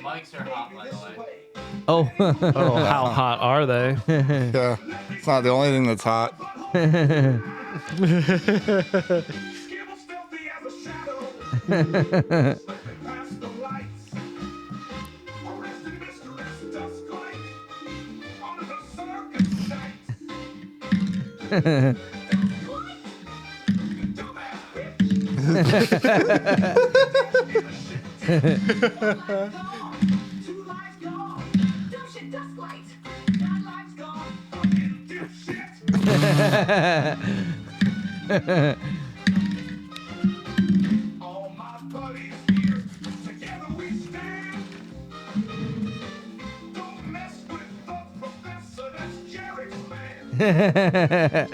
Mics are hot, by the way. Oh. Oh, how hot are they? Yeah, it's not the only thing that's hot. All my buddies here, together we stand. Don't mess with the professor, that's Jerry's man.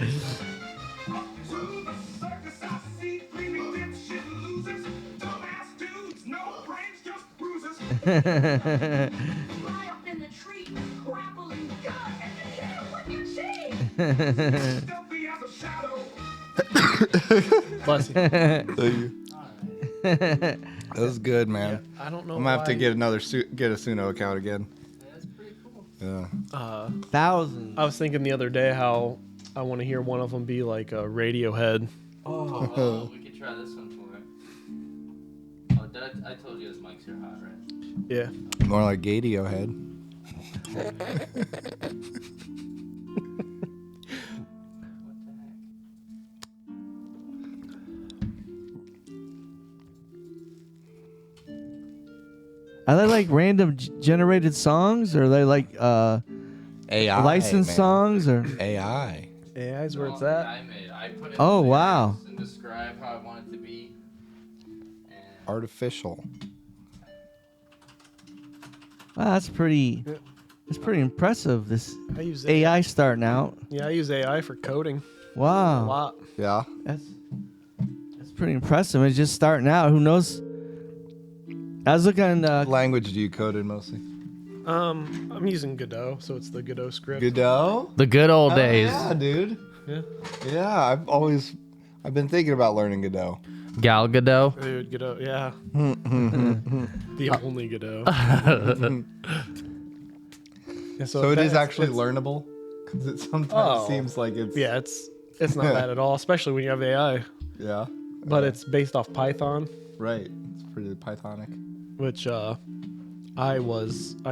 Up to the circus, I see three redemption losers. Dumbass dudes, no brains, just bruises. Fly up in the tree, grapple and gut, and hit him with your cheek. Stealthy as a shadow. Bless you. Thank you. That was good, man. I don't know. I'm gonna have to get another get a Suno account again. That's pretty cool. Yeah. Thousands. I was thinking the other day how I want to hear one of them be like a Radiohead. Oh, we could try this one for it. Oh, I told you his mics are hot, right? Yeah. More like Radiohead. What the heck? Are they like random generated songs, or are they like AI. licensed man. songs, or? AI. AI is where it's Well, at. I made. I put in Oh, lyrics wow. and describe how I want it to be. And Artificial. Wow, that's pretty. That's pretty impressive. This I use AI starting out. Yeah, I use AI for coding a Wow, lot. Yeah. that's pretty impressive. It's just starting out. Who knows? I was looking. What language do you code in mostly? I'm using Godot, so it's the Godot script. Godot? The good old Oh, days. yeah, dude. Yeah. Yeah, I've been thinking about learning Godot. Gal Godot. Dude, Godot, yeah. The only Godot. Yeah, So it is that- actually it's- learnable? Because it sometimes Oh. seems like it's... Yeah, it's not bad at all, especially when you have AI. Yeah. But it's based off Python, Right. It's pretty Pythonic. which I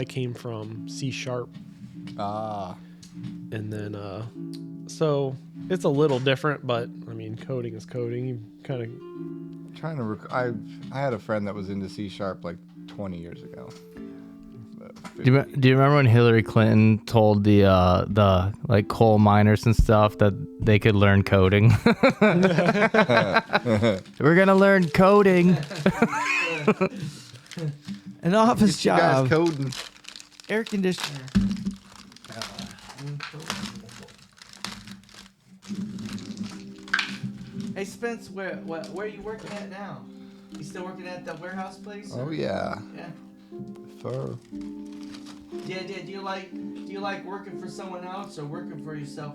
came from C#, Ah. and then so it's a little different, but I mean, coding is coding. You kind of Trying to I had a friend that was into C# like 20 years ago. Do you remember when Hillary Clinton told the like coal miners and stuff that they could learn coding? We're gonna learn coding. An office You guys job. coding. Air conditioner. Hey Spence, where are you working at now? You still working at the warehouse place? Oh or- yeah. Yeah. Fur. Yeah. Do you like working for someone else or working for yourself?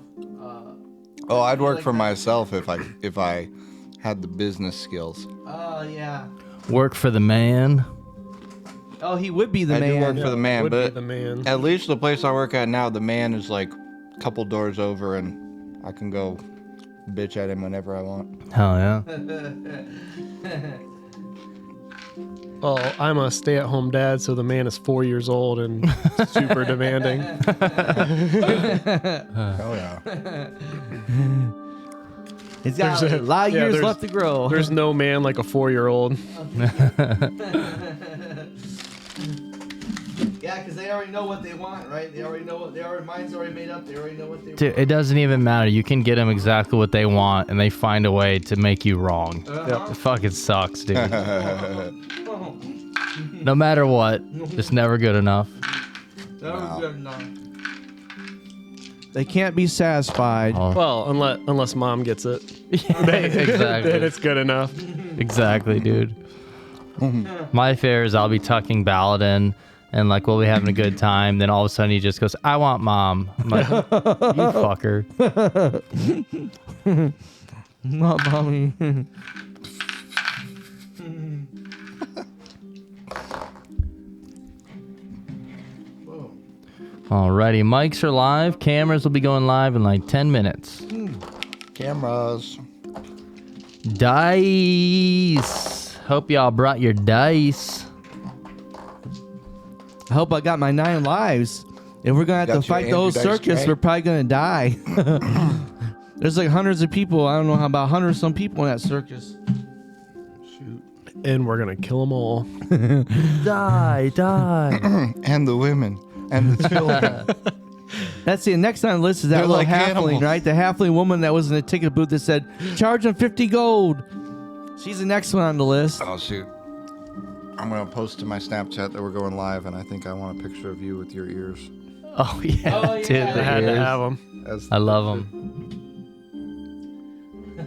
Oh, I'd you work like for that? myself if I had the business skills. Oh yeah. Work for the man. Oh, he would be the I man. do work for the man, would be but the man. at least the place I work at now, the man is like a couple doors over, and I can go bitch at him whenever I want. Hell yeah. Well, I'm a stay-at-home dad, so the man is 4 years old and super demanding. Oh yeah. He's got There's a lot of years there's- left to grow. There's no man like a 4-year-old. Yeah, because they already know what they want, right? They already know what mind's already made up. They already know what they Dude, it doesn't even matter. You can get them exactly what they want, and they find a way to make you wrong. It fucking sucks, dude. No matter what, it's never good enough. That was good enough. They can't be satisfied. Oh, Well, unless mom gets it, exactly. then it's good enough. Exactly, dude. My fear is I'll be tucking ballad in, and like we'll be having a good time. Then all of a sudden he just goes, "I want mom." I'm like, "You fucker." Not mommy. Alrighty, mics are live. Cameras will be going live in like 10 minutes. Cameras. Dice. Hope y'all brought your dice. I hope I got my 9 lives. If we're gonna have to Got your fight the whole Andrew Dice circus, Tray? we're probably gonna die. There's like hundreds of people. I don't know how about 100 some people in that circus. Shoot. And we're gonna kill them all. Die. And the women. And the children. That's the next on the list is that They're little like halfling, animals. right? The halfling woman that was in the ticket booth that said, charge them 50 gold. She's the next one on the list. Oh, shoot. I'm going to post to my Snapchat that we're going live, and I think I want a picture of you with your ears. Oh yeah, Oh, yeah. dude. I the I had to ears. have them. As I the love picture.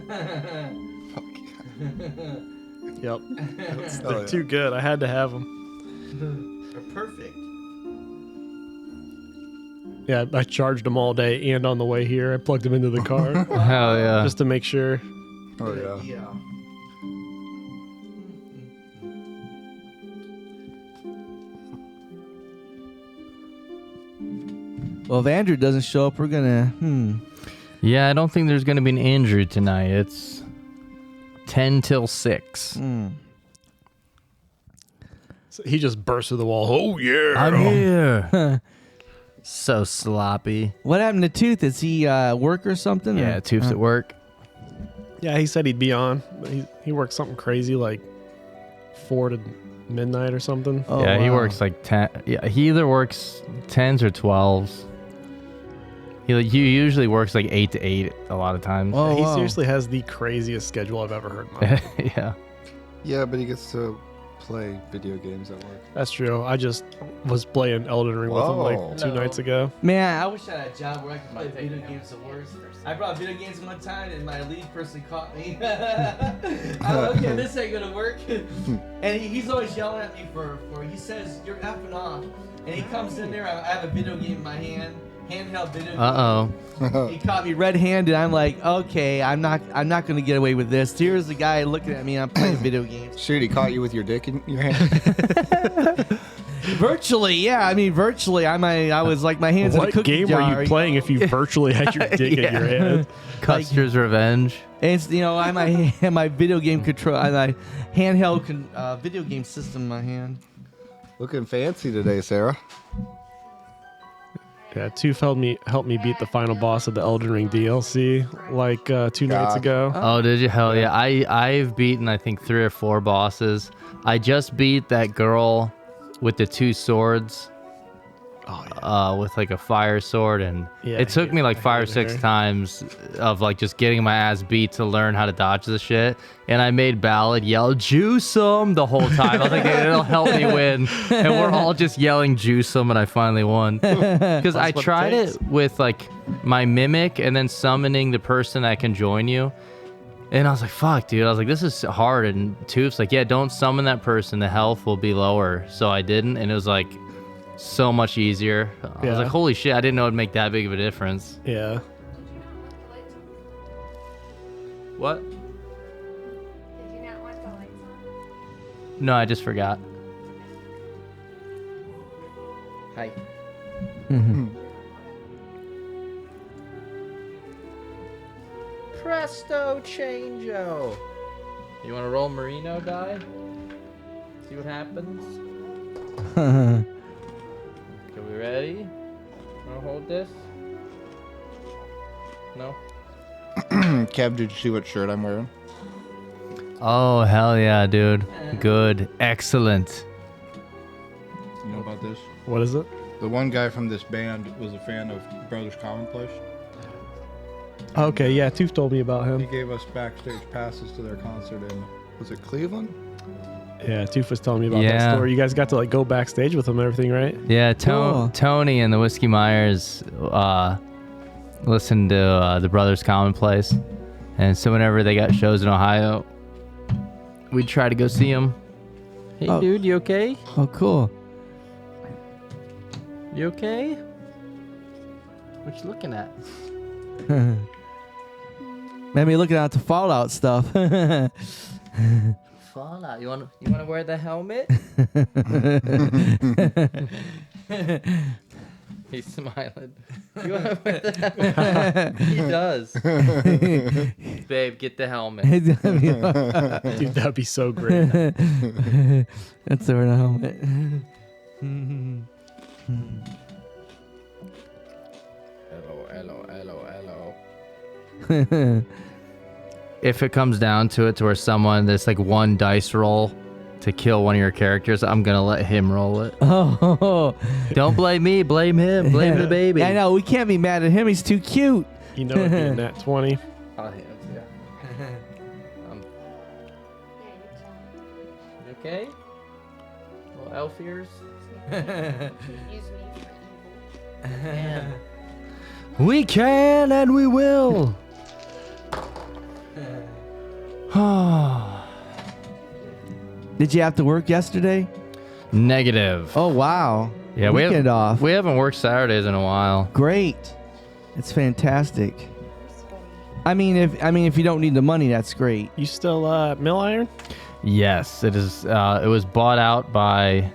them. Fuck Yep. Oh, They're yeah. too good. I had to have them. They're perfect. Yeah, I charged them all day and on the way here. I plugged them into the car Hell yeah. just to make sure. Oh, yeah. Yeah. Well, if Andrew doesn't show up, we're gonna. Yeah, I don't think there's gonna be an Andrew tonight. It's 10 till 6. So he just burst through the wall. Oh yeah. I'm here. So sloppy. What happened to Tooth? Is he work or something? Yeah, or? Tooth's at work. Yeah, he said he'd be on. But he worked something crazy like 4 to midnight or something. Oh, Yeah, he wow. works like 10. Yeah, he either works 10s or 12s. He usually works like 8 to 8 a lot of times. Oh, he wow. seriously has the craziest schedule I've ever heard in my life. Yeah. Yeah, but he gets to play video games at work. That's true. I just was playing Elden Ring with him Whoa. like 2 nights ago. Man, I wish I had a job where I could play video games the worst. I brought video games one time and my lead person caught me. I'm like, okay, this ain't gonna work. And he's always yelling at me for he says, you're effing off. And he comes in there, I have a video game in my hand, handheld video game. Uh-oh. He caught me red-handed. I'm like, okay, I'm not gonna get away with this. Here's the guy looking at me. I'm playing video games. Shoot, he caught you with your dick in your hand. Virtually, yeah. I mean, virtually. I was like my hands in a What cookie game jar. were you playing if you virtually had your dick in your hand? Custer's Revenge. And it's, I have my video game control, my handheld video game system in my hand. Looking fancy today, Sarah. Yeah, Tooth helped me beat the final boss of the Elden Ring DLC like 2 nights God. ago. Oh, did you? Hell yeah. I've beaten, I think, 3 or 4 bosses. I just beat that girl with the 2 swords. Oh, yeah. With like a fire sword, and Yeah, it took me like I 5 or hated 6 her. times of like just getting my ass beat to learn how to dodge the shit. And I made Ballad yell "juice 'em" the whole time. I was like, it'll help me win. And we're all just yelling "juice 'em," and I finally won because I what it tried takes. it with like my mimic and then summoning the person that can join you. And I was like, fuck, dude. I was like, this is hard. And Tooth's like, yeah, don't summon that person. The health will be lower. So I didn't. And it was like so much easier. I was Yeah. like, holy shit, I didn't know it'd make that big of a difference. Yeah. What? Did you not want the lights on? No, I just forgot. Hi. Presto changeo. You want to roll Merino die? See what happens? Okay, we ready? Wanna hold this? No? Kev, did you see what shirt I'm wearing? Oh, hell yeah, dude. Good. Excellent. You know about this? What is it? The one guy from this band was a fan of Brothers Commonplace. Okay, yeah, Tooth told me about He him. gave us backstage passes to their concert in, was it Cleveland? Yeah, Tooth was telling me about that Yeah. story. You guys got to like go backstage with him and everything, right? Yeah, Cool. Tony and the Whiskey Myers listened to the Brothers Commonplace. And so whenever they got shows in Ohio, we'd try to go see them. Hey, Oh. dude, you okay? Oh, cool. You okay? What you looking at? Made me looking out the Fallout stuff. Fallout. You wanna wear the helmet? He's smiling. You wanna wear the helmet? He does. Babe, get the helmet. Dude, that'd be so great. That's the helmet. Hello. If it comes down to it, to where someone there's like one dice roll to kill one of your characters, I'm gonna let him roll it. Oh. Don't blame me, blame him, blame the baby. I know, we can't be mad at him. He's too cute. You know it'd be a nat 20. Oh, yeah. You okay? Little elf ears? Use me for evil. We can and we will. Did you have to work yesterday? Negative. Oh, wow. Yeah, Weekend off. We haven't worked Saturdays in a while. Great. It's fantastic. I mean, if you don't need the money, that's great. You still mill iron? Yes, it is. It was bought out by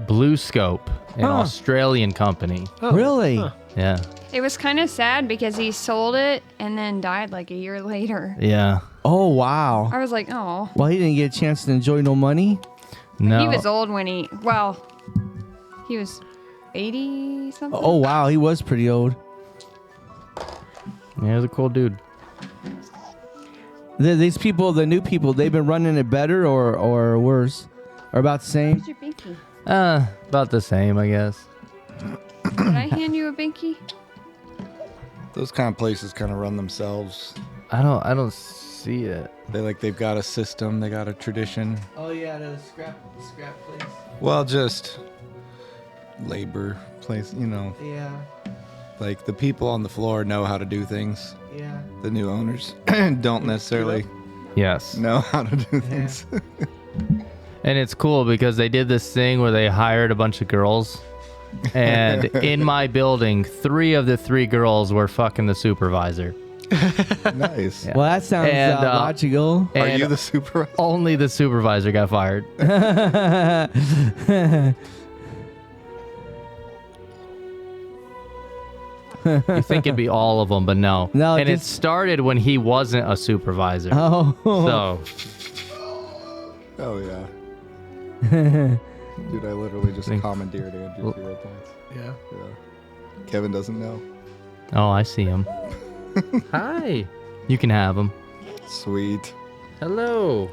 Blue Scope, an Australian company. Oh, Really? huh. Yeah. It was kind of sad because he sold it and then died like a year later. Yeah. Oh, wow. I was like, oh. Well, he didn't get a chance to enjoy no money? No. He was old when he was 80 something. Oh, wow. He was pretty old. Yeah, he was a cool dude. These people, the new people, they've been running it better or worse? Or about the same? Where's your binky? About the same, I guess. Did I hand you a binky? Those kind of places kind of run themselves. I don't see it. They've got a system. They got a tradition. Oh, yeah, the scrap place. Well, just labor place, Yeah, Like the people on the floor know how to do things. yeah. The new owners don't necessarily Yes. know how to do things. And it's cool because they did this thing where they hired a bunch of girls. And in my building, 3 of the 3 girls were fucking the supervisor. Nice. Yeah. Well, that sounds And, logical. Are And you the supervisor? only the supervisor got fired. You think it'd be all of them, but no. No, and it just- started when he wasn't a supervisor. Oh. So, Oh, yeah. Dude, I literally just commandeered Andrew 0 points. Yeah. Yeah. Kevin doesn't know. oh, I see him. Hi. You can have him. Sweet. Hello.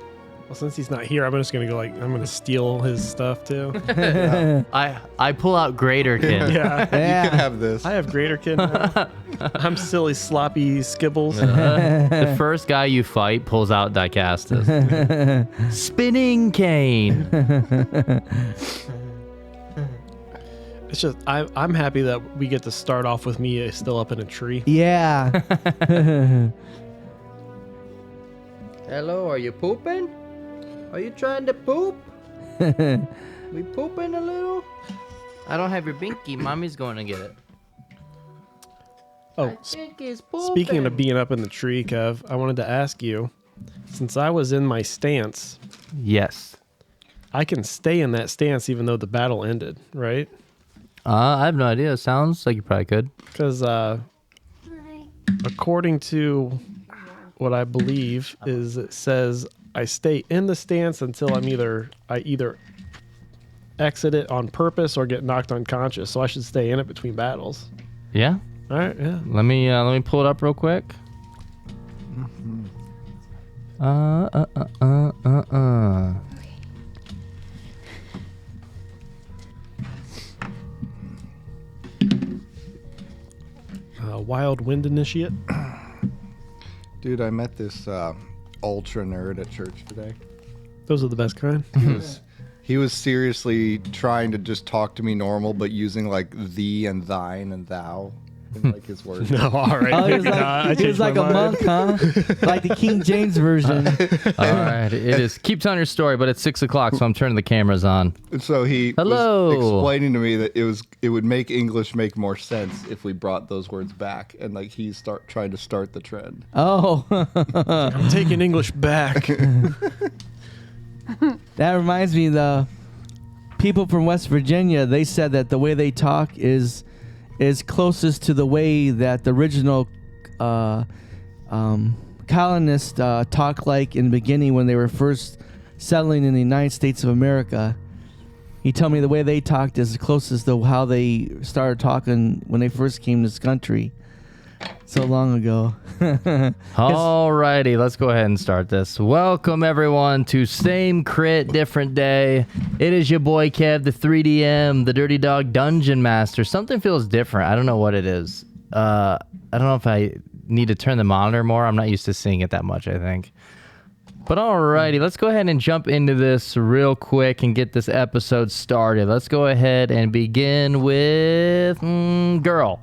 Well, since he's not here, I'm just gonna go I'm gonna steal his stuff too. I pull out Greaterkin. Yeah. You can have this. I have greater kid now. I'm silly sloppy skibbles. The first guy you fight pulls out Dicastus. Spinning cane. It's just I'm happy that we get to start off with me still up in a tree. Yeah. Hello, are you pooping? Are you trying to poop? We pooping a little? I don't have your binky. Mommy's going to get it. Oh, think he's pooping. speaking of being up in the tree, Kev, I wanted to ask you, since I was in my stance, Yes. I can stay in that stance even though the battle ended, right? I have no idea. It sounds like you probably could. Because according to what I believe is it says I stay in the stance until I either exit it on purpose or get knocked unconscious. So I should stay in it between battles. Yeah. All right, yeah. Let me pull it up real quick. Wild Wind Initiate. Dude, I met this ultra nerd at church today. Those are the best kind. He was seriously trying to just talk to me normal, but using like thee and thine and thou in like his words. No, all right. Oh, he was maybe not. I like, he was changed my like a mind. monk, huh? Like the King James version. All right. It is. Keep telling your story, but it's 6 o'clock, so I'm turning the cameras on. And so he Hello. was explaining to me that it would make English make more sense if we brought those words back, and like he's trying to start the trend. Oh. I'm taking English back. That reminds me, the people from West Virginia, they said that the way they talk is is closest to the way that the original colonists talked like in the beginning when they were first settling in the United States of America. He told me the way they talked is closest to how they started talking when they first came to this country so long ago. Alrighty, let's go ahead and start this. Welcome everyone to Same Crit, Different Day. It is your boy Kev, the 3DM, the Dirty Dog Dungeon Master. Something feels different. I don't know what it is. I don't know if I need to turn the monitor more. I'm not used to seeing it that much, I think. But alrighty, let's go ahead and jump into this real quick and get this episode started. Let's go ahead and begin with Girl.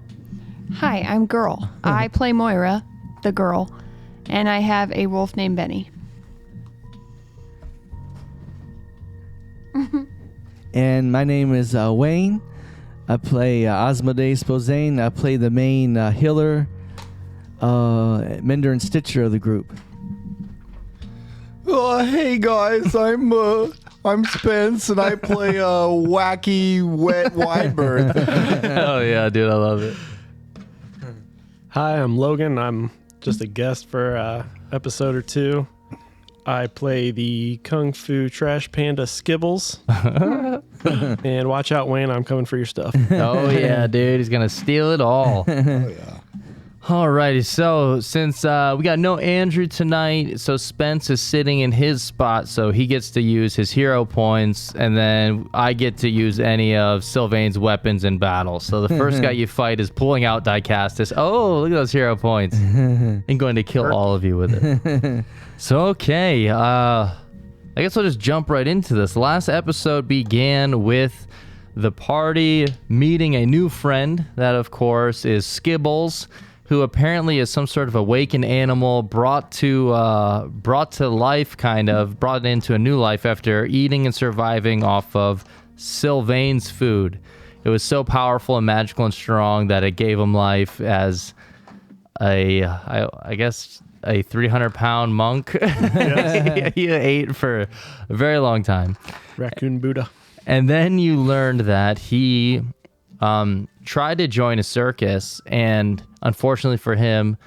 Hi, I'm Girl. I play Moira, the girl, and I have a wolf named Benny. And my name is Wayne. I play Asmodeus Bozane. I play the main healer, mender and stitcher of the group. Hey guys, I'm Spence and I play a wacky wet Widebird. Oh yeah, dude, I love it. Hi, I'm Logan. I'm just a guest for episode or two. I play the Kung Fu Trash Panda Skibbles. And watch out, Wayne, I'm coming for your stuff. Oh yeah, dude, he's gonna steal it all. Oh yeah. Alrighty, so since we got no Andrew tonight, so Spence is sitting in his spot, so he gets to use his hero points, and then I get to use any of Sylvain's weapons in battle. So the first guy you fight is pulling out Dicastus. Oh, look at those hero points. I'm going to kill all of you with it. So, okay, I guess I'll just jump right into this. Last episode began with the party meeting a new friend. That, of course, is Skibbles, who apparently is some sort of awakened animal brought to life, brought into a new life after eating and surviving off of Sylvain's food. It was so powerful and magical and strong that it gave him life as I guess a 300-pound monk. He ate for a very long time. Raccoon Buddha. And then you learned that he tried to join a circus, and unfortunately for him,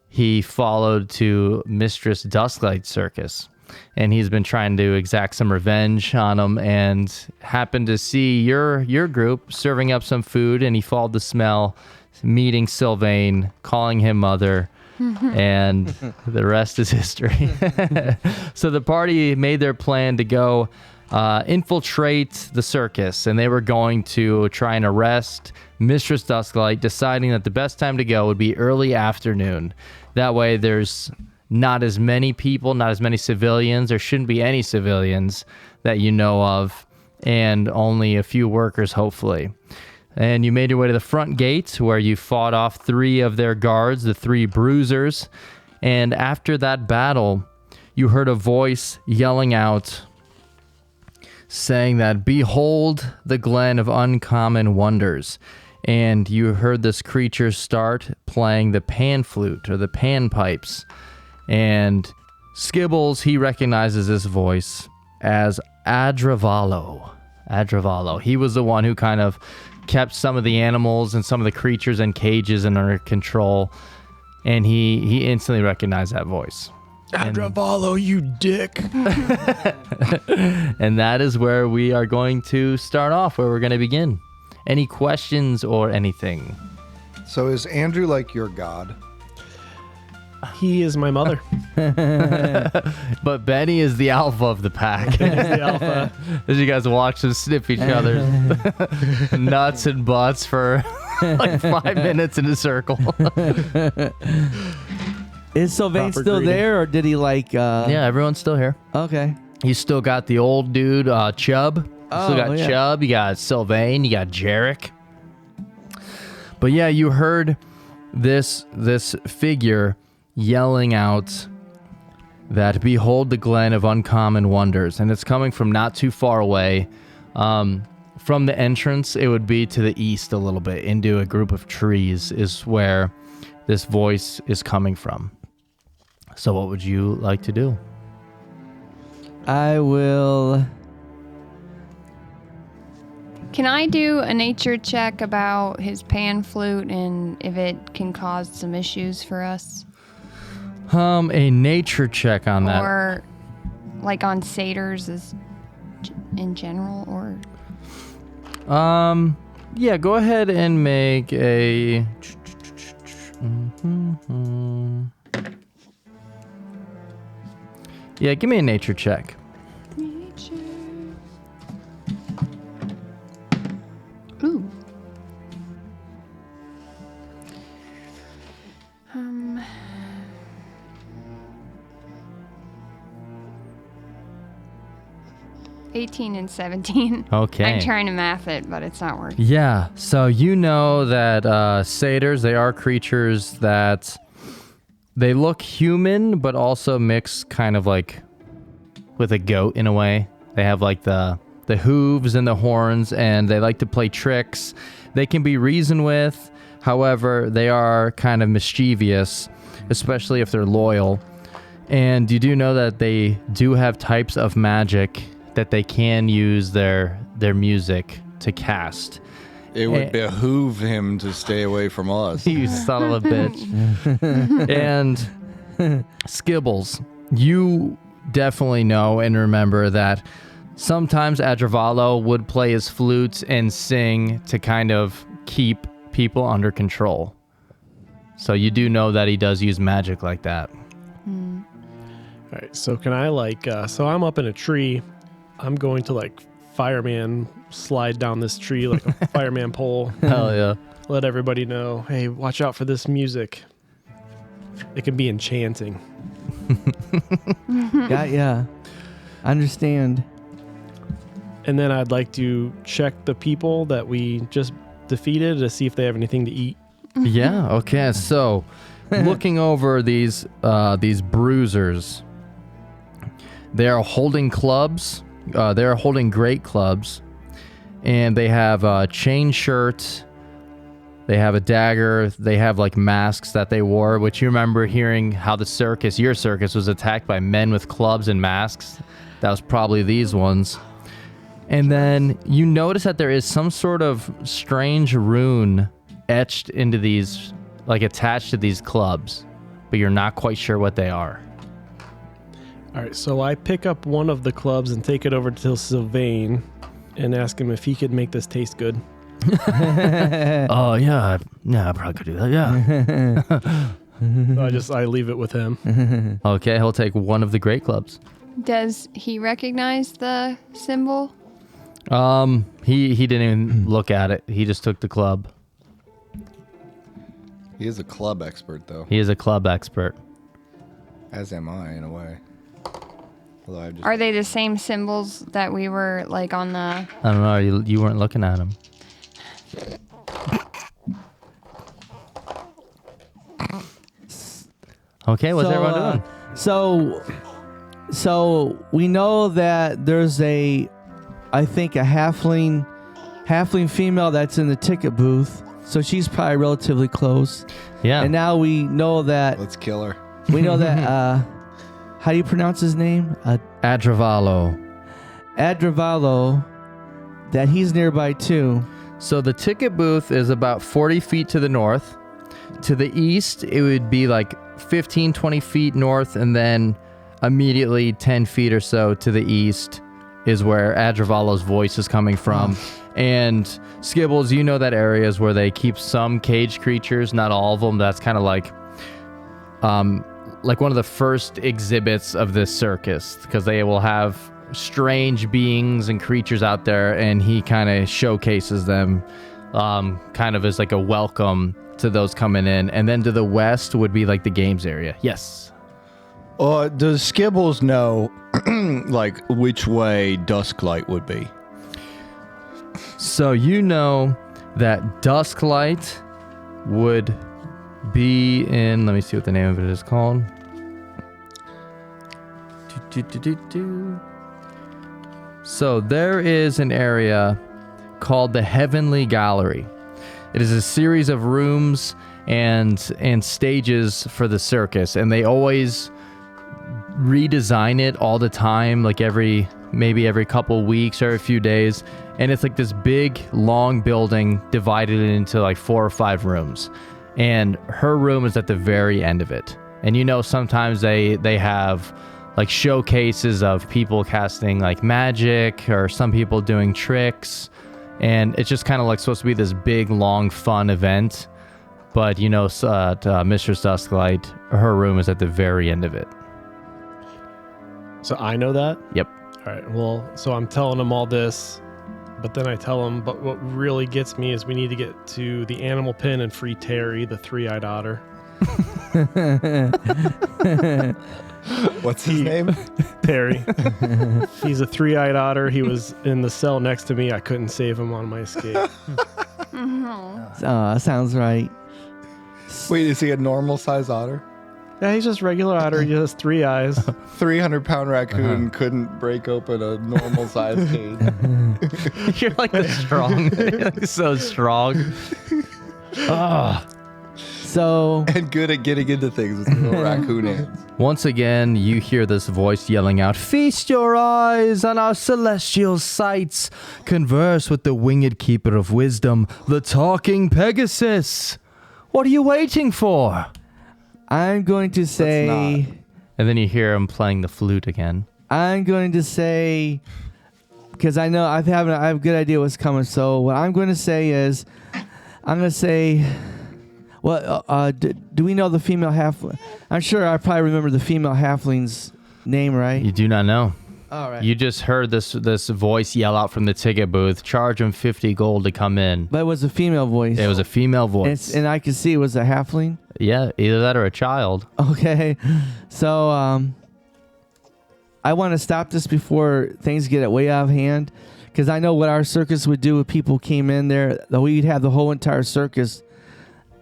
he followed to Mistress Dusklight's circus. And he's been trying to exact some revenge on him, and happened to see your group serving up some food, and he followed the smell, meeting Sylvain, calling him mother, and the rest is history. So the party made their plan to go infiltrate the circus, and they were going to try and arrest Mistress Dusklight, deciding that the best time to go would be early afternoon. That way there's not as many people, not as many civilians. There shouldn't be any civilians that you know of, and only a few workers, hopefully. And you made your way to the front gate, where you fought off 3 of their guards, the 3 bruisers. And after that battle, you heard a voice yelling out, saying that, "Behold the Glen of Uncommon Wonders." And you heard this creature start playing the pan flute, or the pan pipes. And Skibbles, he recognizes this voice as Adravalo. Adravalo. He was the one who kind of kept some of the animals and some of the creatures in cages and under control. And he instantly recognized that voice. Adravalo, you dick. And that is where we are going to start off, where we're going to begin. Any questions or anything? So is Andrew like your god? He is my mother. But Benny is the alpha of the pack. He's the alpha. As you guys watch them sniff each other's nuts and butts for like 5 minutes in a circle. Is Sylvain Proper still greeting. there, or did he Yeah, everyone's still here. Okay. You still got the old dude, Chubb. You still got yeah. Chubb. You got Sylvain. You got Jarek. But yeah, you heard this figure yelling out that, "Behold the Glen of Uncommon Wonders," and it's coming from not too far away. From the entrance, it would be to the east a little bit, into a group of trees is where this voice is coming from. So what would you like to do? I will Can I do a nature check about his pan flute and if it can cause some issues for us? A nature check on that. Or like on satyrs in general, or yeah, go ahead and make a yeah, give me a nature check. nature. Ooh. 18 and 17. Okay. I'm trying to math it, but it's not working. Yeah, so you know that satyrs, they are creatures that they look human, but also mix kind of like with a goat in a way. They have like the hooves and the horns, and they like to play tricks. They can be reasoned with. However, they are kind of mischievous, especially if they're loyal. And you do know that they do have types of magic that they can use their music to cast. It would behoove him to stay away from us. You son of a bitch. And Skibbles, you definitely know and remember that sometimes Adravalo would play his flute and sing to kind of keep people under control. So you do know that he does use magic like that. All right, so can I so I'm up in a tree. I'm going to fireman slide down this tree like a fireman pole. Hell yeah. Let everybody know, hey, watch out for this music. It can be enchanting. Yeah. I understand. And then I'd like to check the people that we just defeated to see if they have anything to eat. Yeah, okay. So, looking over these bruisers, they are holding clubs. They are holding great clubs, and they have a chain shirt. They have a dagger. They have masks that they wore, which you remember hearing how your circus was attacked by men with clubs and masks. That was probably these ones. And then you notice that there is some sort of strange rune etched into these, attached to these clubs, but you're not quite sure what they are. All right, so I pick up one of the clubs and take it over to Sylvain and ask him if he could make this taste good. Oh, yeah, I probably could do that, yeah. So I leave it with him. Okay, he'll take one of the great clubs. Does he recognize the symbol? He didn't even look at it. He just took the club. He is a club expert, though. He is a club expert. As am I, in a way. Although I just... Are they the same symbols that we were on the... I don't know. You weren't looking at him. Okay, what's everyone doing? So we know that there's I think a halfling female that's in the ticket booth. So she's probably relatively close. Yeah. And now we know that... Let's kill her. We know that... how do you pronounce his name? Adravalo. Adravalo. That he's nearby too. So the ticket booth is about 40 feet to the north. To the east, it would be 15, 20 feet north, and then immediately 10 feet or so to the east is where Adravalo's voice is coming from. And Skibbles, you know that area is where they keep some caged creatures, not all of them. That's kind of like one of the first exhibits of this circus, because they will have strange beings and creatures out there, and he kind of showcases them kind of as a welcome to those coming in. And then to the west would be the games area. Yes. Does Skibbles know which way Dusklight would be? So you know that Dusklight would be in... Let me see what the name of it is called. So there is an area called the Heavenly Gallery. It is a series of rooms and stages for the circus, and they always redesign it all the time, every maybe every couple weeks or a few days. And it's like this big, long building divided into like 4 or 5 rooms. And her room is at the very end of it. And you know, sometimes they have like showcases of people casting like magic or some people doing tricks. And it's just kind of like supposed to be this big, long, fun event. But you know, Mistress Dusklight, her room is at the very end of it. So I know that? Yep. All right. Well, so I'm telling him all this, but then I tell him, but what really gets me is we need to get to the animal pen and free Terry, the 3-eyed otter. What's his name? Terry. He's a 3-eyed otter. He was in the cell next to me. I couldn't save him on my escape. Sounds right. Wait, is he a normal size otter? Yeah, he's just regular otter. He has 3 eyes. 300-pound raccoon couldn't break open a normal size cage. You're like the strong. You're like so strong. So And good at getting into things with little raccoon hands. Once again, you hear this voice yelling out, "Feast your eyes on our celestial sights. Converse with the winged keeper of wisdom, the talking Pegasus. What are you waiting for?" I'm going to say, And then you hear him playing the flute again. I'm going to say, because I know I have a good idea what's coming. So what I'm going to say is, I'm going to say, well, do we know the female halfling? I'm sure I probably remember the female halfling's name, right? You do not know. All right. You just heard this voice yell out from the ticket booth, "Charge him 50 gold to come in." But it was a female voice. It was a female voice. And I could see it was a halfling. Yeah, either that or a child. Okay. So I want to stop this before things get way out of hand, because I know what our circus would do if people came in there. We'd have the whole entire circus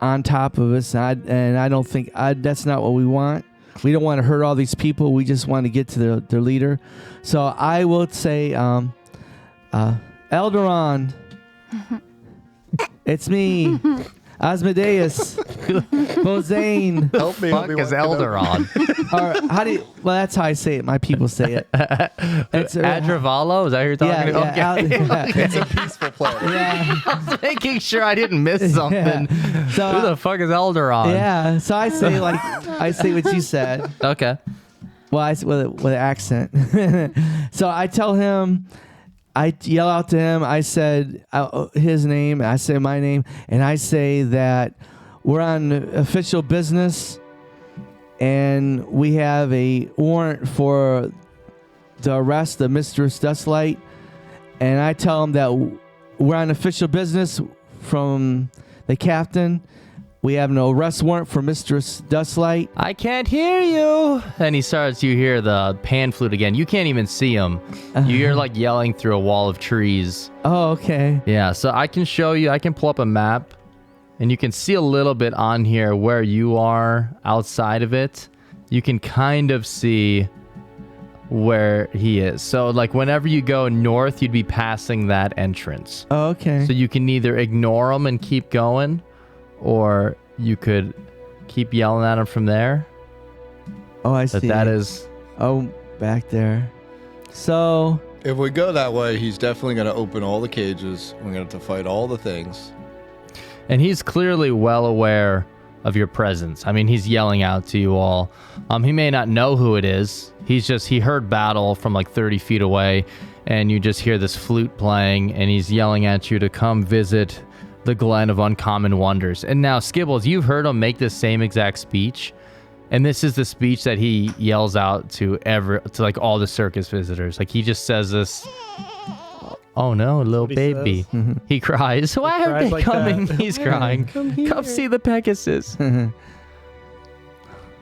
on top of us, and I don't think that's not what we want. We don't want to hurt all these people. We just want to get to their leader. So I will say, Elderon, it's me, Asmodeus, Mosane. Help me. Fuck is Elderon? How do you? Well, that's how I say it. My people say it. It's Adravalo? Is that who you're talking about? Okay. It's a peaceful play. Yeah. I was making sure I didn't miss something. So, Who the fuck is Elderon? yeah. So I say what you said. Okay. Well, I with an accent. So I tell him, I yell out to him. I said his name. I say my name, and I say that we're on official business, and we have a warrant for the arrest of Mistress Dustlight. And I tell him that we're on official business from the captain. We have no arrest warrant for Mistress Dustlight. I can't hear you. And you hear the pan flute again. You can't even see him. You hear like yelling through a wall of trees. Oh, okay. Yeah, so I can show you, I can pull up a map and you can see a little bit on here where you are outside of it. You can kind of see where he is. So like whenever you go north, you'd be passing that entrance. Oh, okay. So you can either ignore him and keep going, or you could keep yelling at him from there. Oh, I see. That is... Oh, back there. So... If we go that way, he's definitely going to open all the cages. We're going to have to fight all the things. And he's clearly well aware of your presence. I mean, he's yelling out to you all. He may not know who it is. He heard battle from like 30 feet away, and you just hear this flute playing, and he's yelling at you to come visit the Glen of Uncommon Wonders. And now, Skibbles, you've heard him make the same exact speech, and this is the speech that he yells out to like all the circus visitors. Like he just says this. Oh no, little baby. He cries. Why are they like coming? that. He's crying. Come see the Pegasus.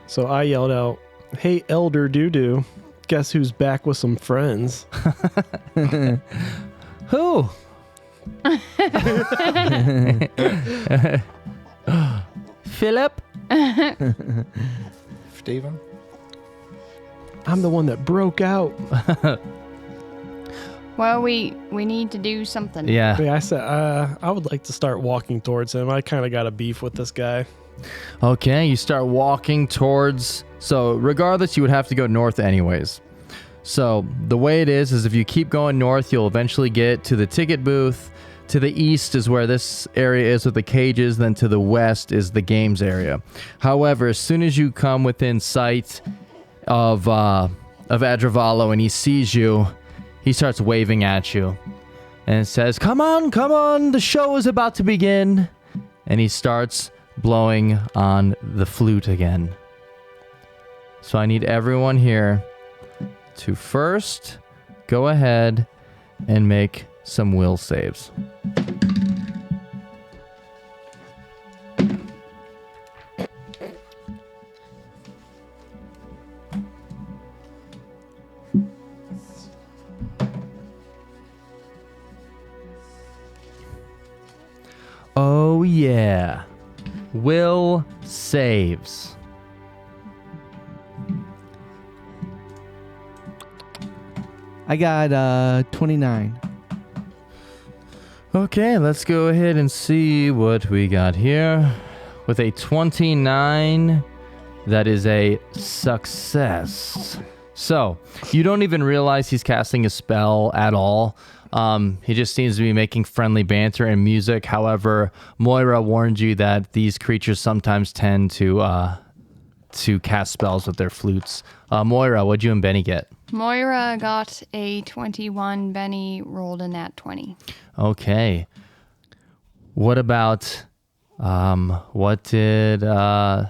So I yelled out, "Hey, Elder Doo-Doo, guess who's back with some friends?" Who? Philip? Steven? I'm the one that broke out. Well, we need to do something. Yeah. I said, I would like to start walking towards him. I kind of got a beef with this guy. Okay, you start walking towards... So, regardless, you would have to go north anyways. So the way it is if you keep going north, you'll eventually get to the ticket booth. To the east is where this area is with the cages. Then to the west is the games area. However, as soon as you come within sight of Adravalo and he sees you, he starts waving at you and says, come on, the show is about to begin. And he starts blowing on the flute again. So I need everyone here to first go ahead and make some will saves. Oh yeah. Will saves. I got 29. Okay, let's go ahead and see what we got here. With a 29, that is a success. So, you don't even realize he's casting a spell at all. He just seems to be making friendly banter and music. However, Moira warned you that these creatures sometimes tend to cast spells with their flutes. Moira, what'd you and Benny get? Moira got a 21. Benny rolled a nat 20. Okay. What about, what did, I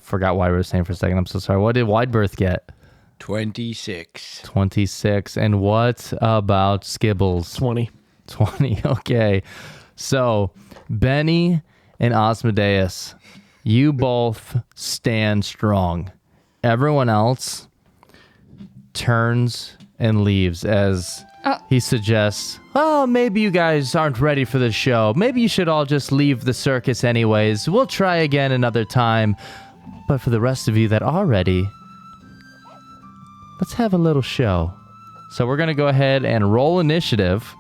forgot what I was saying for a second. I'm so sorry. What did Widebirth get? 26. 26. And what about Skibbles? 20. 20. Okay. So, Benny and Osmodeus, you both stand strong. Everyone else turns and leaves as he suggests, oh, maybe you guys aren't ready for the show. Maybe you should all just leave the circus anyways. We'll try again another time. But for the rest of you that are ready, let's have a little show. So we're going to go ahead and roll initiative.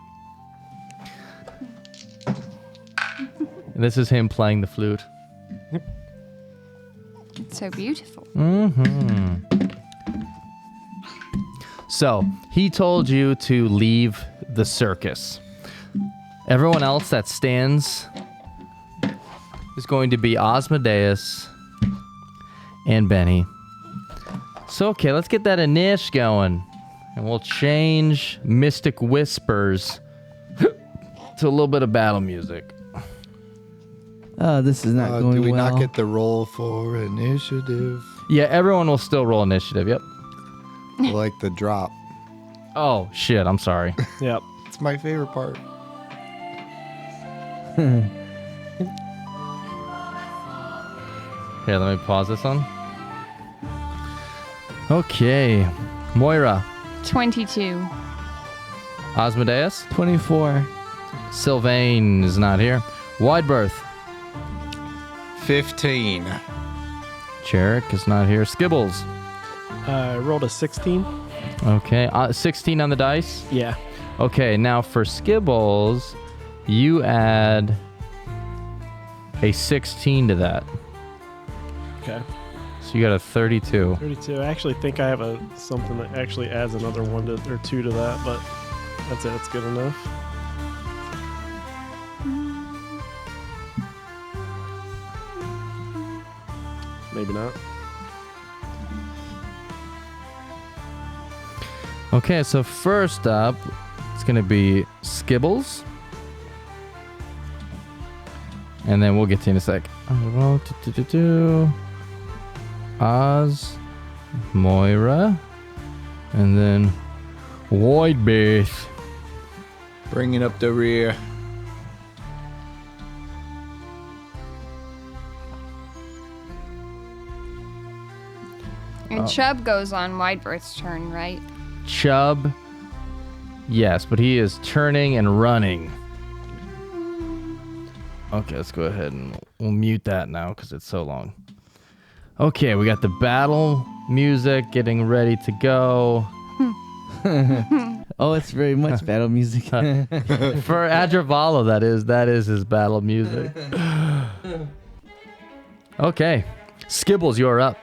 This is him playing the flute. It's so beautiful. So, he told you to leave the circus. Everyone else that stands is going to be Osmodeus and Benny. So, okay, let's get that Inish going. And we'll change Mystic Whispers to a little bit of battle music. This is not going well. Do we not get the roll for initiative? Yeah, everyone will still roll initiative, yep. Like the drop. Oh, shit, I'm sorry. Yep. It's my favorite part. Here, let me pause this one. Okay. Moira. 22. Osmodeus. 24. Sylvain is not here. Widebirth. 15. Jarek is not here. Skibbles. I rolled a 16. Okay. 16 on the dice. Yeah. Okay, now for Skibbles, you add a 16 to that. Okay. So you got a 32. 32. I actually think I have something that actually adds another 1 or 2 to that, but that's it. It's good enough. Maybe not. Okay, so first up, it's going to be Skibbles. And then we'll get to you in a sec. Oz, Moira, and then Widebirth. Bringing up the rear. And Chubb goes on Widebirth's turn, right? Chubb, yes, but he is turning and running. Okay, let's go ahead and we'll mute that now because it's so long. Okay, we got the battle music getting ready to go. Oh, it's very much battle music. For Adravalo, that is his battle music. Okay, Skibbles, you're up.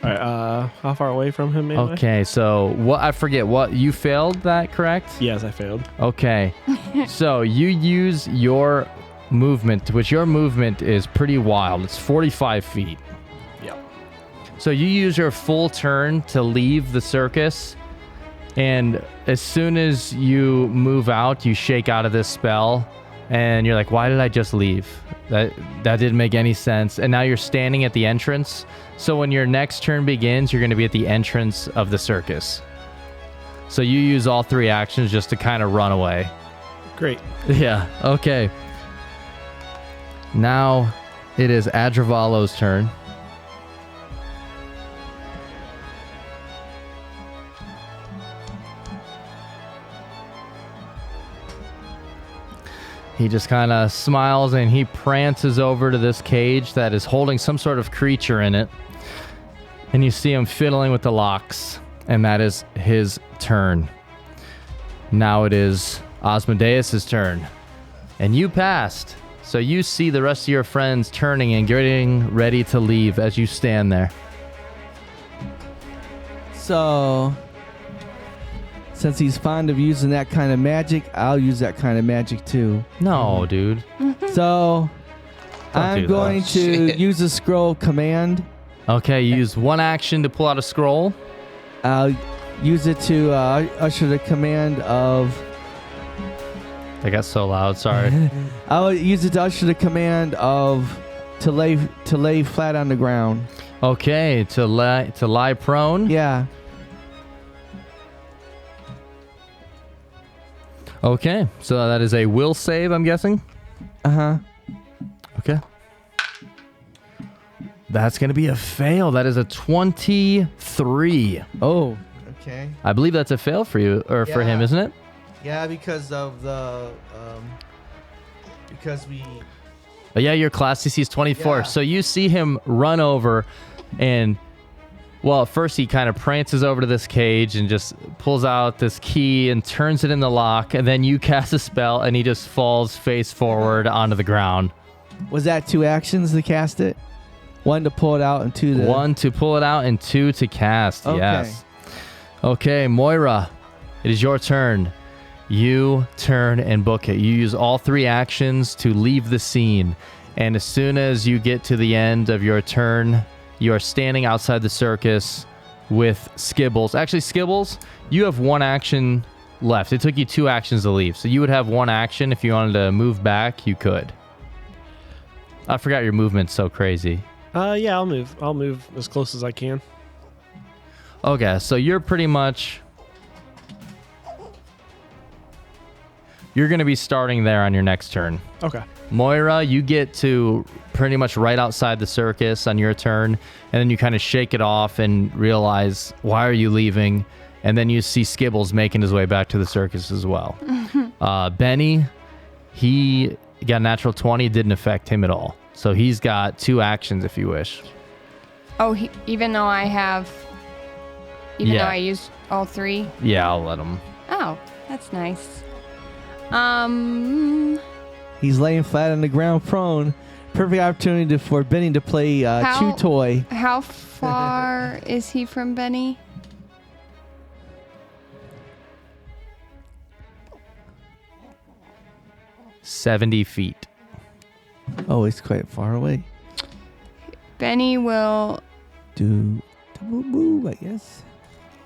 All right. How far away from him? Am I? Okay, so what? I forget what you failed. That correct? Yes, I failed. Okay, so you use your movement, which your movement is pretty wild. It's 45 feet. Yep. So you use your full turn to leave the circus, and as soon as you move out, you shake out of this spell, and you're like, "Why did I just leave? That didn't make any sense." And now you're standing at the entrance. So when your next turn begins, you're going to be at the entrance of the circus. So you use all 3 actions just to kind of run away. Great. Yeah. Okay. Now it is Adravalo's turn. He just kind of smiles and he prances over to this cage that is holding some sort of creature in it. And you see him fiddling with the locks. And that is his turn. Now it is Asmodeus' turn. And you passed. So you see the rest of your friends turning and getting ready to leave as you stand there. So, since he's fond of using that kind of magic, I'll use that kind of magic too. No, dude. So, Don't I'm do going that. to use a scroll command. Okay, you use 1 action to pull out a scroll. I'll use it to usher the command of. I got so loud, sorry. I'll use it to usher the command of to lay flat on the ground. Okay, to lie prone. Yeah. Okay, so that is a will save, I'm guessing. Uh-huh. Okay. That's going to be a fail. That is a 23. Oh. Okay. I believe that's a fail for you, or for him, Yeah. isn't it? Yeah, because of the because we. But yeah, your class CC is 24. Yeah. So you see him run over and, well, at first he kind of prances over to this cage and just pulls out this key and turns it in the lock. And then you cast a spell and he just falls face forward onto the ground. Was that 2 actions to cast it? 1 to pull it out and 2 to. 1 to pull it out and 2 to cast. Okay. Yes. Okay, Moira, it is your turn. You turn and book it. You use all 3 actions to leave the scene. And as soon as you get to the end of your turn, you are standing outside the circus with Skibbles. Actually, Skibbles, you have 1 action left. It took you 2 actions to leave. So you would have 1 action. If you wanted to move back, you could. I forgot your movement's so crazy. Yeah, I'll move. I'll move as close as I can. Okay, so you're pretty much... You're going to be starting there on your next turn. Okay. Moira, you get to pretty much right outside the circus on your turn, and then you kind of shake it off and realize, why are you leaving? And then you see Skibbles making his way back to the circus as well. Benny, he got a natural 20, didn't affect him at all. So he's got 2 actions if you wish. Oh, even though I have, even Yeah. though I used all 3. Yeah, I'll let him. Oh, that's nice. He's laying flat on the ground prone. Perfect opportunity for Benny to play Chew Toy. How far is he from Benny? $70 feet. Oh, it's quite far away. Benny will. Do double move, I guess.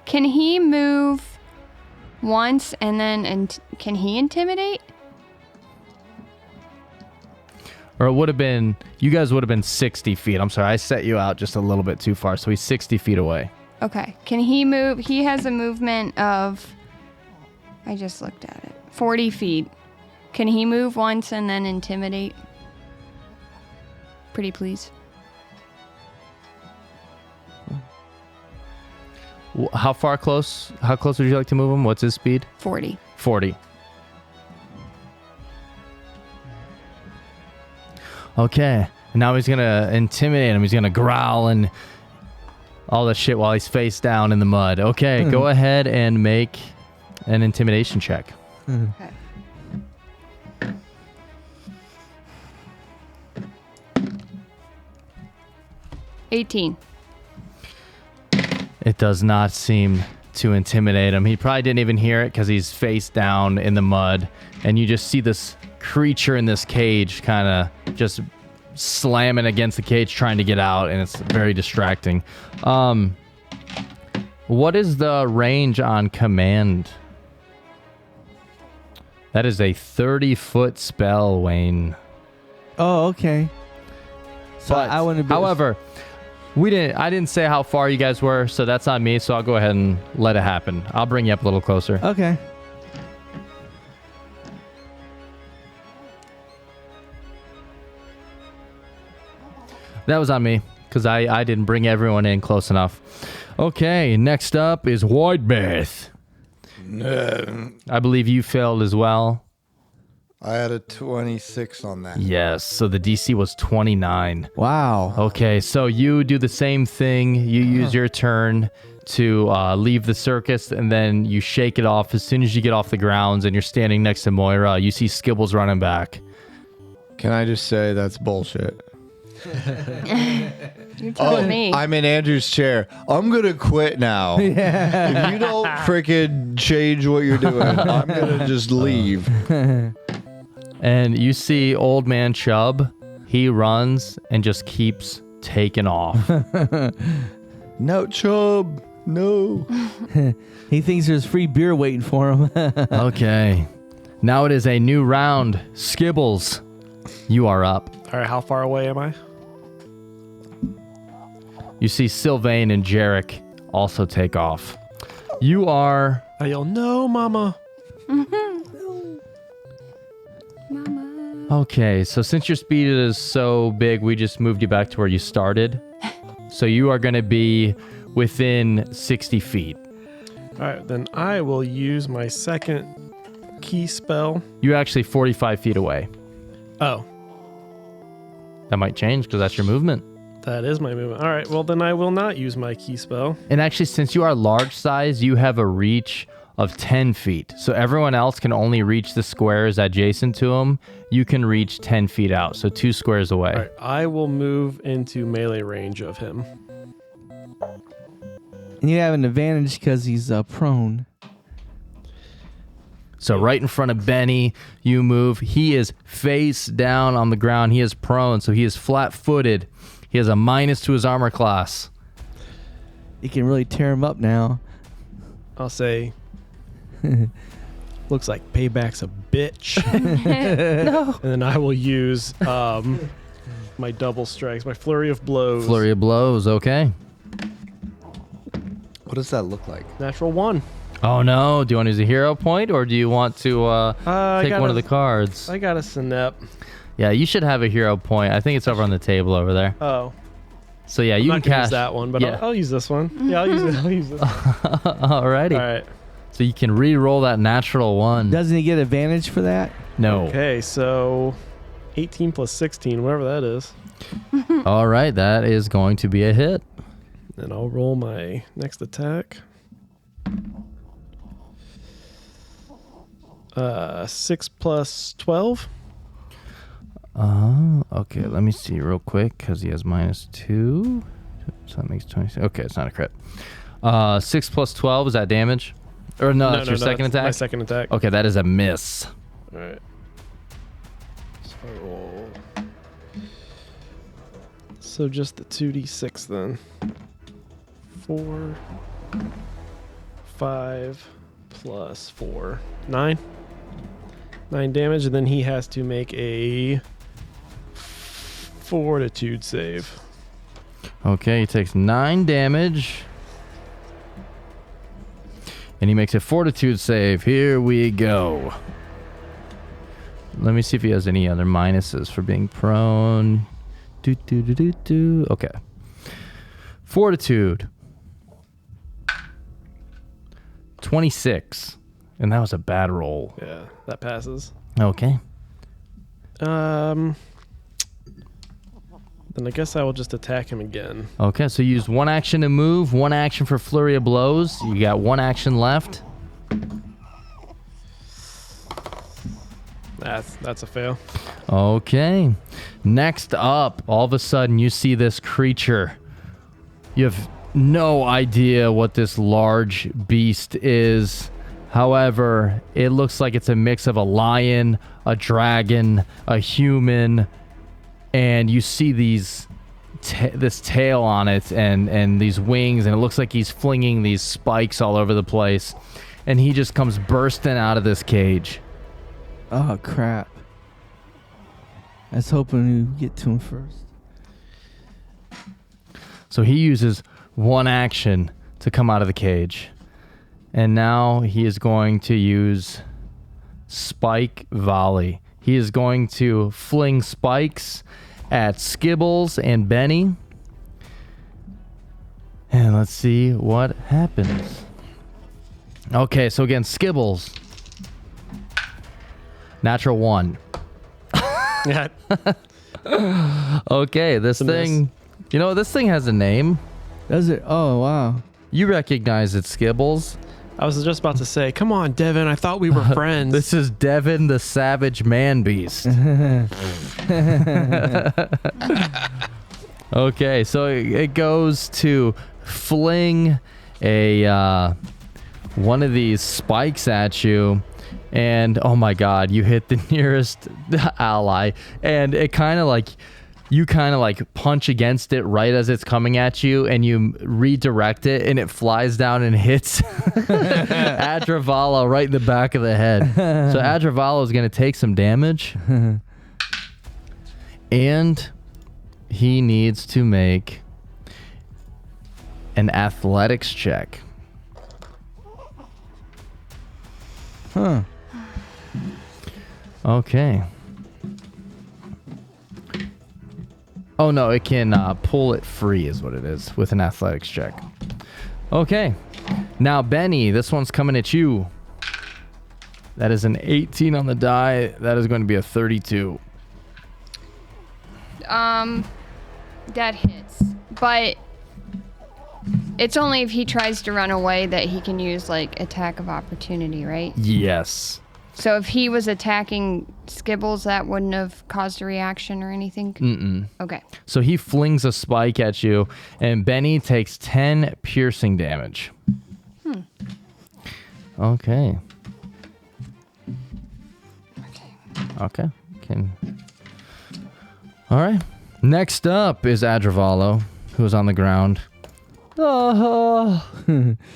Can he move once and then can he intimidate? Or it would have been, you guys would have been 60 feet. I'm sorry, I set you out just a little bit too far. So he's 60 feet away. Okay. Can he move? He has a movement of, I just looked at it, 40 feet. Can he move once and then intimidate? Pretty please. How close would you like to move him? What's his speed? 40. 40. Okay. Now he's going to intimidate him. He's going to growl and all that shit while he's face down in the mud. Okay, go ahead and make an intimidation check. Okay. It does not seem to intimidate him. He probably didn't even hear it because he's face down in the mud. And you just see this creature in this cage kind of just slamming against the cage trying to get out, and it's very distracting. What is the range on command? That is a 30-foot spell, Wayne. Oh, okay. So But, I wouldn't be. however, I didn't say how far you guys were, so that's on me, so I'll go ahead and let it happen. I'll bring you up a little closer. Okay. That was on me, because I didn't bring everyone in close enough. Okay, next up is Whitebeth. I believe you failed as well. I had a 26 on that. Yes, so the DC was 29. Wow. Okay, so you do the same thing. You use your turn to leave the circus, and then you shake it off. As soon as you get off the grounds and you're standing next to Moira, you see Skibbles running back. Can I just say that's bullshit? You're telling me. I'm in Andrew's chair. I'm gonna quit now. If you don't freaking change what you're doing, I'm gonna just leave. And you see old man Chubb. He runs and just keeps taking off. No, Chubb. No. He thinks there's free beer waiting for him. Okay. Now it is a new round. Skibbles, you are up. All right, how far away am I? You see Sylvain and Jarek also take off. You are... I yell, no, mama. Okay, so since your speed is so big, we just moved you back to where you started. So you are going to be within 60 feet. All right, then I will use my second key spell. You're actually 45 feet away. Oh, That might change because that's your movement. that is my movement. All right, well, then I will not use my key spell. And actually, since you are large size, you have a reach of 10 feet. So everyone else can only reach the squares adjacent to them. You can reach 10 feet out, so 2 squares away. All right, I will move into melee range of him. And you have an advantage because he's prone. So right in front of Benny, you move. He is face down on the ground. He is prone, so he is flat-footed. He has a minus to his armor class. You can really tear him up now. I'll say, looks like payback's a bitch. No. And then I will use my double strikes, my flurry of blows. Flurry of blows, okay. What does that look like? Natural 1. Oh no, do you want to use a hero point, or do you want to I take got one a- of the cards? I got a Synep. Yeah, you should have a hero point. I think it's over on the table over there. Oh, So yeah, I'm you not can gonna use cast that one, but yeah. I'll use this one. Yeah, I'll use it. I'll use this. Alrighghty. All right. So you can re-roll that natural 1. Doesn't he get advantage for that? No. Okay, so 18 plus 16, whatever that is. All right, that is going to be a hit. And I'll roll my next attack. 6 plus 12. Okay, let me see real quick because he has -2. So that makes 20. Okay, it's not a crit. 6 plus 12, is that damage? Or no, that's your second that's attack? My second attack. Okay, that is a miss. All right. So I roll. So just the 2d6 then. 4, 5 plus 4, 9. 9 damage, and then he has to make a fortitude save. Okay, he takes 9 damage. And he makes a fortitude save. Here we go. Let me see if he has any other minuses for being prone. Okay. Fortitude. 26. And that was a bad roll. Yeah, that passes. Okay. Then I guess I will just attack him again. Okay, so you use 1 action to move, 1 action for flurry of blows. You got 1 action left. That's a fail. Okay. Next up, all of a sudden you see this creature. You have no idea what this large beast is. However, it looks like it's a mix of a lion, a dragon, a human, and you see this tail on it and these wings, and it looks like he's flinging these spikes all over the place, and he just comes bursting out of this cage. Oh, crap. I was hoping you get to him first. So he uses one action to come out of the cage. And now he is going to use Spike Volley. He is going to fling spikes at Skibbles and Benny. And let's see what happens. Okay, so again, Skibbles. Natural 1. Yeah. Okay, this thing... You know, this thing has a name. Does it? Oh, wow. You recognize it, Skibbles. I was just about to say, come on, Devin. I thought we were friends. This is Devin the Savage Man Beast. Okay, so it goes to fling a one of these spikes at you, and oh my god, you hit the nearest ally, and it kind of like... You kind of like punch against it right as it's coming at you, and you redirect it, and it flies down and hits Adravalo right in the back of the head. So Adravalo is going to take some damage, and he needs to make an athletics check. Huh. Okay. Oh, no, it can pull it free is what it is with an athletics check. Okay. Now, Benny, this one's coming at you. That is an 18 on the die. That is going to be a 32. That hits. But it's only if he tries to run away that he can use, like, attack of opportunity, right? Yes. So if he was attacking Skibbles, that wouldn't have caused a reaction or anything? Mm-mm. Okay. So he flings a spike at you, and Benny takes 10 piercing damage. Okay. Okay. All right. Next up is Adravalo, who is on the ground.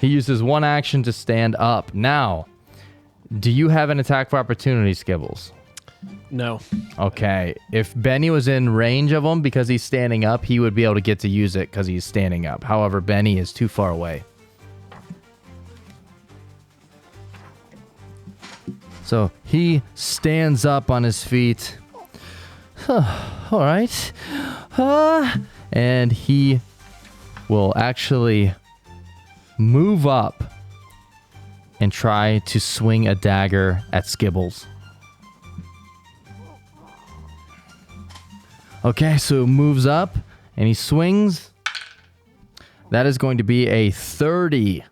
He uses one action to stand up. Now, do you have an attack for opportunity, Skibbles? No. Okay. If Benny was in range of him because he's standing up, he would be able to get to use it because he's standing up. However, Benny is too far away. So he stands up on his feet. All right. And he will actually move up and try to swing a dagger at Skibbles. Okay, so it moves up and he swings. That is going to be a 30.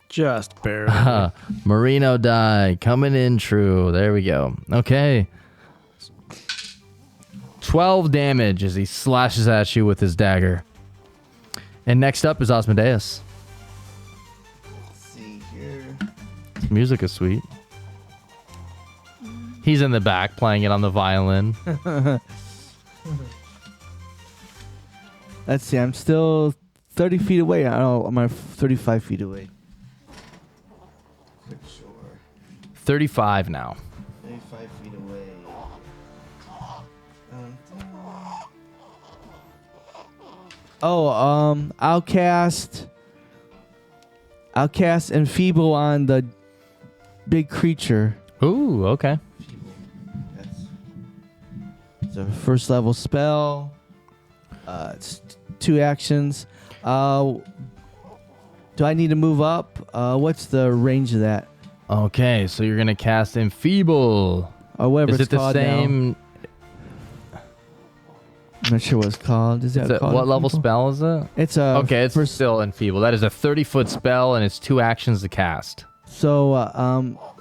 Just barely. Marino die coming in true. There we go. Okay. 12 damage as he slashes at you with his dagger. And next up is Osmodeus. Music is sweet. He's in the back playing it on the violin. Let's see. I'm still 30 feet away. I don't know. Am I 35 feet away? Quick sure. 35 now. 35 feet away. I'll cast Enfeeble on the big creature. Ooh, okay. It's a first level spell. It's 2 actions. Do I need to move up? What's the range of that? Okay, so you're gonna cast Enfeeble. Or whatever Is it's it the called same? now. I'm not sure what it's called. Is that called? What level Enfeeble? spell is it? It's a Okay, it's still Enfeeble. That is a 30-foot spell, and it's 2 actions to cast. So,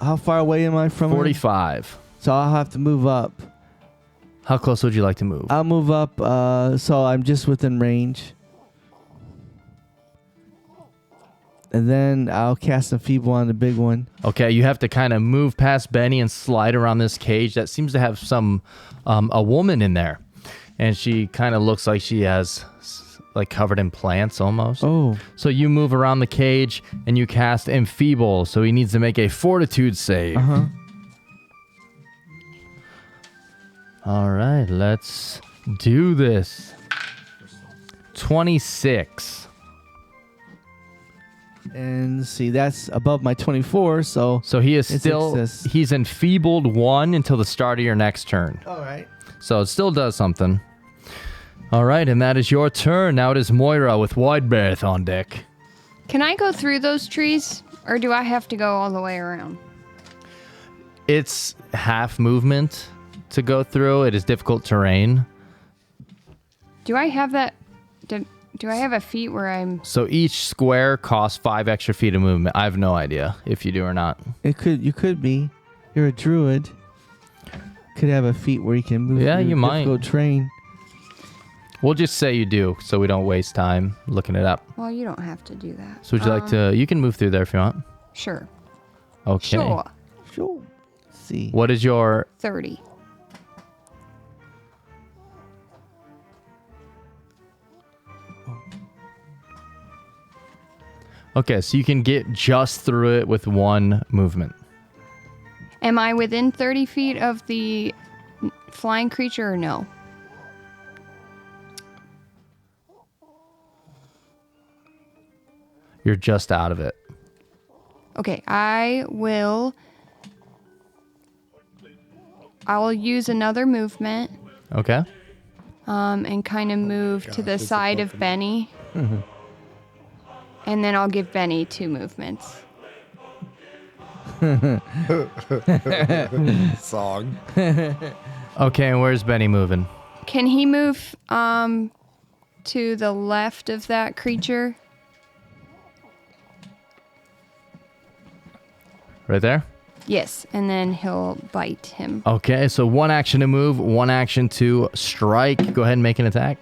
how far away am I from it? 45. So I'll have to move up. How close would you like to move? I'll move up, so I'm just within range. And then I'll cast Enfeeble on the big one. Okay, you have to kind of move past Benny and slide around this cage that seems to have some a woman in there, and she kind of looks like she has like covered in plants almost. Oh. So you move around the cage and you cast Enfeeble, so he needs to make a Fortitude save. All right, let's do this. 26. And let's see, that's above my 24, so he is it's still success. he's enfeebled 1 until the start of your next turn. All right. So it still does something. All right, and that is your turn. Now it is Moira with Wide Berth on deck. Can I go through those trees, or do I have to go all the way around? It's half movement to go through. It is difficult terrain. Do I have that? Do I have a feat where I'm? So each square costs 5 extra feet of movement. I have no idea if you do or not. You could be. You're a druid. Could have a feat where you can move. Yeah, through you might. difficult terrain. We'll just say you do, so we don't waste time looking it up. Well, you don't have to do that. So would you like to? You can move through there if you want. Sure. Okay. Sure. Let's see. What is your? 30. Okay, so you can get just through it with 1 movement. Am I within 30 feet of the flying creature or no? You're just out of it. Okay, I will use another movement. Okay. And kind of move to the side of Benny. And then I'll give Benny 2 movements. Song. Okay, and where's Benny moving? Can he move to the left of that creature? Right there? Yes, and then he'll bite him. Okay, so 1 action to move, 1 action to strike. Go ahead and make an attack.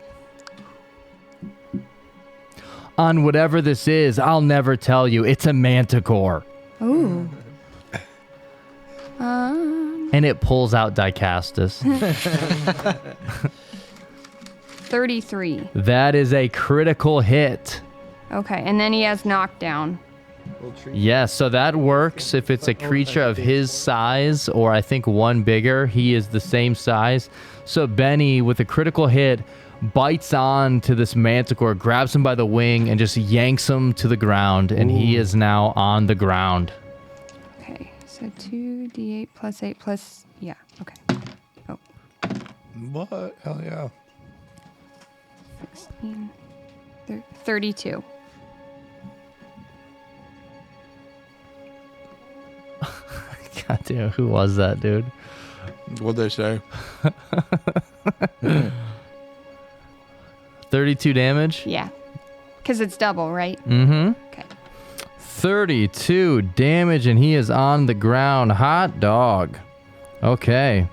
On whatever this is, I'll never tell you. It's a manticore. Ooh. And it pulls out Dicastus. 33. That is a critical hit. Okay, and then he has knockdown. Yes, so that works if it's a creature of his size, or I think 1 bigger. He is the same size. So Benny, with a critical hit, bites on to this manticore, grabs him by the wing, and just yanks him to the ground, and he is now on the ground. Okay, so 2d8 plus 8 plus... Yeah, okay. Oh, What? Hell yeah. 16... 32. God damn, who was that, dude? What'd they say? 32 damage? Yeah, because it's double, right? Mm-hmm. Okay. 32 damage, and he is on the ground. Hot dog. Okay.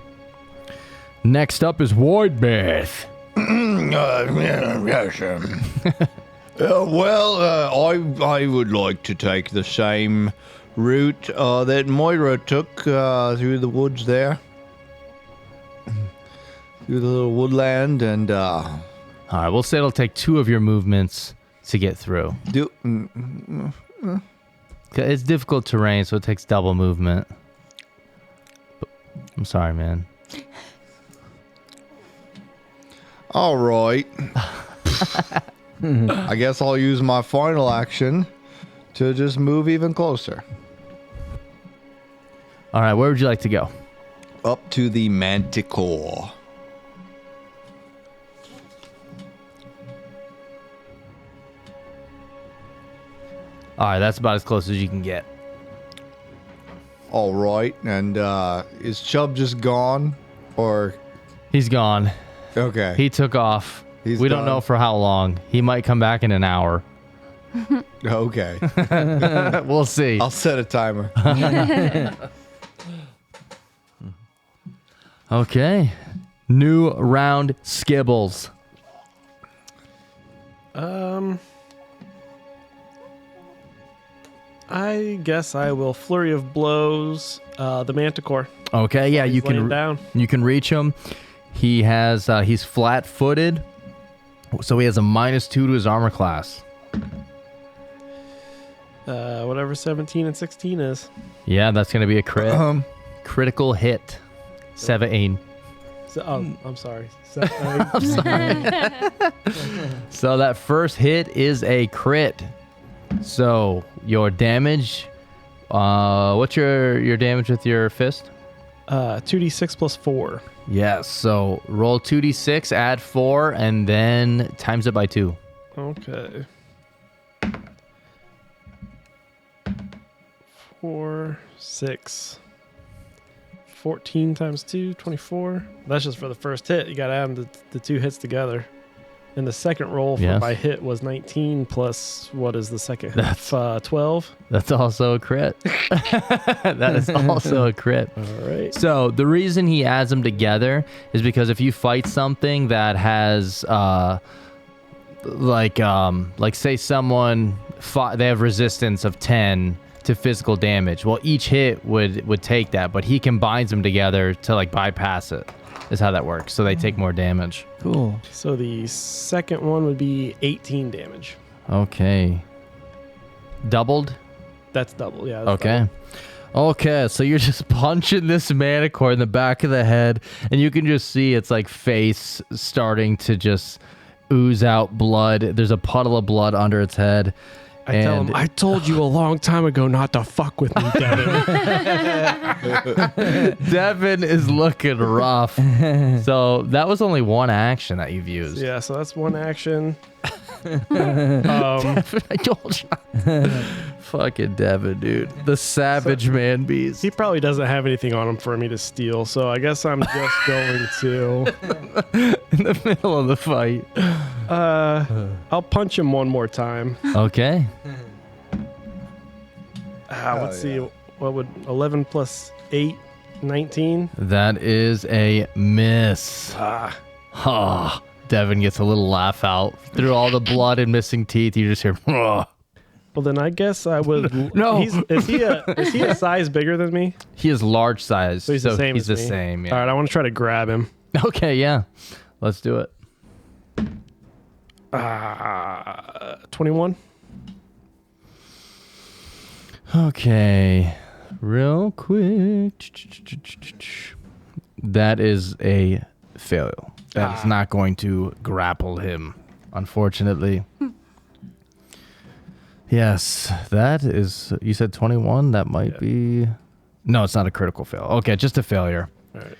Next up is Wardbeth. I would like to take the same route that Moira took through the woods there. Through the little woodland, and All right, we'll say it'll take 2 of your movements to get through. It's difficult terrain, so it takes double movement. I'm sorry, man. all right. I guess I'll use my final action to just move even closer. All right, where would you like to go? Up to the manticore. All right, that's about as close as you can get. All right, and is Chubb just gone, or He's gone. okay? He took off. He's We don't done. know for how long. He might come back in an hour. Okay, We'll see. I'll set a timer. Okay. New round, Skibbles. I guess I will flurry of blows the Manticore. Okay, yeah, He's you can laying down. you can reach him. He has he's flat-footed, so he has a -2 to his armor class. Whatever 17 and 16 is. Yeah, that's gonna be a crit. Critical hit. 7. So, I'm sorry. So, So that first hit is a crit. So your damage. What's your damage with your fist? 2d6 plus 4. Yes. So roll 2d6, add 4, and then times it by 2. Okay. 4, 6. 14 times 2, 24. That's just for the first hit. You got to add the 2 hits together. And the second roll for my hit was 19 plus, what is the second hit? That's 12. That's also a crit. That is also a crit. All right. So the reason he adds them together is because if you fight something that has, like say someone fought, they have resistance of 10 to physical damage. Well, each hit would take that, but he combines them together to like bypass it. Is how that works. So they take more damage. Cool. So the second one would be 18 damage. Okay. Doubled? That's double, yeah. That's Okay. Okay, so you're just punching this Manticore in the back of the head, and you can just see its like face starting to just ooze out blood. There's a puddle of blood under its head. I tell him, I told you a long time ago not to fuck with me, Devin. Devin is looking rough. So that was only one action that you've used. Yeah, so that's one action. Devin, I told you. Fucking Devin, dude. The savage man beast. He probably doesn't have anything on him for me to steal, so I guess I'm just going to... In the middle of the fight. I'll punch him one more time. Okay. Let's see. What would 11 plus 8, 19? That is a miss. Devin gets a little laugh out. Through all the blood and missing teeth, you just hear, "Ugh." Well, then I guess I would... No. Is he a size bigger than me? He is large size. So he's the same He's as the me. same, yeah. All right, I want to try to grab him. Okay, yeah. Let's do it. 21. Okay. Real quick. That is a failure. That is not going to grapple him, unfortunately. Yes, that is... You said 21? That might be... No, it's not a critical fail. Okay, just a failure. All right.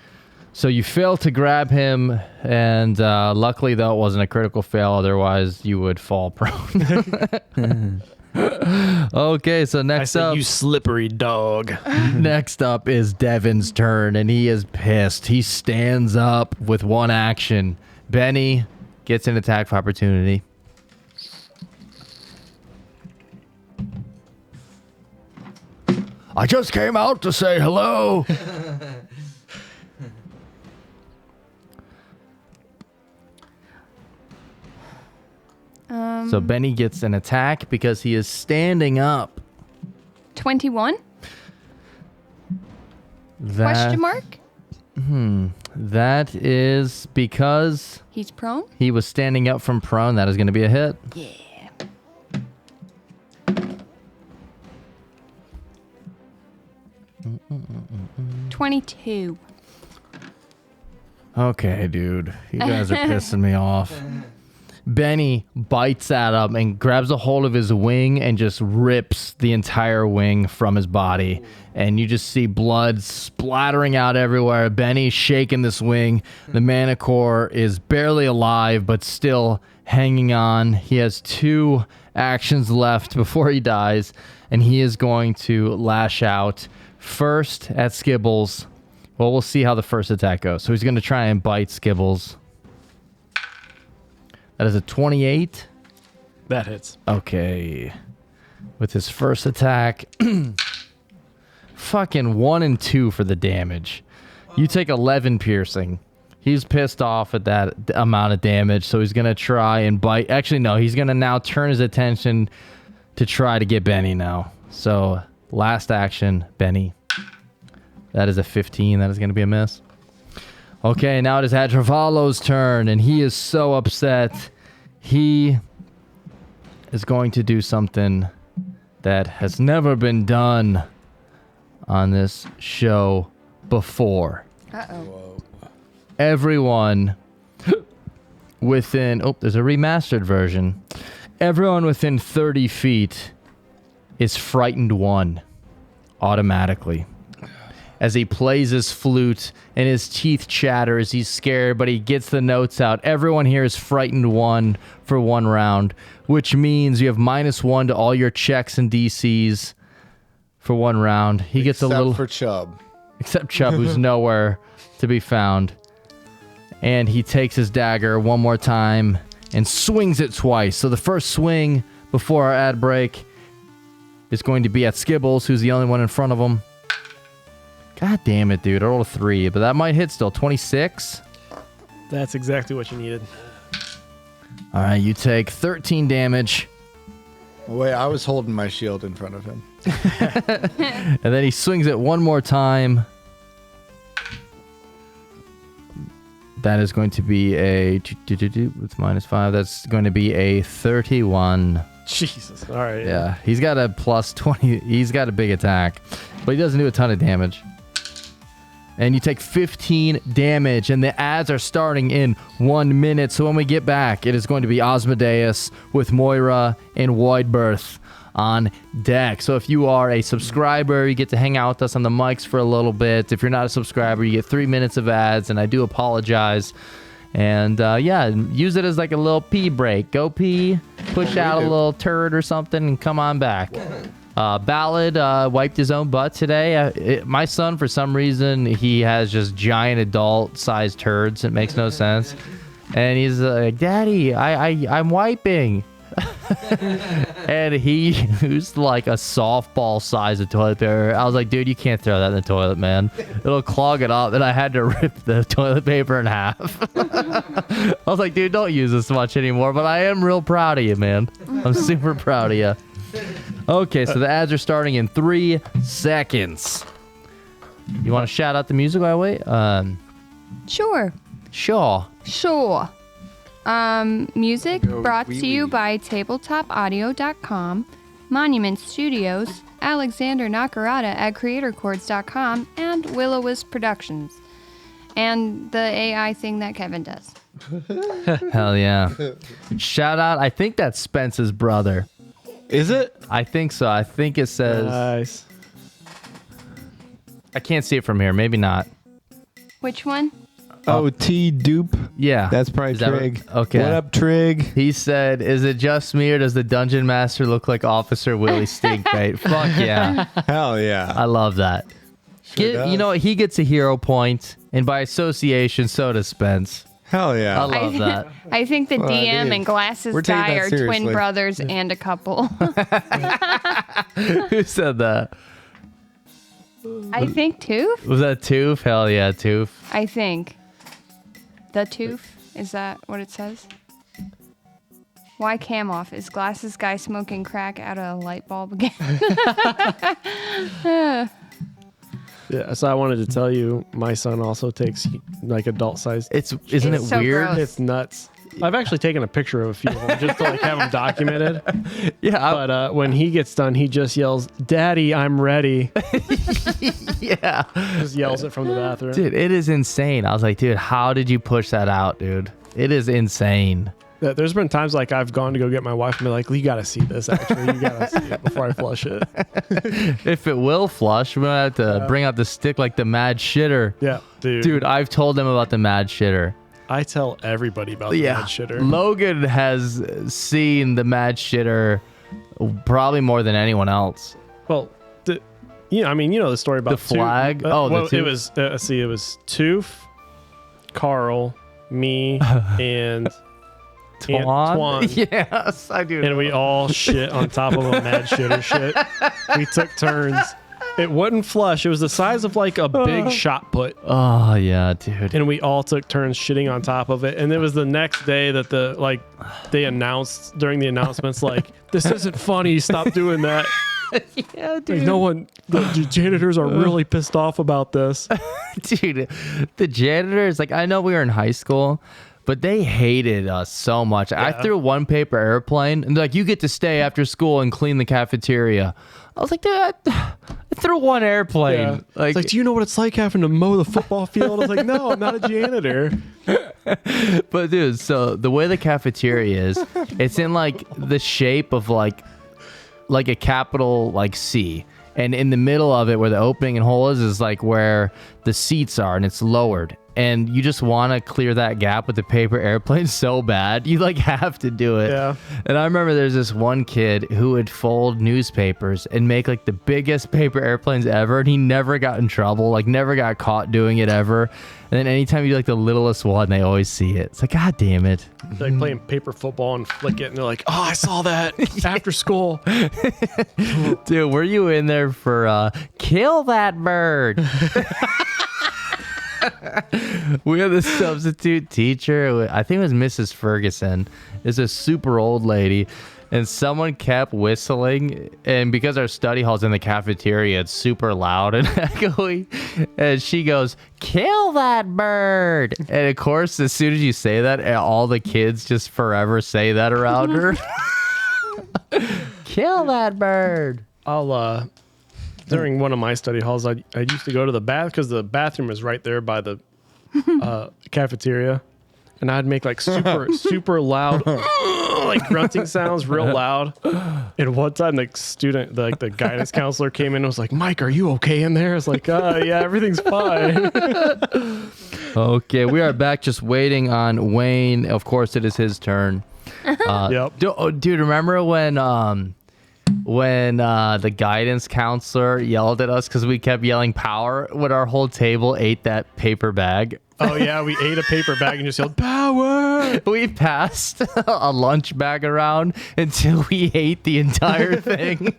So you fail to grab him, and luckily, though, it wasn't a critical fail. Otherwise, you would fall prone. Okay, so next up... you slippery dog. Next up is Devin's turn, and he is pissed. He stands up with one action. Benny gets an attack of opportunity. I just came out to say hello. So Benny gets an attack because he is standing up. 21? Question mark? That is because He's prone? he was standing up from prone. That is going to be a hit. Yeah. 22. Okay, dude. You guys are pissing me off. Benny bites at him and grabs a hold of his wing and just rips the entire wing from his body. And you just see blood splattering out everywhere. Benny's shaking this wing. The Manticore is barely alive, but still hanging on. He has 2 actions left before he dies. And he is going to lash out first at Skibbles. Well, we'll see how the first attack goes. So he's going to try and bite Skibbles. That is a 28. That hits. Okay. With his first attack, fucking 1 and 2 for the damage. You take 11 piercing. He's pissed off at that amount of damage, so he's going to try and bite. Actually, no, he's going to now turn his attention to try to get Benny now. So, last action, Benny. That is a 15. That is going to be a miss. Okay, now it is Hadravalo's turn, and he is so upset. He is going to do something that has never been done on this show before. Uh-oh. Everyone within... Oh, there's a remastered version. Everyone within 30 feet is frightened 1 automatically. As he plays his flute and his teeth chatter as he's scared, but he gets the notes out. Everyone here is frightened 1 for 1 round, which means you have -1 to all your checks and DCs for 1 round. He gets a little... for Chubb. Except Chubb, who's nowhere to be found. And he takes his dagger 1 more time and swings it twice. So the first swing before our ad break is going to be at Skibbles, who's the only one in front of him. God damn it, dude. I rolled a 3, but that might hit still. 26. That's exactly what you needed. All right, you take 13 damage. Wait, I was holding my shield in front of him. And then he swings it 1 more time. That is going to be a... It's -5. That's going to be a 31. Jesus. All right. Yeah, he's got a plus 20. He's got a big attack, but he doesn't do a ton of damage. And you take 15 damage, and the ads are starting in 1 minute. So when we get back, it is going to be Osmodeus with Moira and Voidbirth on deck. So if you are a subscriber, you get to hang out with us on the mics for a little bit. If you're not a subscriber, you get 3 minutes of ads, and I do apologize. And yeah, use it as like a little pee break. Go pee, push out a little turd or something, and come on back. Ballad wiped his own butt today. My son, for some reason, he has just giant adult-sized turds. It makes no sense. And he's like, Daddy, I'm wiping. And he used like a softball size of toilet paper. I was like, dude, you can't throw that in the toilet, man. It'll clog it up. And I had to rip the toilet paper in half. I was like, dude, don't use this much anymore. But I am real proud of you, man. I'm super proud of you. Okay, so the ads are starting in 3 seconds. You want to shout out the music while I wait? Sure. Sure. Music brought to you by tabletopaudio.com, Monument Studios, Alexander Nakarada at creatorchords.com, and Will-O-Wisp Productions. And the AI thing that Kevin does. Hell yeah. Shout out, I think that's Spence's brother. Is it? I think so. I think it says... Nice. I can't see it from here. Maybe not. Which one? Oh, T Dupe. Yeah. That's probably Is that Trig. right? Okay. What up, Trig? He said, is it just me or does the Dungeon Master look like Officer Willie Stinkbait? Fuck yeah. Hell yeah. I love that. does. You know what? He gets a hero point, and by association, so does Spence. Hell yeah. I love that. I think the Well, DM dude, and Glasses we're taking Guy that are twin seriously. brothers and a couple. Who said that? I think Tooth? Was that Tooth? Hell yeah, Tooth. I think. The Tooth? Is that what it says? Why cam off? Is Glasses Guy smoking crack out of a light bulb again? Yeah, so I wanted to tell you, my son also takes like adult size. Isn't It's it so weird? gross. It's nuts. I've actually taken a picture of a few of them just to like have them documented. Yeah. But when he gets done, he just yells, "Daddy, I'm ready." Yeah. Just yells it from the bathroom. Dude, it is insane. I was like, dude, how did you push that out, dude? It is insane. There's been times like I've gone to go get my wife and be like, "You gotta see this. Actually, you gotta see it before I flush it." If it will flush, we're gonna have to bring out the stick like the mad shitter. Yeah, dude. Dude, I've told them about the mad shitter. I tell everybody about the mad shitter. Logan has seen the mad shitter probably more than anyone else. Well, I mean, you know the story about The flag? Oh, the well, Tooth? it was. It was Tooth, Carl, me, and Twan? Twan. Yes, I do. And we all shit on top of a mad shitter shit. We took turns. It wouldn't flush. It was the size of like a big shot put. Oh yeah, dude. And we all took turns shitting on top of it. And it was the next day that they announced during the announcements, like, "This isn't funny. Stop doing that." Yeah, dude. Like, no one, the janitors are really pissed off about this. Dude, the janitors, like, I know we were in high school, but they hated us so much. I threw one paper airplane, and they're like, you get to stay after school and clean the cafeteria. I was like, dude, I threw one airplane. Yeah. Like, It's like, do you know what it's like having to mow the football field? I was like, no, I'm not a janitor. but dude, so the way the cafeteria is, it's in like the shape of like a capital like C. And in the middle of it, where the opening and hole is like where the seats are, and it's lowered. And you just want to clear that gap with the paper airplane so bad. You like have to do it. Yeah. And I remember there's this one kid who would fold newspapers and make like the biggest paper airplanes ever. And he never got in trouble, like never got caught doing it ever. And then anytime you do like the littlest one, they always see it. It's like, God damn it. They're like playing paper football and flick it, and they're like, oh, I saw that after school. Dude, were you in there for kill that bird? We had this substitute teacher, I think it was Mrs. Ferguson, is a super old lady, and someone kept whistling, and because our study hall's in the cafeteria, it's super loud and echoey, and she goes, kill that bird. And of course, as soon as you say that, all the kids just forever say that around her. Kill that bird. I'll, during one of my study halls, I used to go to the bath because the bathroom is right there by the cafeteria, and I'd make like super loud like grunting sounds real loud. And one time the guidance counselor came in and was like, Mike, are you okay in there? I was like, yeah, everything's fine. Okay, we are back just waiting on Wayne. Of course, it is his turn. Yep. Dude, remember when the guidance counselor yelled at us because we kept yelling power when our whole table ate that paper bag? Oh yeah, we ate a paper bag and just yelled power. We passed a lunch bag around until we ate the entire thing.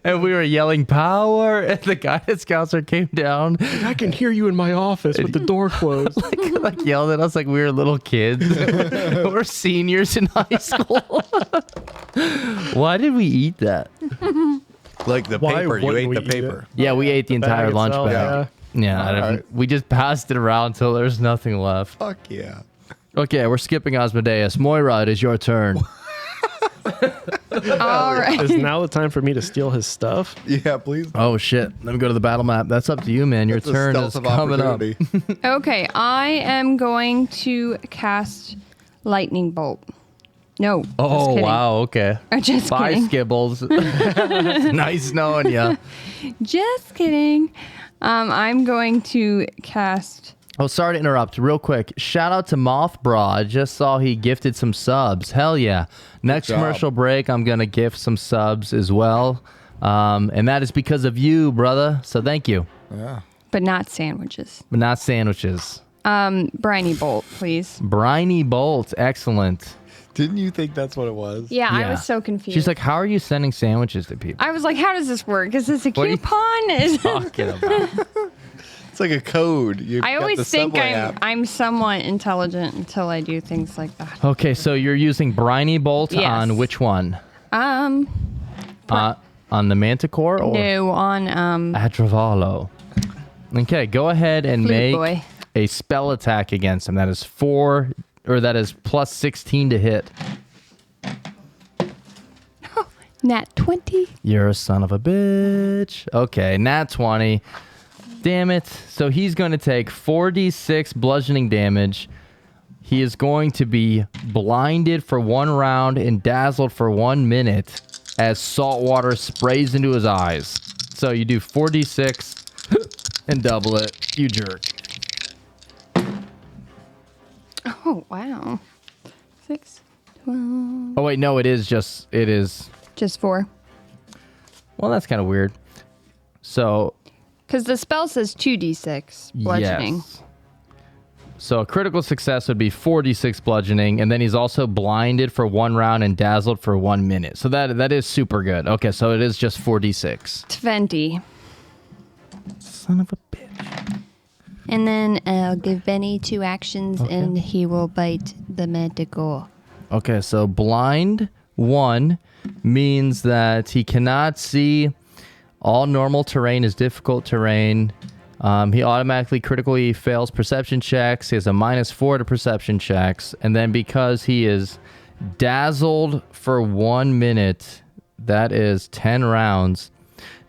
And we were yelling power, and the guidance counselor came down. I can hear you in my office with the door closed. like yelled at us like we were little kids. We're seniors in high school. Why did we eat that? Like the Why paper. You wouldn't ate we the eat paper. Yeah, we ate the entire bag lunch itself, bag. Yeah, I All don't- right. we just passed it around until there's nothing left. Fuck yeah. Okay, we're skipping Asmodeus. Moira, it is your turn. All right. Is now the time for me to steal his stuff? Yeah, please. Oh shit! Let me go to the battle map. That's up to you, man. Your It's a turn stealth is of coming up. opportunity. Okay, I am going to cast lightning bolt. No. just Oh kidding. wow! Okay. Just Bye, kidding. Skibbles. Nice knowing ya. Just kidding. I'm going to cast. Oh, sorry to interrupt. Real quick, shout out to Mothbra. Just saw he gifted some subs. Hell yeah! Next job. commercial break, I'm gonna gift some subs as well, and that is because of you, brother. So thank you. Yeah. But not sandwiches. But not sandwiches. Briny bolt, please. Briny Bolt, excellent. Didn't you think that's what it was? Yeah, I Yeah. was so confused. She's like, how are you sending sandwiches to people? I was like, how does this work? Is this a What are you coupon? Talking about. It's like a code. You've I got always the think Subway app. I'm somewhat intelligent until I do things like that. Okay, so you're using Briny Bolt Yes. on which one? On the Manticore or No, on Adravalo? Okay, go ahead and Flute make Boy. a spell attack against him. That is plus 16 to hit. Nat 20. You're a son of a bitch. Okay, nat 20. Damn it. So he's going to take 4d6 bludgeoning damage. He is going to be blinded for 1 round and dazzled for 1 minute as salt water sprays into his eyes. So you do 4d6 and double it. You jerk. Oh, wow. 6, 12. Oh, wait, no, it is. Just 4. Well, that's kind of weird. So, Because the spell says 2d6 bludgeoning. yes. So a critical success would be 4d6 bludgeoning, and then he's also blinded for 1 round and dazzled for 1 minute. So that is super good. Okay, so it is just 4d6. 20. Son of a bitch. And then I'll give Benny 2 actions and he will bite the manticore. Okay, so blind 1, means that he cannot see. All normal terrain is difficult terrain. He automatically critically fails perception checks. He has a -4 to perception checks. And then because he is dazzled for 1 minute, that is 10 rounds.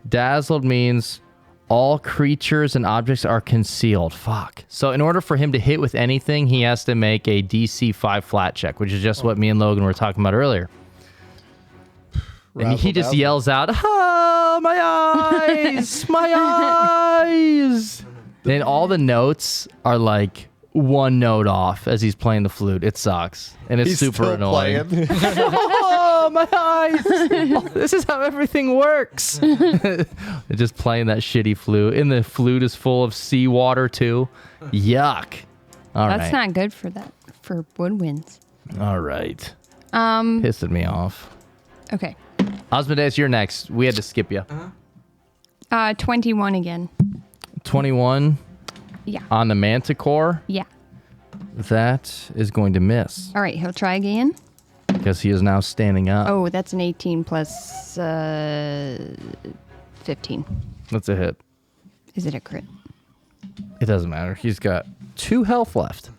Dazzled means all creatures and objects are concealed. Fuck. So in order for him to hit with anything, he has to make a DC 5 flat check, which is just what me and Logan were talking about earlier. And he just yells out, "Ah, my eyes! My eyes!" And all the notes are like one note off as he's playing the flute. It sucks. And it's super annoying. Oh, my eyes! Oh, this is how everything works. Just playing that shitty flute. And the flute is full of seawater, too. Yuck. All right. That's not good for woodwinds. All right. Pissing me off. Okay. Osmodeus, you're next. We had to skip you. 21 again. 21 Yeah. on the Manticore. Yeah. That is going to miss All right, he'll try again. because he is now standing up. Oh, that's an 18 plus 15. That's a hit. Is it a crit? It doesn't matter. He's got 2 health left.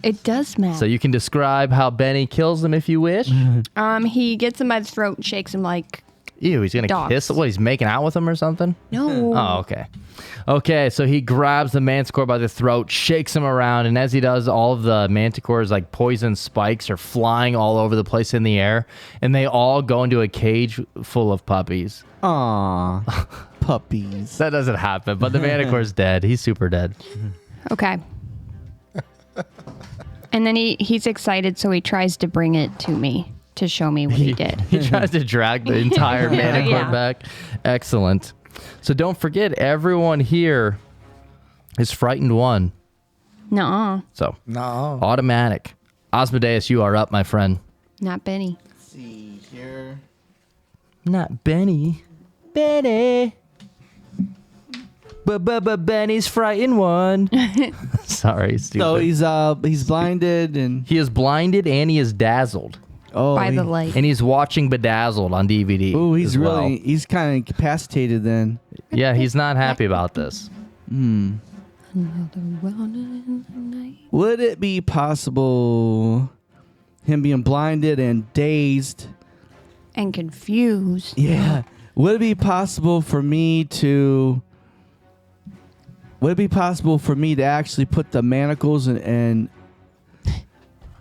It does matter. So you can describe how Benny kills them if you wish. He gets him by the throat and shakes him like, Ew, he's going to Dogs. kiss. What, he's making out with him or something? no. Oh, okay. Okay, so he grabs the Manticore by the throat, shakes him around, and as he does, all of the Manticore's like poison spikes are flying all over the place in the air, and they all go into a cage full of puppies. Aw, puppies. That doesn't happen, but the Manticore's dead. He's super dead. Okay. And then he's excited, so he tries to bring it to me to show me what he did. He tries to drag the entire Manticore Yeah. back. Excellent. So don't forget, everyone here is frightened 1. Nuh-uh. So No. automatic. Osmodeus, you are up, my friend. Not Benny. Let's see here. Not Benny. Benny. But Benny's frightened 1. Sorry, stupid. So he's blinded and He is blinded and he is dazzled. By the light. And he's watching Bedazzled on DVD. Oh, he's as well. really he's kind of incapacitated then. Yeah, he's not happy about this. Would it be possible him being blinded and dazed? And confused. Yeah. Would it be possible for me to actually put the manacles and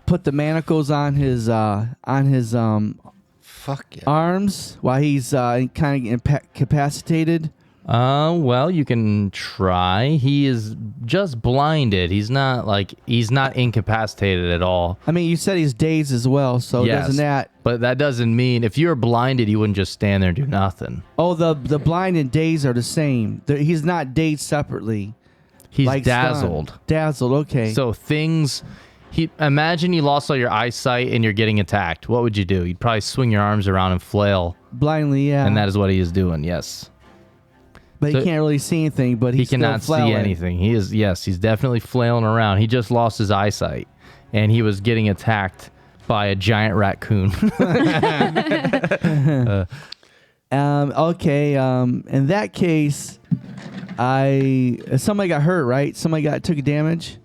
put the manacles on his Fuck yeah. arms while he's kind of incapacitated? Well, you can try. He is just blinded. He's not incapacitated at all. I mean, you said he's dazed as well, so Yes, doesn't that? But that doesn't mean if you're blinded, you wouldn't just stand there and do nothing. Oh, the blind and dazed are the same. He's not dazed separately. He's Like dazzled. stunned. Dazzled, okay. So imagine you lost all your eyesight and you're getting attacked. What would you do? You'd probably swing your arms around and flail. Blindly, yeah. And that is what he is doing, yes. But so he can't really see anything, but He he's cannot still see flailing. anything. He's definitely flailing around. He just lost his eyesight. And he was getting attacked by a giant raccoon. Okay. In that case, somebody got hurt, right? Somebody took a damage.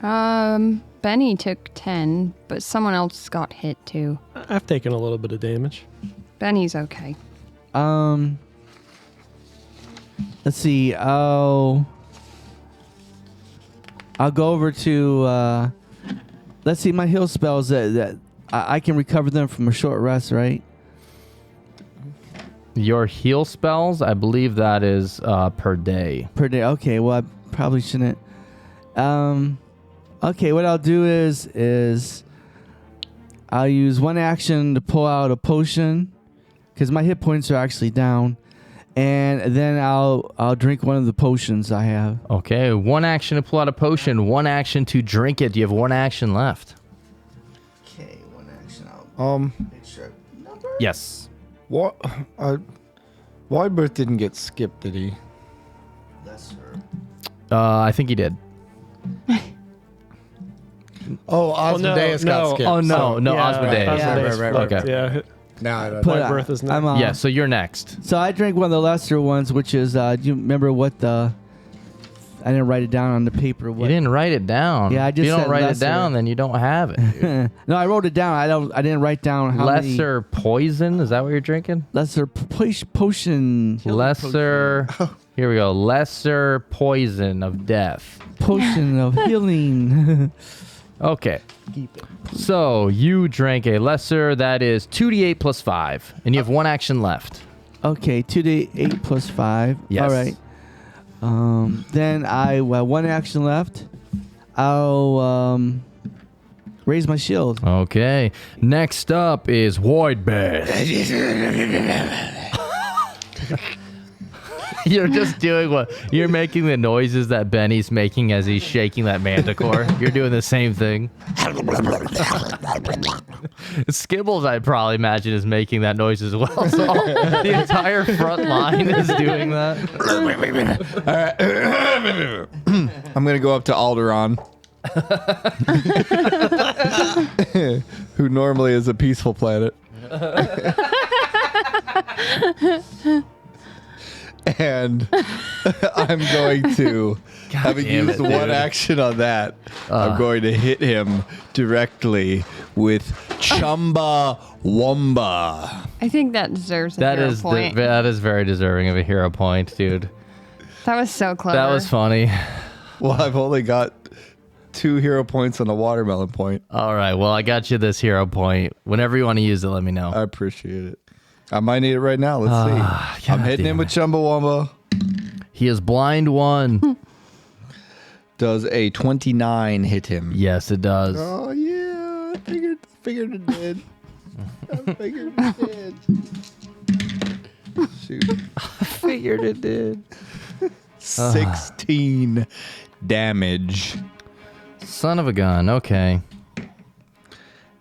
Benny took 10, but someone else got hit too. I've taken a little bit of damage. Benny's okay. Let's see. I'll go over to. Let's see. My heal spells that I can recover them from a short rest, right? Your heal spells, I believe that is per day. Per day. Okay. Well, I probably shouldn't. Okay. What I'll do is I'll use one action to pull out a potion because my hit points are actually down, and then I'll drink one of the potions I have. Okay, one action to pull out a potion, one action to drink it. You have one action left. Okay. One action. I'll make sure. Yes. What? Wildbirth didn't get skipped, did he? That's her. I think he did. Oh, Osmodeus got skipped. Oh no, no, Yeah, Osmodeus. Osmodeus Right. flipped, Okay. Yeah. Now I don't Put- White birth is I'm not. Yeah, so you're next. So I drank one of the lesser ones, which is. Do you remember what the? I didn't write it down on the paper. You What? didn't write it down. Yeah, I If just you don't said write lesser. it down, then you don't have it. dude. No, I wrote it down. I didn't write down how many. Lesser poison. Is that what you're drinking? Lesser potion. Lesser. Here we go. Lesser poison of death. Potion of healing. Okay. So you drank a lesser. That is 2d8 plus 5, and you have one action left. Okay, 2d8 plus 5. Yes. All right. Then I one action left. I'll raise my shield. Okay. Next up is Void Bear. You're just doing what? You're making the noises that Benny's making as he's shaking that manticore. You're doing the same thing. Skibbles, I probably imagine, is making that noise as well. So the entire front line is doing that. I'm gonna go up to Alderaan, who normally is a peaceful planet. And I'm going to, having damn used it, one dude. action on that, I'm going to hit him directly with Chumba Wumba. I think that deserves a That hero is point. that is very deserving of a hero point, dude. That was so clever. That was funny. Well, I've only got 2 hero points and a watermelon point. All right, well, I got you this hero point. Whenever you want to use it, let me know. I appreciate it. I might need it right now. Let's see. I'm God hitting damn him with it. Chumbawamba. He is blind one. Does a 29 hit him? Yes, it does. Oh yeah, I figured it did. I figured it did. Shoot. Figured it did. 16 damage. Son of a gun. Okay.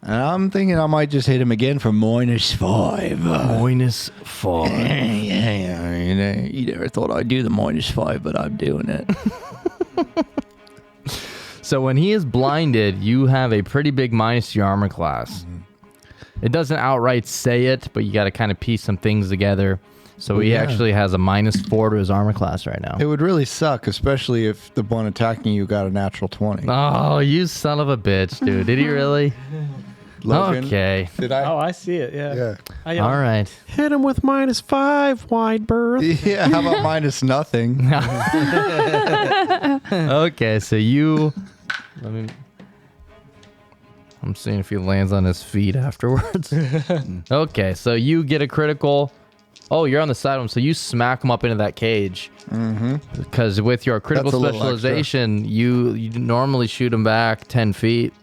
And I'm thinking I might just hit him again for -5. -4. Yeah. You never thought I'd do the -5, but I'm doing it. So when he is blinded, you have a pretty big minus to your armor class. It doesn't outright say it, but you got to kind of piece some things together. So he actually has a -4 to his armor class right now. It would really suck, especially if the one attacking you got a natural 20. Oh, you son of a bitch, dude. Did he really? Logan, Okay. Did I? Oh, I see it. Yeah. Yeah. I, All right. Hit him with -5 wide berth. Yeah, how about -0? Okay, so you. I'm seeing if he lands on his feet afterwards. Okay, so you get a critical. Oh, you're on the side of him, so you smack him up into that cage. Mm-hmm. Because with your critical That's a little specialization, you normally shoot him back 10 feet.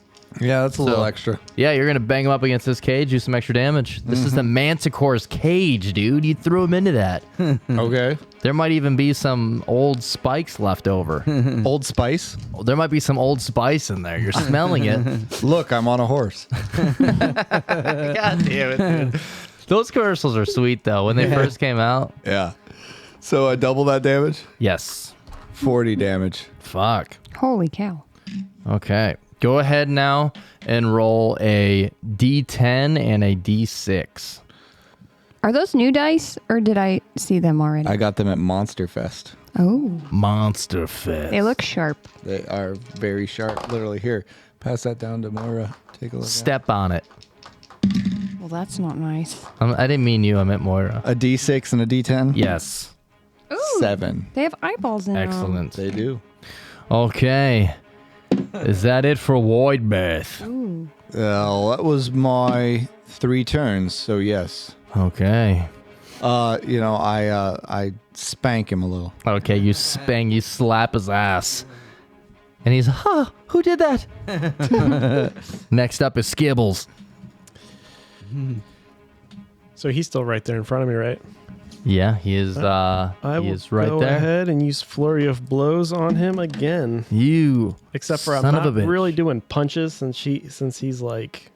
Yeah, that's a little So- extra. Yeah, you're gonna bang him up against this cage, do some extra damage. This is the Manticore's cage, dude. You threw him into that. Okay. There might even be some old spikes left over. Old Spice. There might be some old spice in there. You're smelling it. Look, I'm on a horse. God damn it, dude. Those commercials are sweet though. When they first came out. Yeah. So I double that damage? Yes. 40 damage. Fuck. Holy cow. Okay. Go ahead now and roll a D10 and a D6. Are those new dice, or did I see them already? I got them at Monster Fest. Oh, Monster Fest. they look sharp. They are very sharp. Literally, here. Pass that down to Moira. Take a look. Step on it. Well, that's not nice. I didn't mean you. I meant Moira. A D6 and a D10? Yes. Ooh, 7. they have eyeballs in them. Excellent. They do. Okay. Is that it for Voidbirth? Ooh. That was my 3 turns, so yes. Okay. I spank him a little. Okay, you slap his ass. And he's, who did that? Next up is Skibbles. So he's still right there in front of me, right? Yeah, he is I he will is right go there. ahead and use flurry of blows on him again. You Except for son I'm of a not bitch. really doing punches since he's like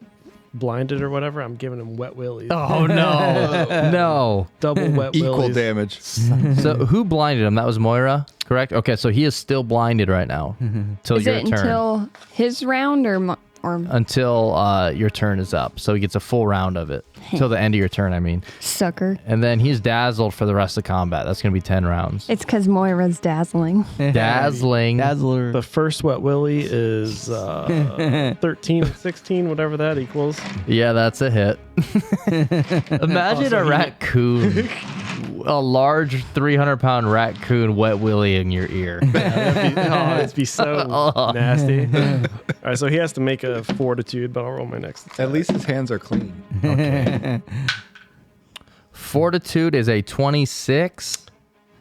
blinded or whatever. I'm giving him wet willies. Oh no. No. Double wet Equal willies. damage. So who blinded him? That was Moira, correct? Okay, so he is still blinded right now. Till Is your it turn. until his round or Or until your turn is up. So he gets a full round of it. Till the end of your turn, I mean. sucker. And then he's dazzled for the rest of combat. That's going to be 10 rounds. It's because Moira's dazzling. Dazzling. Dazzler. The first Wet Willy is 13 and 16, whatever that equals. Yeah, that's a hit. Imagine a raccoon, a large 300-pound raccoon wet willy in your ear. It'd be so nasty. All right, so he has to make a fortitude, but I'll roll my next attack. At least his hands are clean. Fortitude is a 26.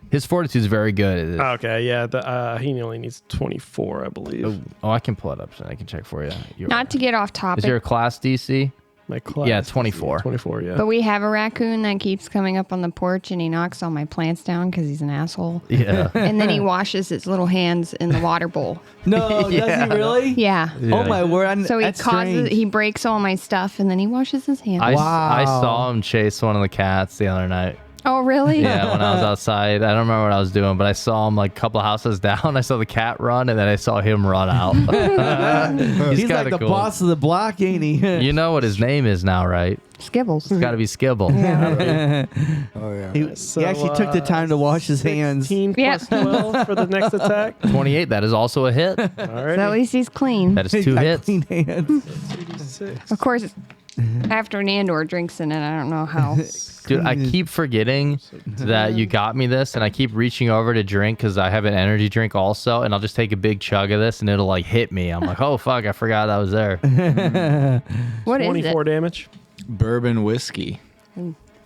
His fortitude is very good. Okay, yeah, he only needs 24, I believe. Oh, I can pull it up so I can check for you. Not to get off topic, Is your class DC? My class. Yeah, 24. 24, yeah. but we have a raccoon that keeps coming up on the porch and he knocks all my plants down because he's an asshole. Yeah. And then he washes his little hands in the water bowl. No, does he really? Yeah. Oh my word! So he that's causes, strange. he breaks all my stuff and then he washes his hands. I Wow. saw him chase one of the cats the other night. Oh, really? Yeah, when I was outside. I don't remember what I was doing, but I saw him like a couple houses down. I saw the cat run, and then I saw him run out. He's like kinda the cool. boss of the block, ain't he? You know what his name is now, right? Skibbles. It's got to be Skibble. Oh yeah. He actually took the time to wash his hands. 16 Yeah. plus 12 for the next attack. 28, that is also a hit. All So at right. least he's clean. That is He's 2 got hits. clean hands. 2d6. Of course, after Nandor drinks in it, I don't know how. Dude, I keep forgetting that you got me this, and I keep reaching over to drink because I have an energy drink also, and I'll just take a big chug of this, and it'll like hit me. I'm like, oh fuck, I forgot that was there. What is 24 it? damage. Bourbon whiskey.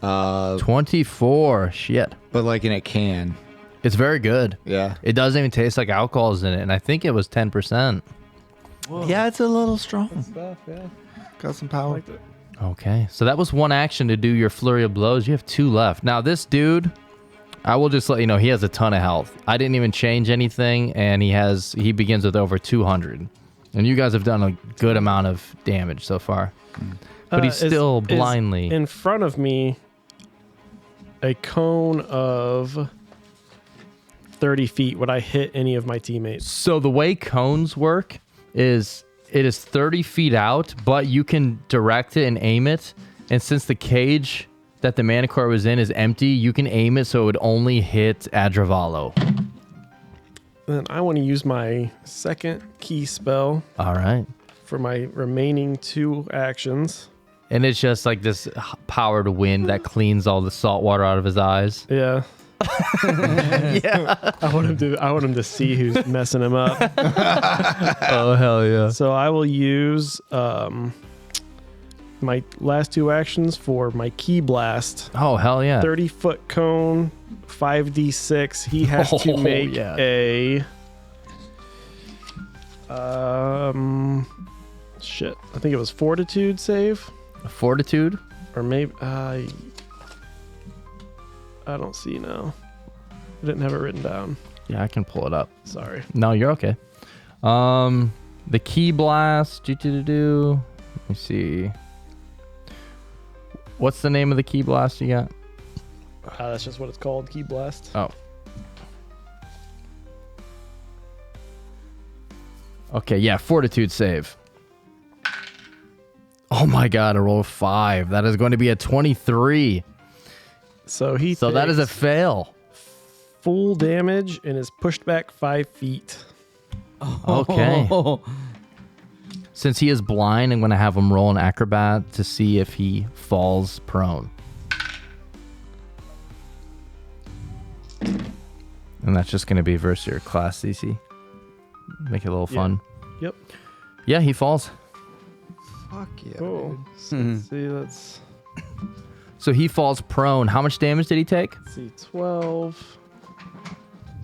24, shit. But like in a can. It's very good. Yeah. It doesn't even taste like alcohol's in it, and I think it was 10%. Yeah, it's a little strong. Stuff, yeah. Got some power. Okay, so that was one action to do your flurry of blows. You have 2 left. Now, this dude, I will just let you know, he has a ton of health. I didn't even change anything, and he begins with over 200. And you guys have done a good amount of damage so far. But he's still is blindly. in front of me a cone of 30 feet. Would I hit any of my teammates? So the way cones work is it is 30 feet out, but you can direct it and aim it. And since the cage that the Manicore was in is empty, you can aim it so it would only hit Adravalo. Then I want to use my second key spell All right. for my remaining 2 actions. And it's just like this powered wind that cleans all the salt water out of his eyes. Yeah. Yeah. I want him to see who's messing him up. Oh, hell yeah. So I will use my last 2 actions for my key blast. Oh, hell yeah. 30-foot cone, 5d6. He has to Oh, make yeah. a shit. I think it was fortitude save, Fortitude? or maybe I don't see now. I didn't have it written down. Yeah, I can pull it up. Sorry. No, you're okay. The key blast. Let me see. What's the name of the key blast you got? That's just what it's called, key blast. Oh. Okay, yeah, fortitude save. Oh my god, I rolled a 5. That is going to be a 23. So That is a fail. full damage and is pushed back 5 feet. Okay. Since he is blind, I'm going to have him roll an acrobat to see if he falls prone. And that's just going to be versus your class CC. Make it a little fun. Yep. Yeah, he falls. Fuck yeah. Cool. dude. So let's see, let's So he falls prone. How much damage did he take? see, 12,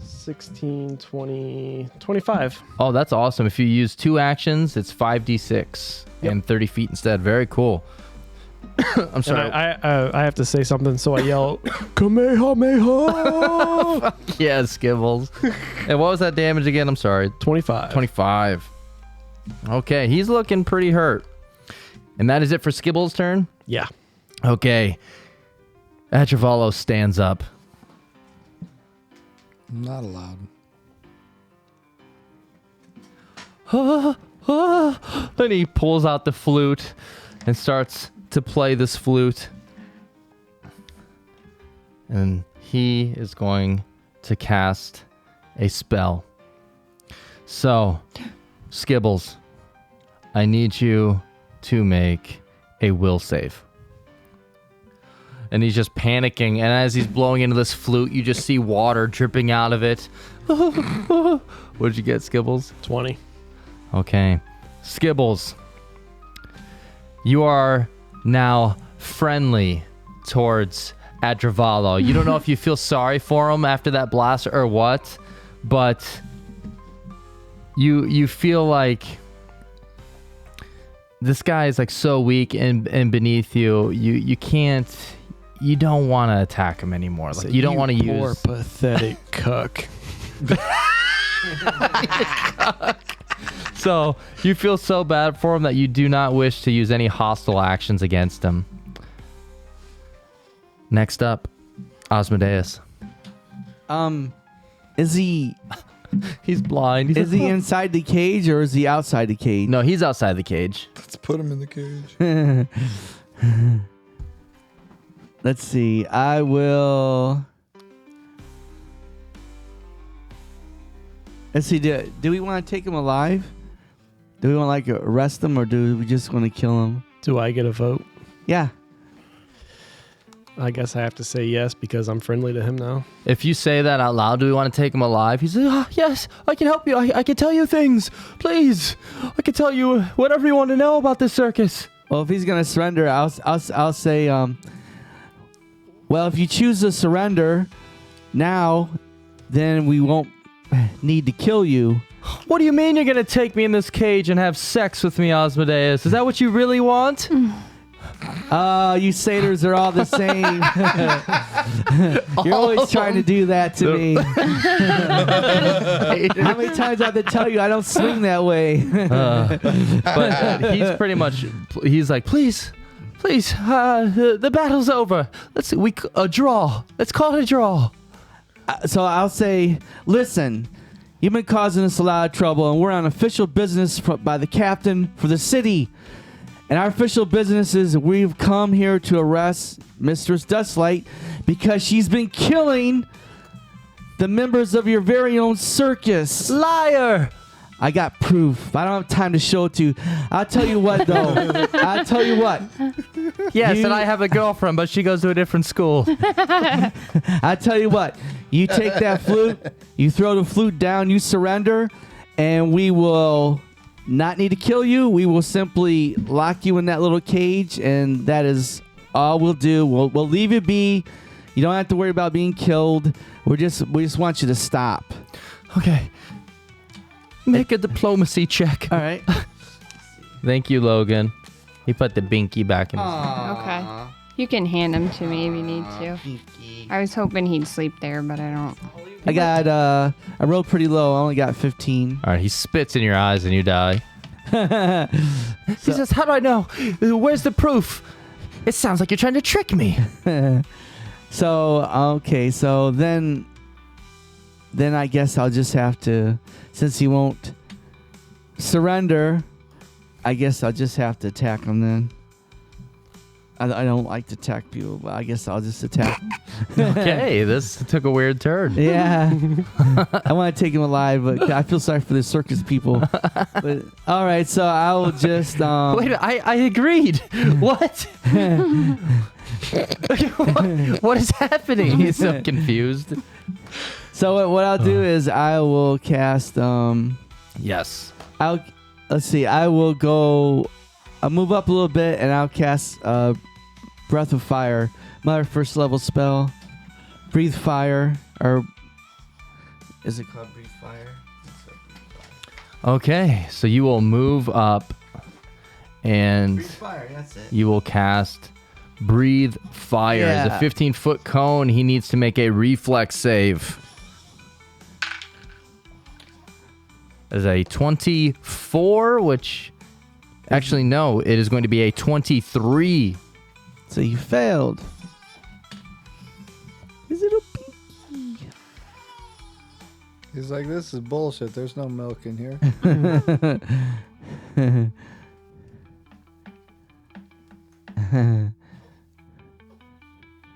16, 20, 25. Oh, that's awesome. If you use 2 actions, it's 5d6 and 30 feet instead. Very cool. I'm And sorry. I have to say something, so I yell, Kamehameha! Yeah, Skibbles. And what was that damage again? I'm sorry. 25. 25. Okay, he's looking pretty hurt. And that is it for Skibbles' turn? Yeah. Okay. Atravalo stands up. I'm not allowed. And he pulls out the flute and starts to play this flute. And he is going to cast a spell. So, Skibbles, I need you to make a will save. And he's just panicking, and as he's blowing into this flute, you just see water dripping out of it. What did you get, Skibbles? 20. Okay. Skibbles, you are now friendly towards Adravalo. You don't know if you feel sorry for him after that blast or what, but you feel like this guy is like so weak and beneath you. You don't want to attack him anymore. Like you don't want to use poor pathetic cuck. So you feel so bad for him that you do not wish to use any hostile actions against him. Next up, Asmodeus. Is he? He's blind. Is he inside the cage or is he outside the cage? No, he's outside the cage. Let's put him in the cage. Let's see. I will. Let's see. Do we want to take him alive? Do we want to like arrest him or do we just want to kill him? Do I get a vote? Yeah. I guess I have to say yes because I'm friendly to him now. If you say that out loud, do we want to take him alive? He's like, yes, I can help you. I can tell you things. Please. I can tell you whatever you want to know about this circus. Well, if he's gonna surrender, I'll say. Well, if you choose to surrender now, then we won't need to kill you. What do you mean you're going to take me in this cage and have sex with me, Asmodeus? Is that what you really want? You satyrs are all the same. You're always trying to do that to me. How many times I have to tell you I don't swing that way? But he's pretty much, he's like, please, the battle's over. Let's see, a draw. Let's call it a draw. So I'll say, listen, you've been causing us a lot of trouble, and we're on official business by the captain for the city. And our official business is we've come here to arrest Mistress Dustlight because she's been killing the members of your very own circus. Liar! I got proof. I don't have time to show it to you. I'll tell you what, though. I'll tell you what. Yes, and I have a girlfriend, but she goes to a different school. I'll tell you what. You take that flute, you throw the flute down, you surrender, and we will not need to kill you. We will simply lock you in that little cage, and that is all we'll do. We'll leave you be. You don't have to worry about being killed. We just want you to stop. Okay. Make a diplomacy check. All right. Thank you, Logan. He put the binky back in his Okay. You can hand him to me if you need to. I was hoping he'd sleep there, but I don't. I rolled pretty low. I only got 15. All right, he spits in your eyes and you die. He says, how do I know? Where's the proof? It sounds like you're trying to trick me. So, okay. So then I guess I'll just have to, since he won't surrender, I guess I'll just have to attack him then. I don't like to attack people, but I guess I'll just attack him. Okay, this took a weird turn. Yeah. I want to take him alive, but I feel sorry for the circus people. But, all right, so I will just... Wait a minute, I agreed. What? What is happening? He's so confused. So what I'll do is I will cast... Yes. Let's see, I'll move up a little bit, and I'll cast... Breath of Fire, my first level spell. Breathe Fire, or is it called Breathe Fire? Okay, so you will move up and Breathe Fire, that's it. you will cast Breathe Fire. Yeah. It's a 15-foot cone. He needs to make a reflex save. As a 24, which actually no, it is going to be a 23. So you failed. Is it a pinky? He's like, this is bullshit. There's no milk in here.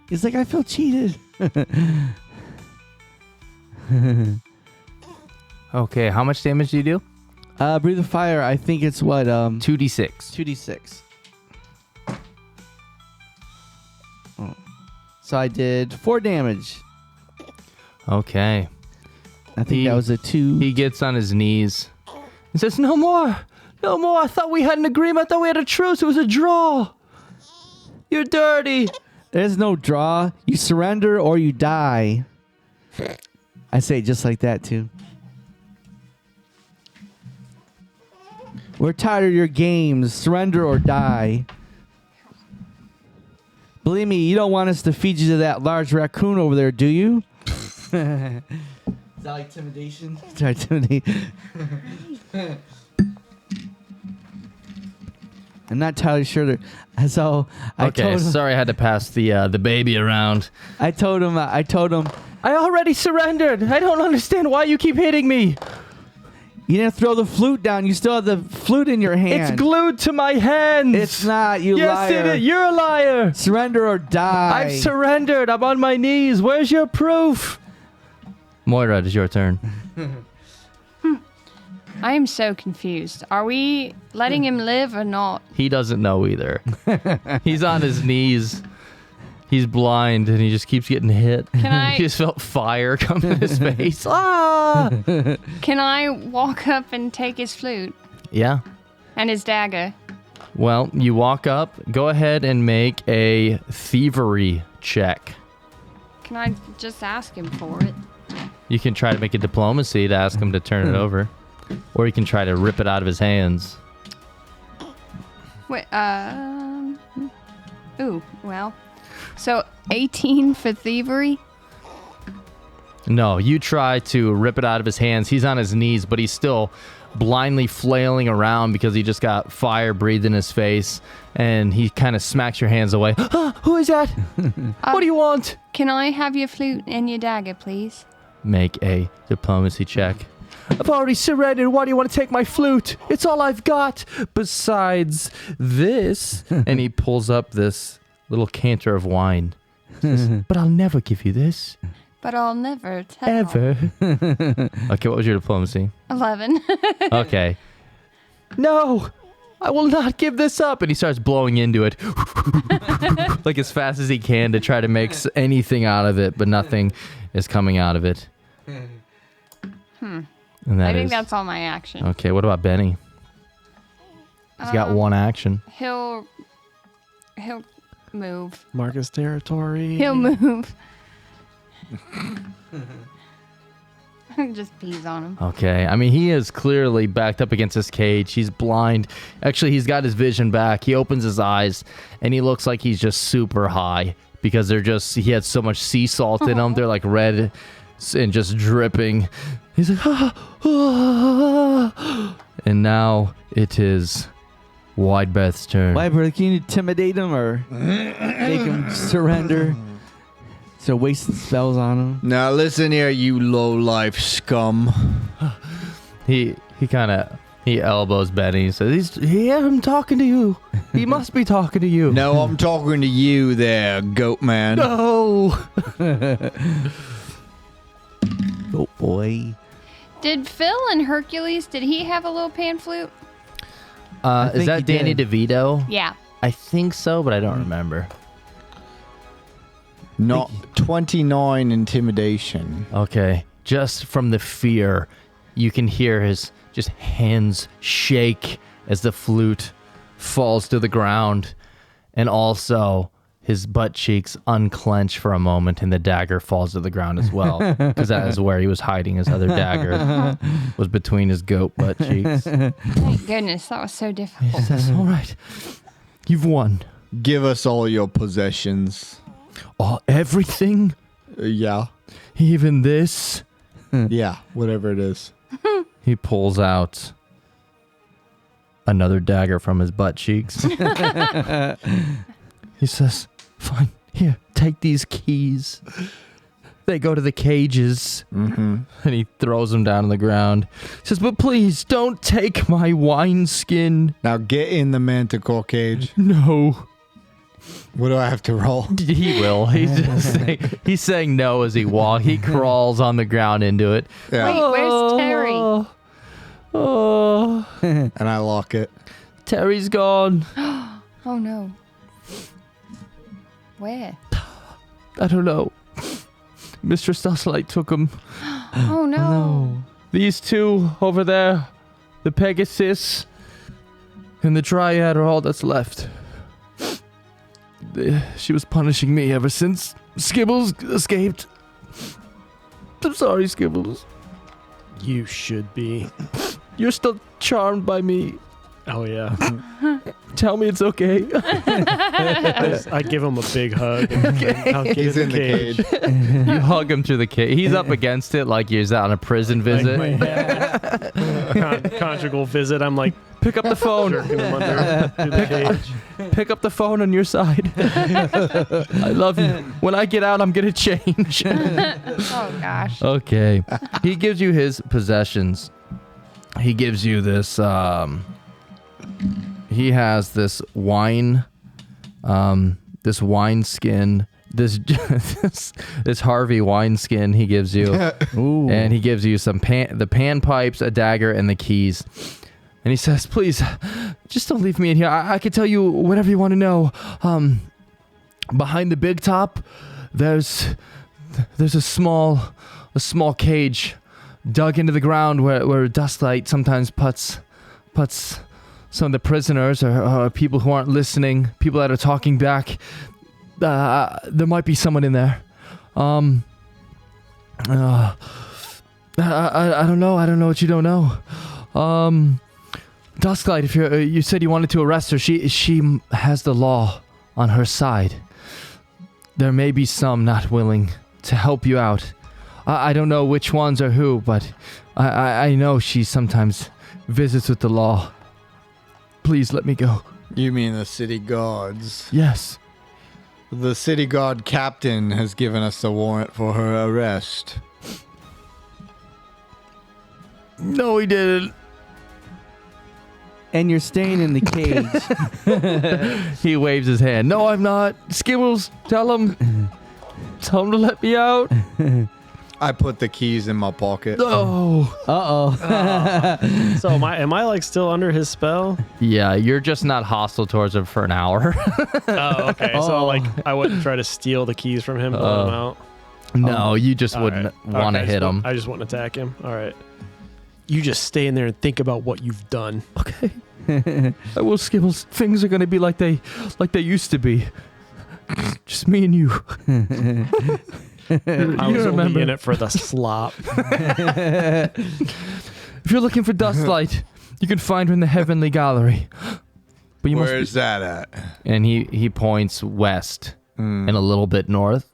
He's like, I feel cheated. Okay, how much damage do you do? Breathe of fire. I think it's what 2d6. 2d6. Oh. So I did 4 damage. Okay. I think that was a 2. He gets on his knees. He says, "No more. No more. I thought we had an agreement. I thought we had a truce. It was a draw. You're dirty." There's no draw. You surrender or you die. I say it just like that too. We're tired of your games. Surrender or die. Believe me, you don't want us to feed you to that large raccoon over there, do you? Is that like intimidation? Try intimidate. I'm not entirely sure. So I Okay, told him, sorry I had to pass the baby around. I told him. I already surrendered. I don't understand why you keep hitting me. You didn't throw the flute down. You still have the flute in your hand. It's glued to my hands. It's not, you liar. Yes, it is. You're a liar. Surrender or die. I've surrendered. I'm on my knees. Where's your proof? Moira, it is your turn. I am so confused. Are we letting him live or not? He doesn't know either. He's on his knees. He's blind and he just keeps getting hit. Can I- He just felt fire come in his face. Ah! Can I walk up and take his flute Yeah. and his dagger? Well, you walk up. Go ahead and make a thievery check. Can I just ask him for it? You can try to make a diplomacy to ask him to turn it over. Or you can try to rip it out of his hands. Wait, ooh, well. So 18 for thievery? No, you try to rip it out of his hands. He's on his knees, but he's still blindly flailing around because he just got fire breathed in his face. And he kind of smacks your hands away. Ah, who is that? What do you want? Can I have your flute and your dagger, please? Make a diplomacy check. I've already surrendered. Why do you want to take my flute? It's all I've got. Besides this. And he pulls up this little canter of wine. Says, but I'll never give you this. But I'll never tell. Ever. Okay, what was your diplomacy? 11. Okay. No, I will not give this up. And he starts blowing into it. Like as fast as he can to try to make anything out of it, but nothing is coming out of it. And I think that's all my action. Okay, what about Benny? He's got one action. He'll move. Marcus territory. He'll move. Just pees on him. Okay, I mean, he is clearly backed up against this cage. He's blind. Actually, he's got his vision back. He opens his eyes, and he looks like he's just super high because he had so much sea salt in him. They're like red and just dripping. He's like, and now it is Widebeth's turn. Widebeth, can you intimidate him or make him surrender? So wasting spells on him. Now listen here, you low-life scum. He elbows Benny. Says, I'm talking to you. He must be talking to you. No, I'm talking to you there, goat man. No. Oh boy. Did Phil and Hercules, did he have a little pan flute? Is that Danny DeVito? Yeah. I think so, but I don't remember. Not 29 intimidation. Okay. Just from the fear, you can hear his just hands shake as the flute falls to the ground. And also, his butt cheeks unclench for a moment and the dagger falls to the ground as well. Because that is where he was hiding his other dagger. Was between his goat butt cheeks. Thank goodness, that was so difficult. He says, all right, you've won. Give us all your possessions. Oh, everything? Yeah. Even this? Yeah, whatever it is. He pulls out another dagger from his butt cheeks. He says, fine, here, take these keys. they go to the cages. Mm-hmm. And he throws them down on the ground. He says, but please don't take my wineskin. Now get in the manticore cage. No. What do I have to roll? He will. He's saying no as he walks. He crawls on the ground into it. Yeah. Wait, where's Terry? Oh, And I lock it. Terry's gone. Oh no. Where? I don't know. Mistress Dustlight took him. Oh no. These two over there, the Pegasus and the Dryad, are all that's left. She was punishing me ever since Skibbles escaped. I'm sorry, Skibbles. You should be. You're still charmed by me. Oh yeah. Tell me it's okay. I give him a big hug. I'll get He's in the cage. You hug him through the cage. He's up against it like he's on a prison visit. Conjugal visit. I'm like, Pick up the phone. jerking him under through the cage. Pick up the phone on your side. I love you. When I get out, I'm going to change. Oh gosh. Okay. He gives you his possessions. He gives you this, he has this wine, this wine skin, this Harvey wine skin he gives you. Ooh. And he gives you some the pan pipes, a dagger, and the keys. And he says, please, just don't leave me in here. I can tell you whatever you want to know. Behind the big top, there's a small cage dug into the ground where Dustlight sometimes puts some of the prisoners or people who aren't listening, people that are talking back. There might be someone in there. I don't know. I don't know what you don't know. Dusklight, if you said you wanted to arrest her, she has the law on her side. There may be some not willing to help you out. I don't know which ones are who, but I know she sometimes visits with the law. Please let me go. You mean the city guards? Yes. The city guard captain has given us a warrant for her arrest. No, he didn't. And you're staying in the cage. He waves his hand. No, I'm not. Skibbles, tell him. Tell him to let me out. I put the keys in my pocket. Oh. Uh-oh. So am I like still under his spell? Yeah, you're just not hostile towards him for an hour. Oh, okay. So like I wouldn't try to steal the keys from him, blow him out. No, you just wouldn't want to hit him. I just wouldn't attack him. All right. You just stay in there and think about what you've done. Okay. I will, Skibbles. Things are gonna be like they used to be. Just me and you. I was only in it for the slop. If you're looking for Dustlight, you can find her in the Heavenly Gallery. But you Where's that at? And he points west and a little bit north.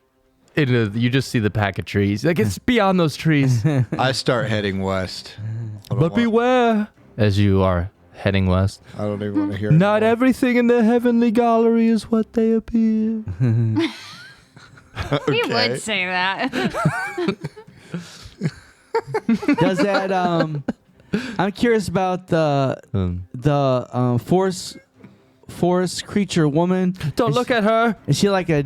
You just see the pack of trees. Like, it's beyond those trees. I start heading west. But beware as you are heading west. I don't even want to hear Not it. everything in the Heavenly Gallery is what they appear. He would say that. Does that I'm curious about the forest creature woman. Don't look at her. Is she like a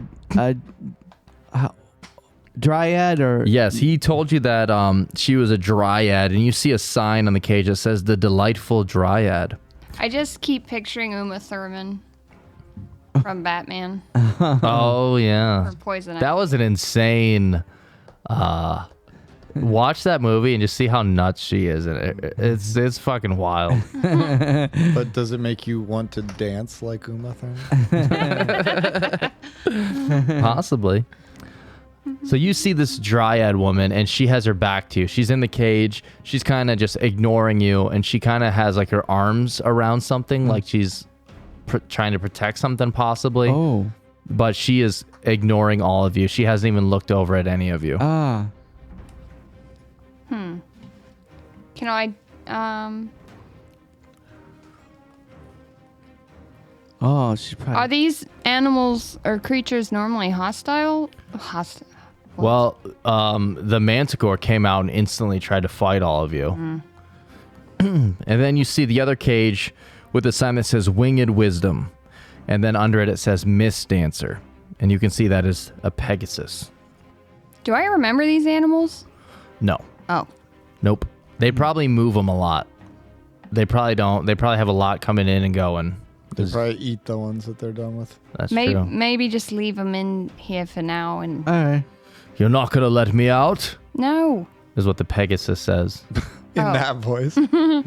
dryad or? Yes, he told you that she was a dryad, and you see a sign on the cage that says the Delightful Dryad. I just keep picturing Uma Thurman from Batman Oh yeah, or Poison that Ivy. was an insane. Watch that movie and just see how nuts she is in it. It's fucking wild. But does it make you want to dance like Uma Thurman? Possibly. So you see this dryad woman, and she has her back to you. She's in the cage. She's kind of just ignoring you, and she kind of has like her arms around something, like she's trying to protect something possibly. Oh. But she is ignoring all of you. She hasn't even looked over at any of you. Ah. Can I Oh, she probably. are these animals or creatures normally hostile? Well, the Manticore came out and instantly tried to fight all of you. And then you see the other cage with a sign that says Winged Wisdom. And then under it says Mist Dancer. And you can see that is a Pegasus. Do I remember these animals? No. Oh. Nope. They probably move them a lot. They probably don't. They probably have a lot coming in and going. They probably eat the ones that they're done with. That's true. Maybe just leave them in here for now and... All right. You're not going to let me out? No. Is what the Pegasus says. In that voice.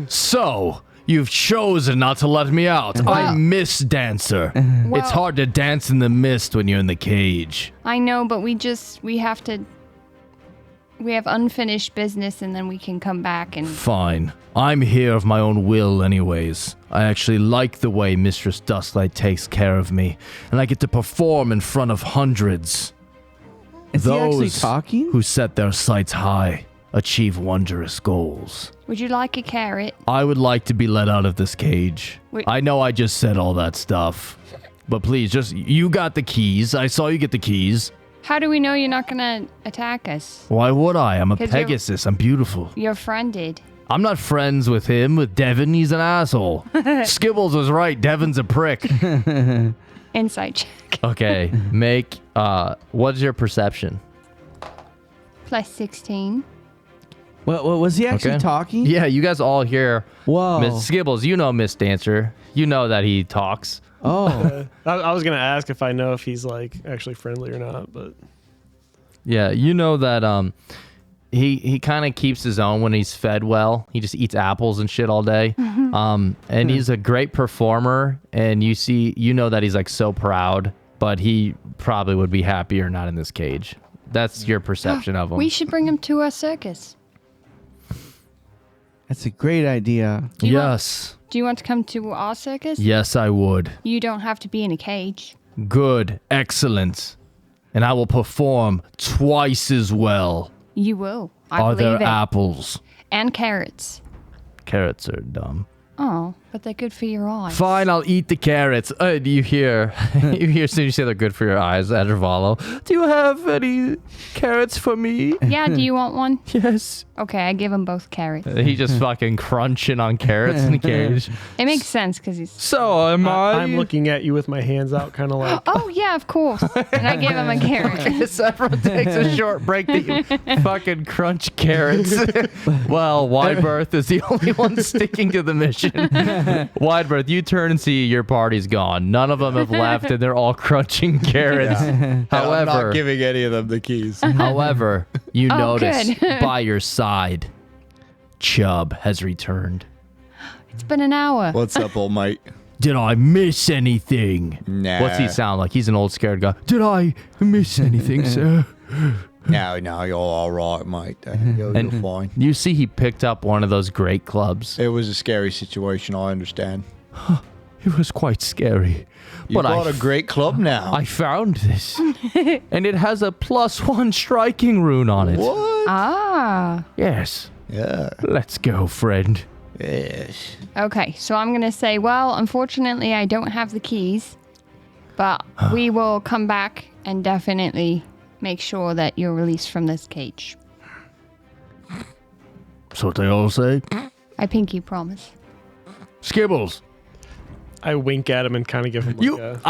So, you've chosen not to let me out. I'm Mist Dancer. Well, It's hard to dance in the mist when you're in the cage. I know, but we have unfinished business and then we can come back and... Fine. I'm here of my own will anyways. I actually like the way Mistress Dustlight takes care of me, and I get to perform in front of hundreds. Is he actually Those talking? who set their sights high achieve wondrous goals. Would you like a carrot? I would like to be let out of this cage. Wait. I know I just said all that stuff, but please, you got the keys. I saw you get the keys. How do we know you're not gonna attack us? Why would I? I'm a 'Cause you're- Pegasus. I'm beautiful. Your friend did. I'm not friends with him, with Devin. He's an asshole. Skibbles was right. Devin's a prick. Insight check. Okay, make, what's your perception? Plus 16. What was he actually Okay. talking? Yeah, you guys all hear Whoa. Miss Skibbles. You know Miss Dancer. You know that he talks. Oh. I was gonna ask if I know if he's like actually friendly or not, but Yeah, you know that he kind of keeps his own when he's fed well. He just eats apples and shit all day. And he's a great performer, and you know that he's like so proud, but he probably would be happier not in this cage. That's your perception of him. We should bring him to our circus. That's a great idea. Yes. Do you want to come to our circus? Yes, I would. You don't have to be in a cage. Good. Excellent. And I will perform twice as well. You will. I Are believe there it. apples? And carrots. Carrots are dumb. Oh, but they're good for your eyes. Fine, I'll eat the carrots. Do you hear? You hear as soon as you say they're good for your eyes, Addervallo. Do you have any carrots for me? Yeah, do you want one? Yes. Okay, I give him both carrots. He just fucking crunching on carrots in the cage. It makes sense because he's... So am I. I'm looking at you with my hands out, kind of like. Oh, yeah, of course. And I give him a carrot. So everyone takes a short break to eat fucking crunch carrots. Well, Widebirth is the only one sticking to the mission. Widebirth, you turn and see your party's gone. None of them have left, and they're all crunching carrots. I'm However, not giving any of them the keys. however, you Oh, notice good. by your side, Chubb has returned. It's been an hour. What's up, old mate? Did I miss anything? Nah. What's he sound like? He's an old scared guy. Did I miss anything, sir? No, you're all right, mate. You're fine. You see he picked up one of those great clubs. It was a scary situation, I understand. It was quite scary. You But got a great club now. I found this. And it has a +1 striking rune on it. What? Ah. Yes. Yeah. Let's go, friend. Yes. Okay, so I'm going to say, well, unfortunately, I don't have the keys, but we will come back and definitely make sure that you're released from this cage. That's what they all say. I pinky promise. Skibbles. I wink at him and kind of give him like a.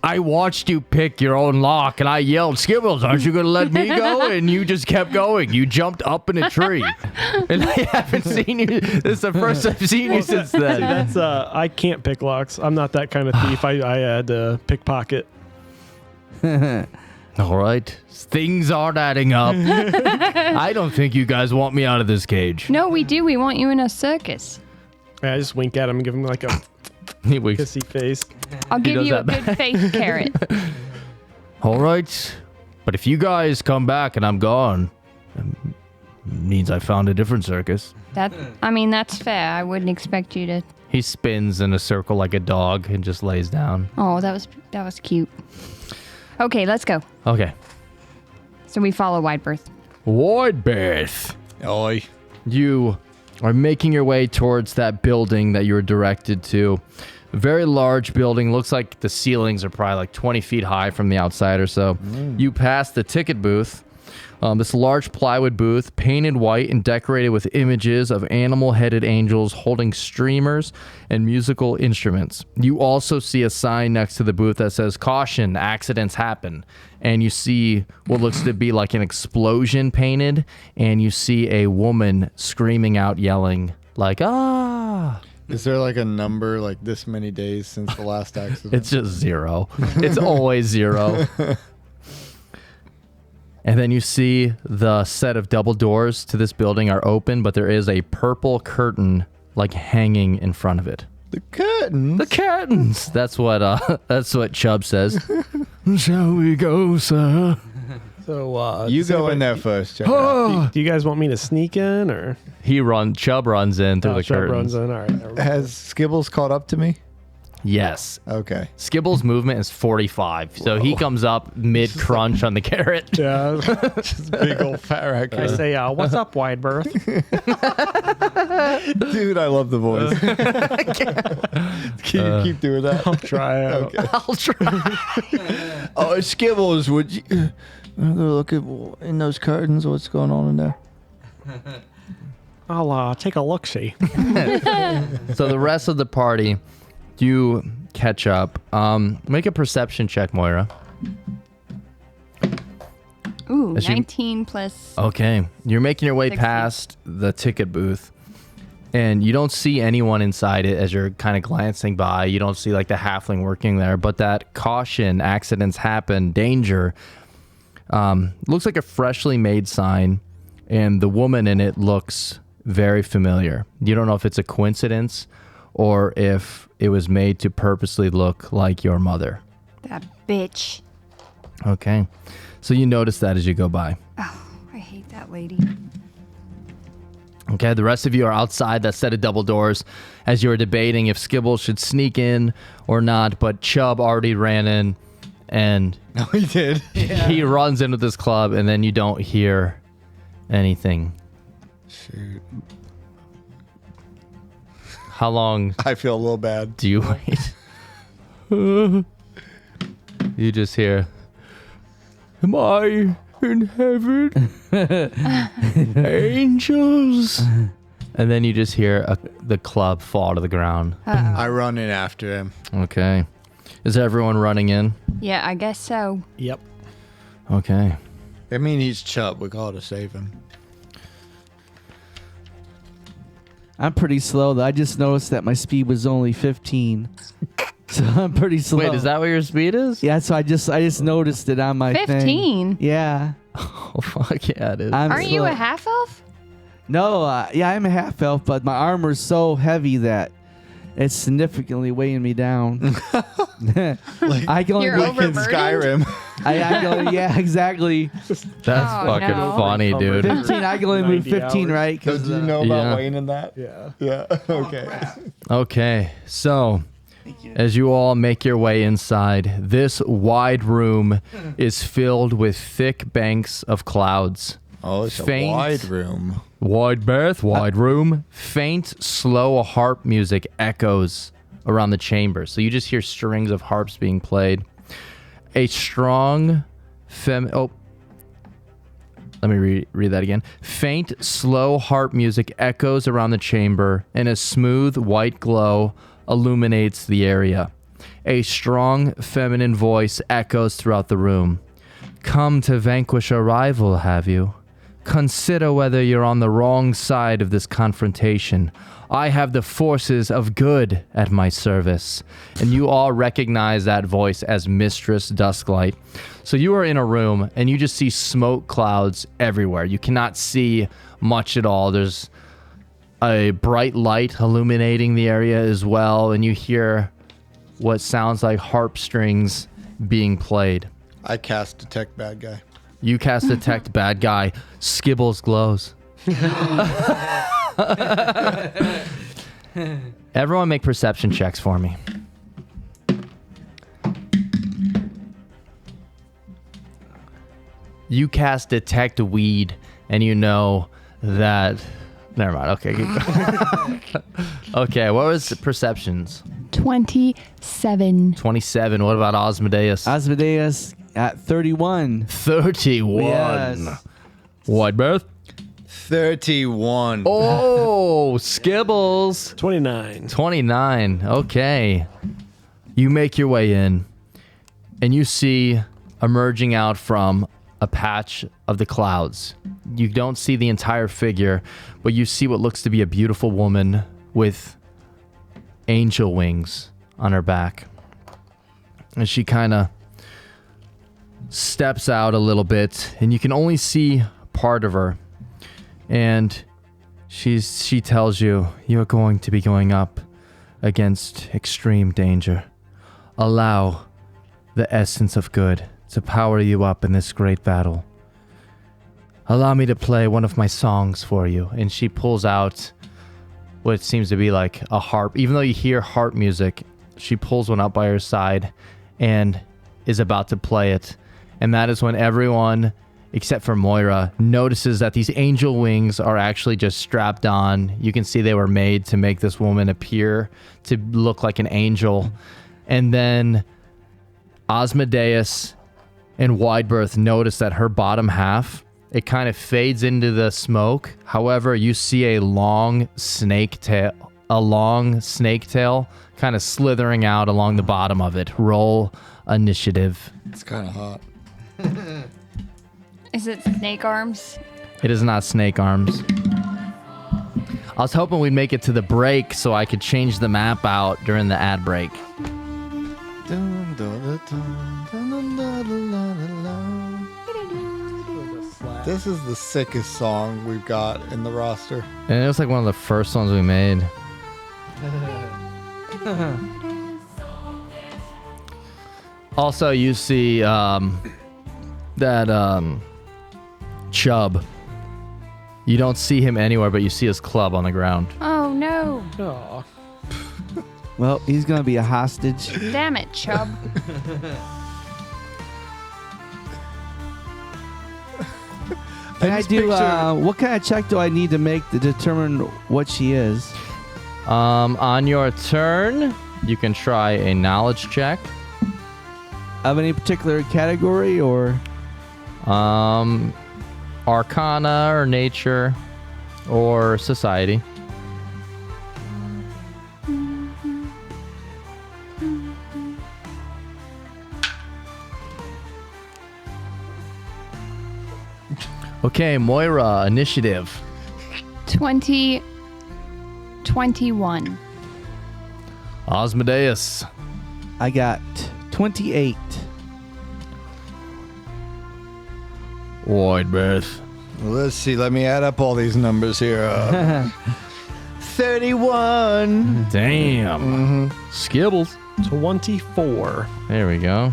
I watched you pick your own lock, and I yelled, "Skibbles, aren't you gonna let me go?" And you just kept going. You jumped up in a tree, and I haven't seen you. This is the first I've seen you since See, then. that's I can't pick locks. I'm not that kind of thief. I had to pickpocket. All right, things aren't adding up. I don't think you guys want me out of this cage. No, we do. We want you in a circus. I just wink at him and give him like a He winks. kissy face. I'll give does you a that good face carrot. All right, but if you guys come back and I'm gone, it means I found a different circus. That's fair. I wouldn't expect you to. He spins in a circle like a dog and just lays down. Oh, that was cute. Okay, let's go. Okay. So we follow Widebirth. Widebirth. Oi. You are making your way towards that building that you were directed to. A very large building. Looks like the ceilings are probably like 20 feet high from the outside or so. You pass the ticket booth. This large plywood booth, painted white and decorated with images of animal-headed angels holding streamers and musical instruments. You also see a sign next to the booth that says, "Caution, accidents happen." And you see what looks to be like an explosion painted, and you see a woman screaming out, yelling, like, "Ah!" Is there like a number, like this many days since the last accident? It's just 0. It's always 0. And then you see the set of double doors to this building are open, but there is a purple curtain like hanging in front of it. The curtains. The curtains. That's what Chubb says. Shall we go, sir? So You does go anybody- in there first. Check it out. Do you guys want me to sneak in or? Chubb runs in through the Chubb curtains. runs in. All right. Has Skibbles caught up to me? Yes. Okay. Skibble's movement is 45, so he comes up mid crunch on the carrot. Yeah. Just big old fat I raccoon. say, what's up, wide berth? Dude, I love the voice. Can you keep doing that? I'll try it. Okay. I'll try. Oh, Skibbles, would you look at in those curtains? What's going on in there? I'll take a look-see. So the rest of the party, you catch up. Make a perception check, Moira. Ooh, As you- 19 plus. Okay. You're making your way 60. past the ticket booth, and you don't see anyone inside it as you're kind of glancing by. You don't see like the halfling working there, but that caution, accidents happen, danger, looks like a freshly made sign, and the woman in it looks very familiar. You don't know if it's a coincidence or if it was made to purposely look like your mother. That bitch. Okay. So you notice that as you go by. Oh, I hate that lady. Okay, the rest of you are outside that set of double doors as you were debating if Skibble should sneak in or not, but Chubb already ran in, and No, he did. he runs into this club, and then you don't hear anything. Shoot. How long I feel a little bad. do you wait? You just hear, "Am I in heaven? Angels?" And then you just hear the club fall to the ground. I run in after him. Okay. Is everyone running in? Yeah, I guess so. Yep. Okay. I mean, he's Chubb. We gotta save him. I'm pretty slow though. I just noticed that my speed was only 15. So I'm pretty slow. Wait, is that what your speed is? Yeah, so I just noticed it on my thing. 15? Yeah. Oh, fuck yeah, it is. Aren't you a half elf? No, yeah, I'm a half elf, but my armor's so heavy that it's significantly weighing me down. I can only You're move- overburdened? Skyrim. I can only, yeah, exactly. That's Oh, fucking no. funny, dude. 15. I can only move 90 15, hours. right? So do you know about Yeah. Wayne and that? Yeah. Yeah. Okay. Okay, so as you all make your way inside, this wide room is filled with thick banks of clouds. Oh, it's Faint. a wide room. Wide berth, wide room. Faint, slow harp music echoes around the chamber. So you just hear strings of harps being played. A strong let me read that again. Faint, slow harp music echoes around the chamber, and a smooth white glow illuminates the area. A strong feminine voice echoes throughout the room. Come to vanquish a rival, have you? Consider whether you're on the wrong side of this confrontation. I have the forces of good at my service. And you all recognize that voice as Mistress Dusklight. So you are in a room and you just see smoke clouds everywhere. You cannot see much at all. There's a bright light illuminating the area as well, and you hear what sounds like harp strings being played. I cast Detect Bad Guy. You cast Detect Bad Guy. Skibbles glows. Everyone make perception checks for me. You cast Detect Weed, and you know that... Never mind. Okay. Keep going. Okay, what was the perceptions? 27. 27. What about Osmodeus? Asmodeus at 31. 31. Yes. Whitebirth. 31. Oh, Skibbles. 29. 29. Okay. You make your way in, and you see emerging out from a patch of the clouds. You don't see the entire figure, but you see what looks to be a beautiful woman with angel wings on her back. And she kind of steps out a little bit, and you can only see part of her. And she tells you, you're going to be going up against extreme danger. Allow the essence of good to power you up in this great battle. Allow me to play one of my songs for you. And she pulls out what seems to be like a harp. Even though you hear harp music, she pulls one up by her side and is about to play it. And that is when everyone, except for Moira, notices that these angel wings are actually just strapped on. You can see they were made to make this woman appear to look like an angel. And then Asmodeus and Widebirth notice that her bottom half, it kind of fades into the smoke. However, you see a long snake tail kind of slithering out along the bottom of it. Roll initiative. It's kind of hot. Is it snake arms? It is not snake arms. I was hoping we'd make it to the break so I could change the map out during the ad break. This is the sickest song we've got in the roster. And it was like one of the first ones we made. Also, you see that Chubb. You don't see him anywhere, but you see his club on the ground. Oh no. Aw. Well, he's gonna be a hostage. Damn it, Chubb. Can I do? What kind of check do I need to make to determine what she is? On your turn, you can try a knowledge check. Of any particular category or? Arcana or nature or society. Okay, Moira, initiative. 21. Asmodeus. I got 28. Widebirth. Let's see. Let me add up all these numbers here. 31. Damn. Skibbles. 24. There we go.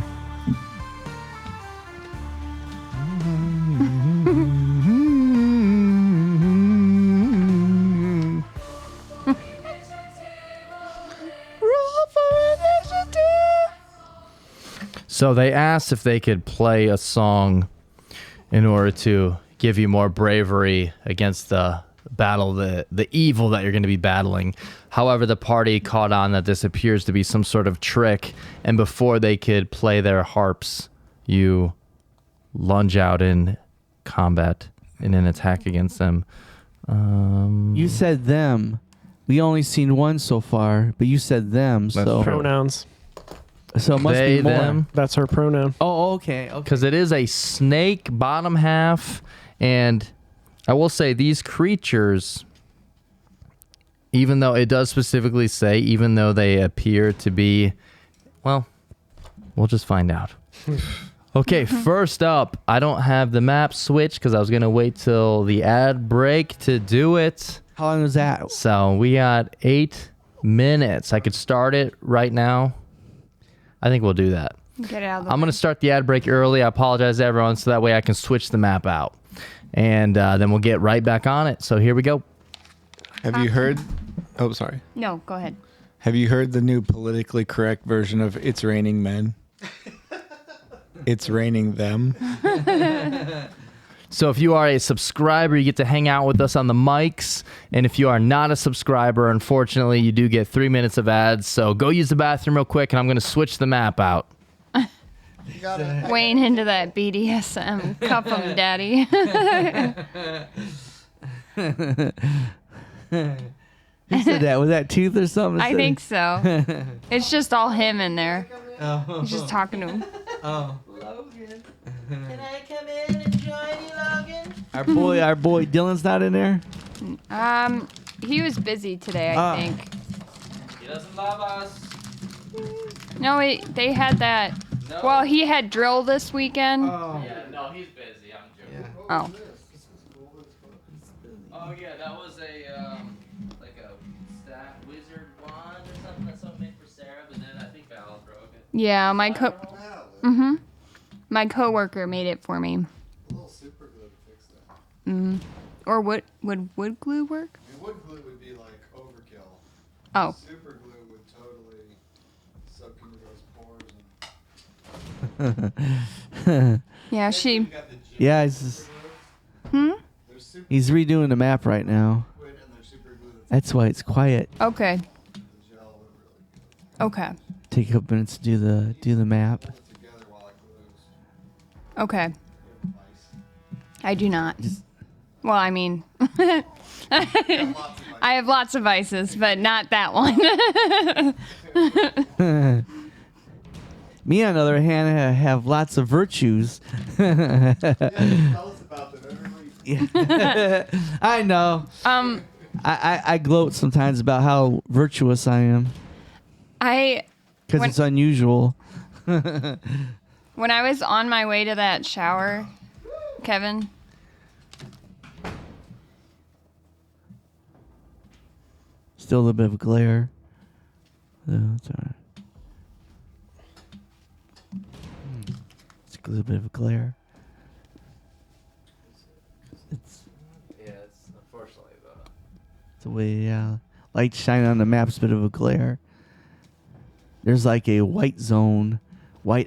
So they asked if they could play a song in order to give you more bravery against the battle, the evil that you're going to be battling. However, the party caught on that this appears to be some sort of trick, and before they could play their harps, you lunge out in combat in an attack against them. You said them. We only seen one so far, but you said them. So Pronouns. So it must They, be more. them. That's her pronoun. Oh, okay. Okay. Because it is a snake bottom half, and I will say these creatures, even though it does specifically say, even though they appear to be, well, we'll just find out. Okay, first up, I don't have the map switched because I was going to wait till the ad break to do it. How long was that? So we got 8 minutes. I could start it right now. I think we'll do that. Get it out of the I'm going to start the ad break early. I apologize to everyone so that way I can switch the map out. And then we'll get right back on it. So here we go. Have you heard? Oh, sorry. No, go ahead. Have you heard the new politically correct version of "It's Raining Men"? It's raining them. So if you are a subscriber, you get to hang out with us on the mics. And if you are not a subscriber, unfortunately, you do get 3 minutes of ads. So go use the bathroom real quick, and I'm going to switch the map out. You gotta. Weighing into that BDSM. Cuff 'em, daddy. Who said that? Was that Tooth or something? I think so. It's just all him in there. Oh. He's just talking to him. Oh. Logan. Can I come in and join you, Logan? Our boy Dylan's not in there. He was busy today, I think. He doesn't love us. No, they had that. No. Well, he had drill this weekend. Oh. Yeah, no, he's busy. I'm joking. Oh. Oh yeah, that was a like a staff wizard wand or something that someone made for Sarah, but then I think Val broke it. Yeah, my coworker made it for me. A little super glue to fix that. Or would wood glue work? I mean, wood glue would be like overkill. Oh. Super glue would totally suck into those pores and. Yeah, she. Yeah, he's redoing the map right now. That's why it's quiet. Okay. Okay. Take a couple minutes to do the map. Okay. I do not. Well, I mean, I have lots of vices, but not that one. Me, on the other hand, have lots of virtues. Tell us about them every week. I know. I gloat sometimes about how virtuous I am. Because it's unusual. When I was on my way to that shower, Kevin. Still a little bit of a glare. It's all right. It's a little bit of a glare. It's Unfortunately though. the way light shining on the map's a bit of a glare. There's like a white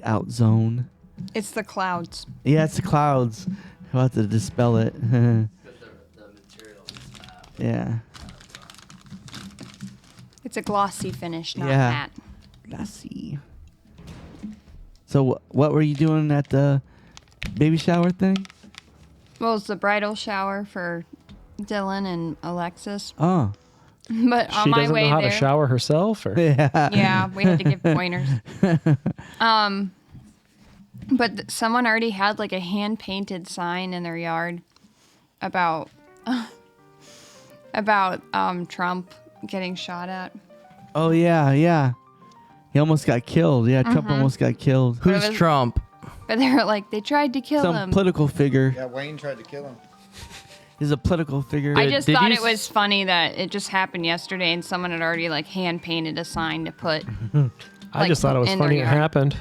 out zone. It's the clouds. Yeah, it's the clouds. I'll have to dispel it. The material is Yeah. It's a glossy finish, not Yeah. matte. Glassy. So what were you doing at the baby shower thing? Well, it's the bridal shower for Dylan and Alexis. Oh. But on She my doesn't way know how there, to shower herself, or yeah, we had to give pointers. But someone already had like a hand painted sign in their yard about Trump getting shot at. Oh yeah. He almost got killed. Yeah, Trump almost got killed. Who's Trump? But they were like, they tried to kill Some him. political figure. Yeah, Wayne tried to kill him. He's a political figure. I just Did thought you it was funny that it just happened yesterday and someone had already like hand painted a sign to put. I just thought it was in their funny it yard. happened.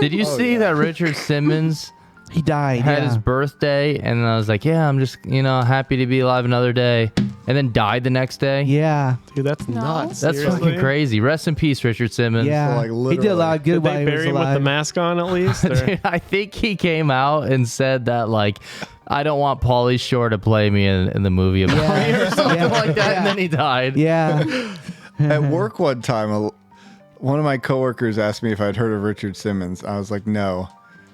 Did you see that Richard Simmons He died. had Yeah. his birthday? And I was like, yeah, I'm just, happy to be alive another day. And then died the next day? Yeah. Dude, that's No. nuts. That's Seriously? fucking crazy. Rest in peace, Richard Simmons. Yeah. like, he did a lot of good Did while they he was bury him with alive. the mask on at least? or- Dude, I think he came out and said that, like, I don't want Pauly Shore to play me in the movie about me or something like that. And then he died. Yeah. At work one time, one of my coworkers asked me if I'd heard of Richard Simmons. I was like, no.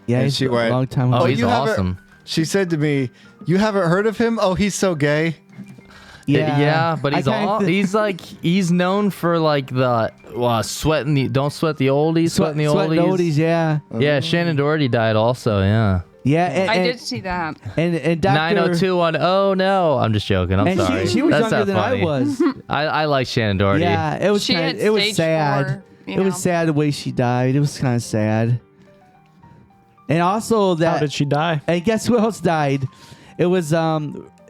Yeah, And he's she a went, long time Oh, ago. he's you haven't- awesome. She said to me, "You haven't heard of him? Oh, he's so gay." Yeah, but he's I kinda he's like he's known for like the sweating the don't sweat the oldies, sweating the oldies. Yeah. Yeah, Shannon Doherty died also. Yeah. Yeah. And, I and, did see that. And Dr. 902 oh no, I'm just joking. I'm And sorry. she was That's younger not than funny. I was. I like Shannon Doherty. Yeah, it was She kind had it was stage sad. 4, you It was know. sad the way she died. It was kind of sad. And also that How did she die? And guess who else died? It was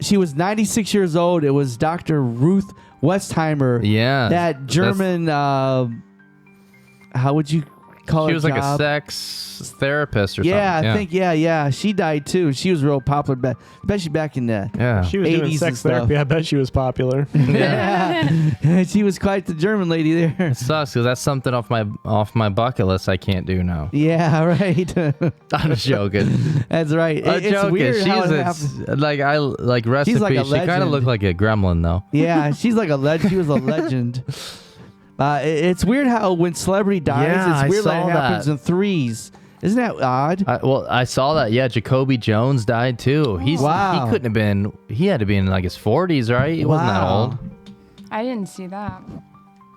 she was 96 years old. It was Dr. Ruth Westheimer. Yeah. That German how would you call it? She was like a sex therapist or yeah, something. I think yeah. She died too. She was real popular back, especially back in the Yeah. She was doing 80s and sex stuff. therapy. I bet she was popular. Yeah. She was quite the German lady there. It sucks because that's something off my bucket list I can't do now. Yeah, right. I'm just joking. That's right. I'm It's joking. weird how it She's happens. like I like recipe. She's like a She kind of legend. looked like a gremlin though. Yeah, she's like a legend. She was a legend. It's weird how when celebrity dies, Yeah, I it's weird saw that it happens that. in threes. Isn't that odd? Well, I saw that. Yeah, Jacoby Jones died too. Wow. He couldn't have been. He had to be in like his 40s, right? He wasn't that Wow. old. I didn't see that.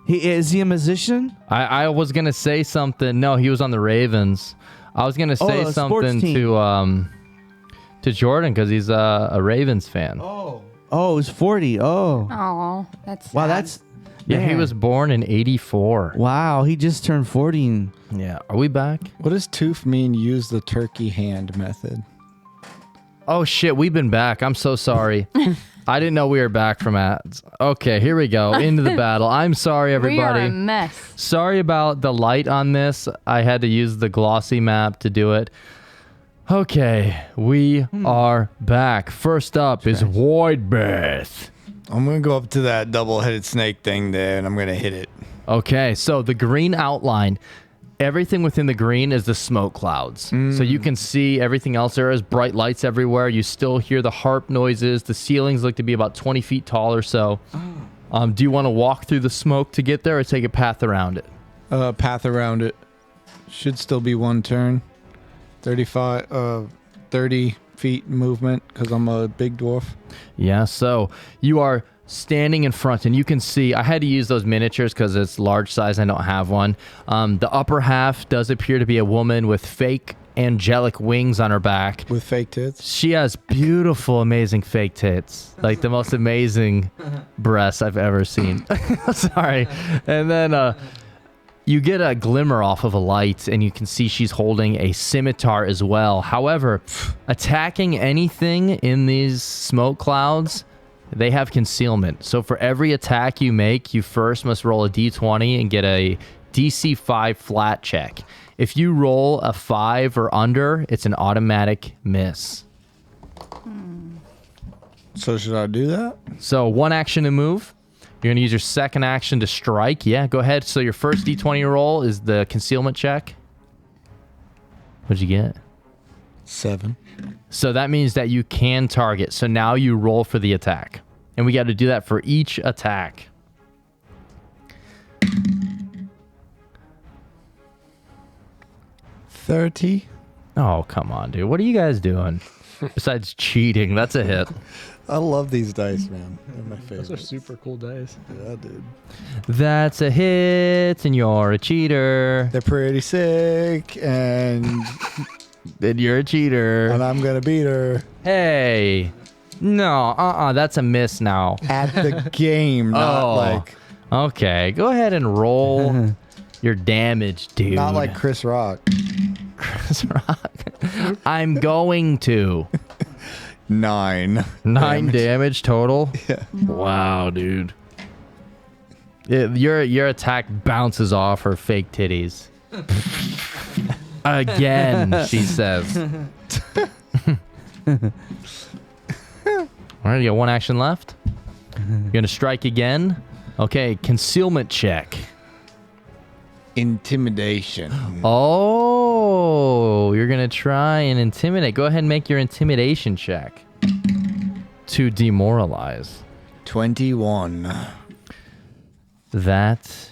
Is he a musician? I was gonna say something. No, he was on the Ravens. I was gonna say a sports something team. to Jordan because he's a Ravens fan. Oh, he's 40. Oh. Oh, that's Wow, sad. that's... Yeah, he man. was born in '84. Wow, he just turned 40. Yeah, are we back? What does tooth mean? Use the turkey hand method. Oh shit, we've been back. I'm so sorry. I didn't know we were back from ads. Okay, here we go. Into the battle. I'm sorry, everybody. We are a mess. Sorry about the light on this. I had to use the glossy map to do it. Okay, we are back. First up is Void Breath. I'm going to go up to that double-headed snake thing there, and I'm going to hit it. Okay, so the green outline, everything within the green is the smoke clouds. So you can see everything else. There is bright lights everywhere. You still hear the harp noises. The ceilings look to be about 20 feet tall or so. Do you want to walk through the smoke to get there or take a path around it? Path around it. Should still be one turn. 30 feet movement because I'm a big dwarf. Yeah, so you are standing in front and you can see, I had to use those miniatures because it's large size. I don't have one. The upper half does appear to be a woman with fake angelic wings on her back. With fake tits? She has beautiful, amazing fake tits. Like the most amazing breasts I've ever seen. Sorry. And then you get a glimmer off of a light and you can see she's holding a scimitar as well. However, attacking anything in these smoke clouds, they have concealment. So for every attack you make, you first must roll a d20 and get a DC 5 flat check. If you roll a 5 or under, it's an automatic miss. So should I do that? So one action to move. You're going to use your second action to strike. Yeah, go ahead. So your first d20 roll is the concealment check. What'd you get? 7. So that means that you can target. So now you roll for the attack. And we got to do that for each attack. $30. Oh, come on, dude. What are you guys doing? Besides cheating, that's a hit. I love these dice, man. They're my favorite. Those are super cool dice. Yeah, dude. That's a hit, and you're a cheater. They're pretty sick, and Then you're a cheater. I'm gonna beat her Hey. No, that's a miss now. at the game, not like Okay, go ahead and roll your damage, dude. not like Chris Rock. Chris Rock. I'm going to. 9. 9 damage total? Yeah. Wow, dude. Your attack bounces off her fake titties. Again, she says. All right, you got one action left. You're going to strike again. Okay, concealment check. Intimidation. Oh, you're going to try and intimidate. Go ahead and make your intimidation check to demoralize. 21. That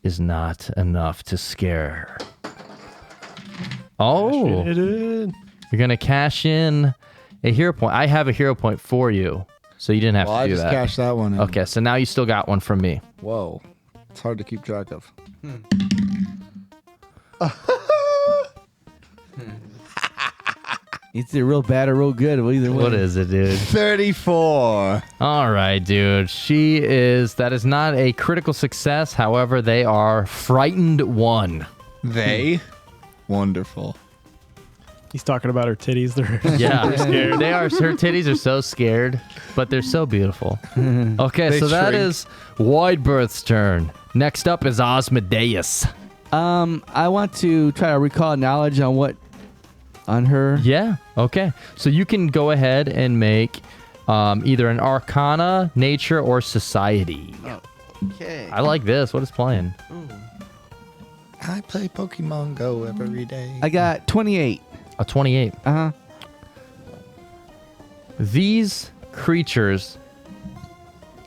is not enough to scare her. Oh, you're going to cash in a hero point. I have a hero point for you, so you didn't have Well, to I do just that. cashed that one in. Okay, so now you still got one from me. Whoa. It's hard to keep track of. It's either real bad or real good. Either way. What is it, dude? 34. All right, dude. That is not a critical success. However, they are frightened 1. They? Wonderful. He's talking about her titties. They're Yeah, super scared. they are. Her titties are so scared, but they're so beautiful. Okay, They so that shrink. is Widebirth's turn. Next up is Osmodeus. I want to try to recall knowledge on her. Yeah. Okay. So you can go ahead and make either an Arcana, Nature, or Society. Okay. I like this. What is playing? I play Pokemon Go every day. I got 28. A 28. Uh-huh. These creatures,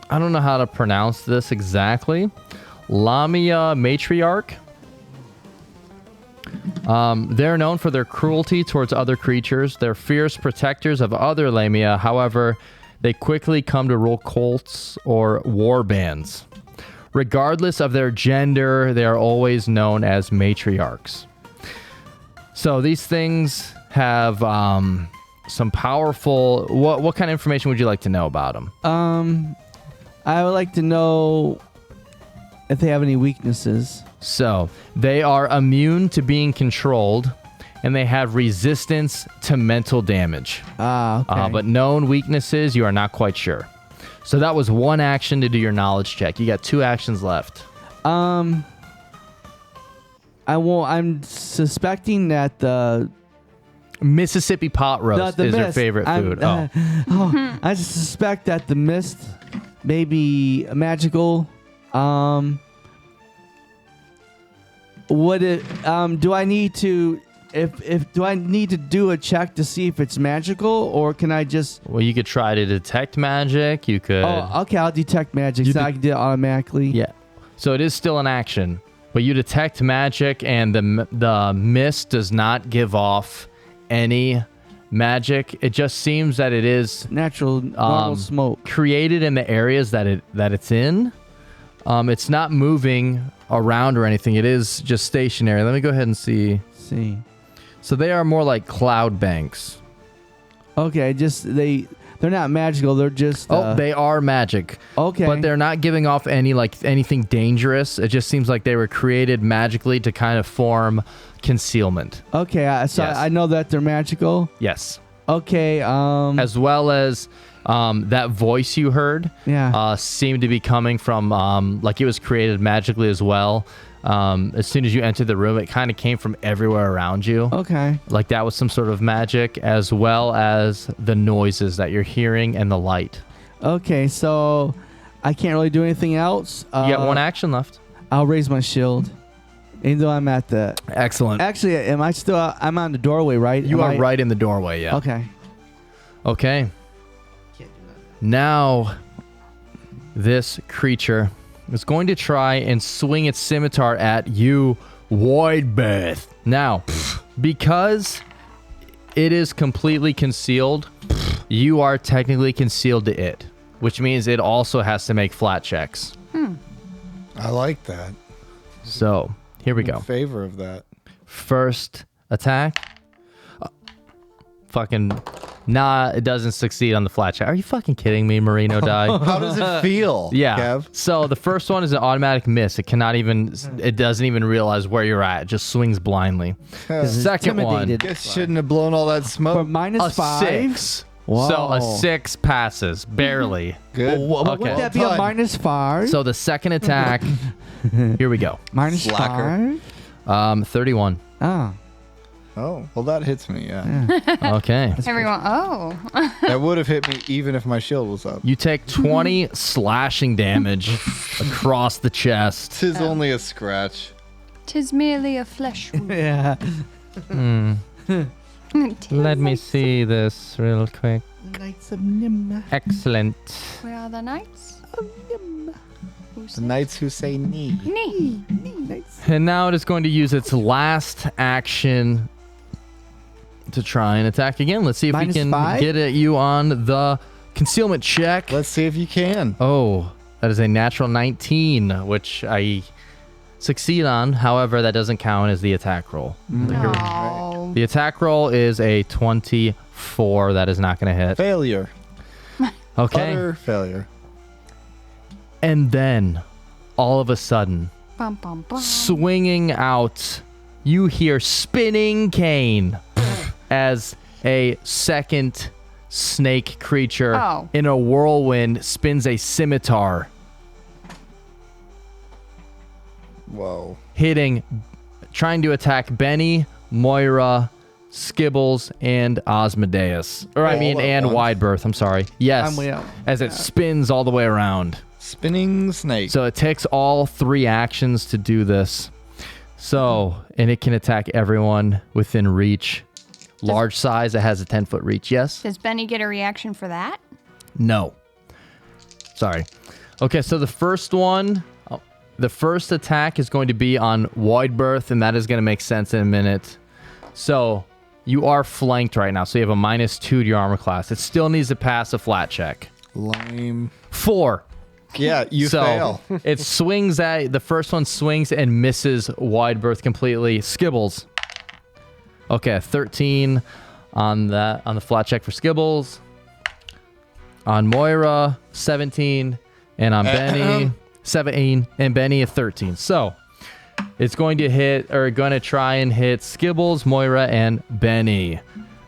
I don't know how to pronounce this exactly. Lamia Matriarch. They're known for their cruelty towards other creatures. They're fierce protectors of other Lamia. However, they quickly come to rule cults or war bands. Regardless of their gender, they are always known as matriarchs. So these things have some powerful... What kind of information would you like to know about them? I would like to know if they have any weaknesses. So they are immune to being controlled, and they have resistance to mental damage. Okay. But known weaknesses, you are not quite sure. So that was one action to do your knowledge check. You got 2 actions left. I'm suspecting that the Mississippi pot roast is your mist, favorite food. I suspect that the mist may be magical. Would it? Do I need to? Do I need to do a check to see if it's magical, or can I just? Well, you could try to detect magic. You could. Oh, okay. I'll detect magic, so I can do it automatically. Yeah. So it is still an action, but you detect magic, and the mist does not give off any magic. It just seems that it is natural, normal smoke created in the areas that it's in. It's not moving around or anything. It is just stationary. Let me go ahead and see. So they are more like cloud banks. Okay, they're not magical. They're just. They are magic. Okay. But they're not giving off anything dangerous. It just seems like they were created magically to kind of form concealment. Okay, so Yes. I know that they're magical. Yes. Okay. As well as that voice you heard. Yeah. Seemed to be coming from like it was created magically as well. As soon as you entered the room, it kind of came from everywhere around you. Okay. Like that was some sort of magic, as well as the noises that you're hearing and the light. Okay, so I can't really do anything else. You got 1 action left. I'll raise my shield. Even though I'm at the... Excellent. Actually, am I still... I'm on the doorway, right? You are right in the doorway, yeah. Okay. Okay. Now, this creature is going to try and swing its scimitar at you, Voidbeth. Now, because it is completely concealed, you are technically concealed to it, which means it also has to make flat checks. I like that. So, here we I'm go. in favor of that. First attack. Nah, it doesn't succeed on the flat check. Are you fucking kidding me, Marino die? How does it feel? Yeah. Kev? So the first one is an automatic miss. It doesn't even realize where you're at. It just swings blindly. The second one, Guess shouldn't have blown all that smoke. For minus a 5? 6. Whoa. So a 6 passes, barely. Good. Wouldn't Okay. that be a done. minus 5? So the second attack, here we go. Minus Slacker. 5? 31. Oh. Oh, well, that hits me, yeah. Okay. Everyone, oh. That would have hit me even if my shield was up. You take 20 slashing damage across the chest. Tis only a scratch. 'Tis merely a flesh wound. Yeah. Let me see this real quick. Knights of Nim. Excellent. Where are the knights? The knights who say knee. Knee. And now it is going to use its last action to try and attack again. Let's see if Minus we can 5? get at you on the concealment check. Let's see if you can. Oh, that is a natural 19, which I succeed on. However, that doesn't count as the attack roll. No. The attack roll is a 24. That is not going to hit. Failure. Okay. Utter failure. And then, all of a sudden, Bum, bum, bum. swinging out, you hear spinning cane as a second snake creature Oh. in a whirlwind spins a scimitar, Whoa. trying to attack Benny, Moira, Skibbles, and Osmodeus. And Widebirth, I'm sorry. Yes, I'm way out. as it spins all the way around. Spinning snake. So it takes all 3 actions to do this. So, and it can attack everyone within reach. Large size, it has a 10-foot reach. Yes? Does Benny get a reaction for that? No. Sorry. Okay, so the first one, The first attack is going to be on Wide Berth, and that is going to make sense in a minute. So you are flanked right now, so you have a -2 to your armor class. It still needs to pass a flat check. Lame. 4. Yeah, you fail. It swings at the first one, swings and misses Wide Berth completely. Skibbles. Okay, 13 on the flat check for Skibbles. On Moira, 17, and on Benny, 17, and Benny a 13. So it's going to try and hit Skibbles, Moira, and Benny.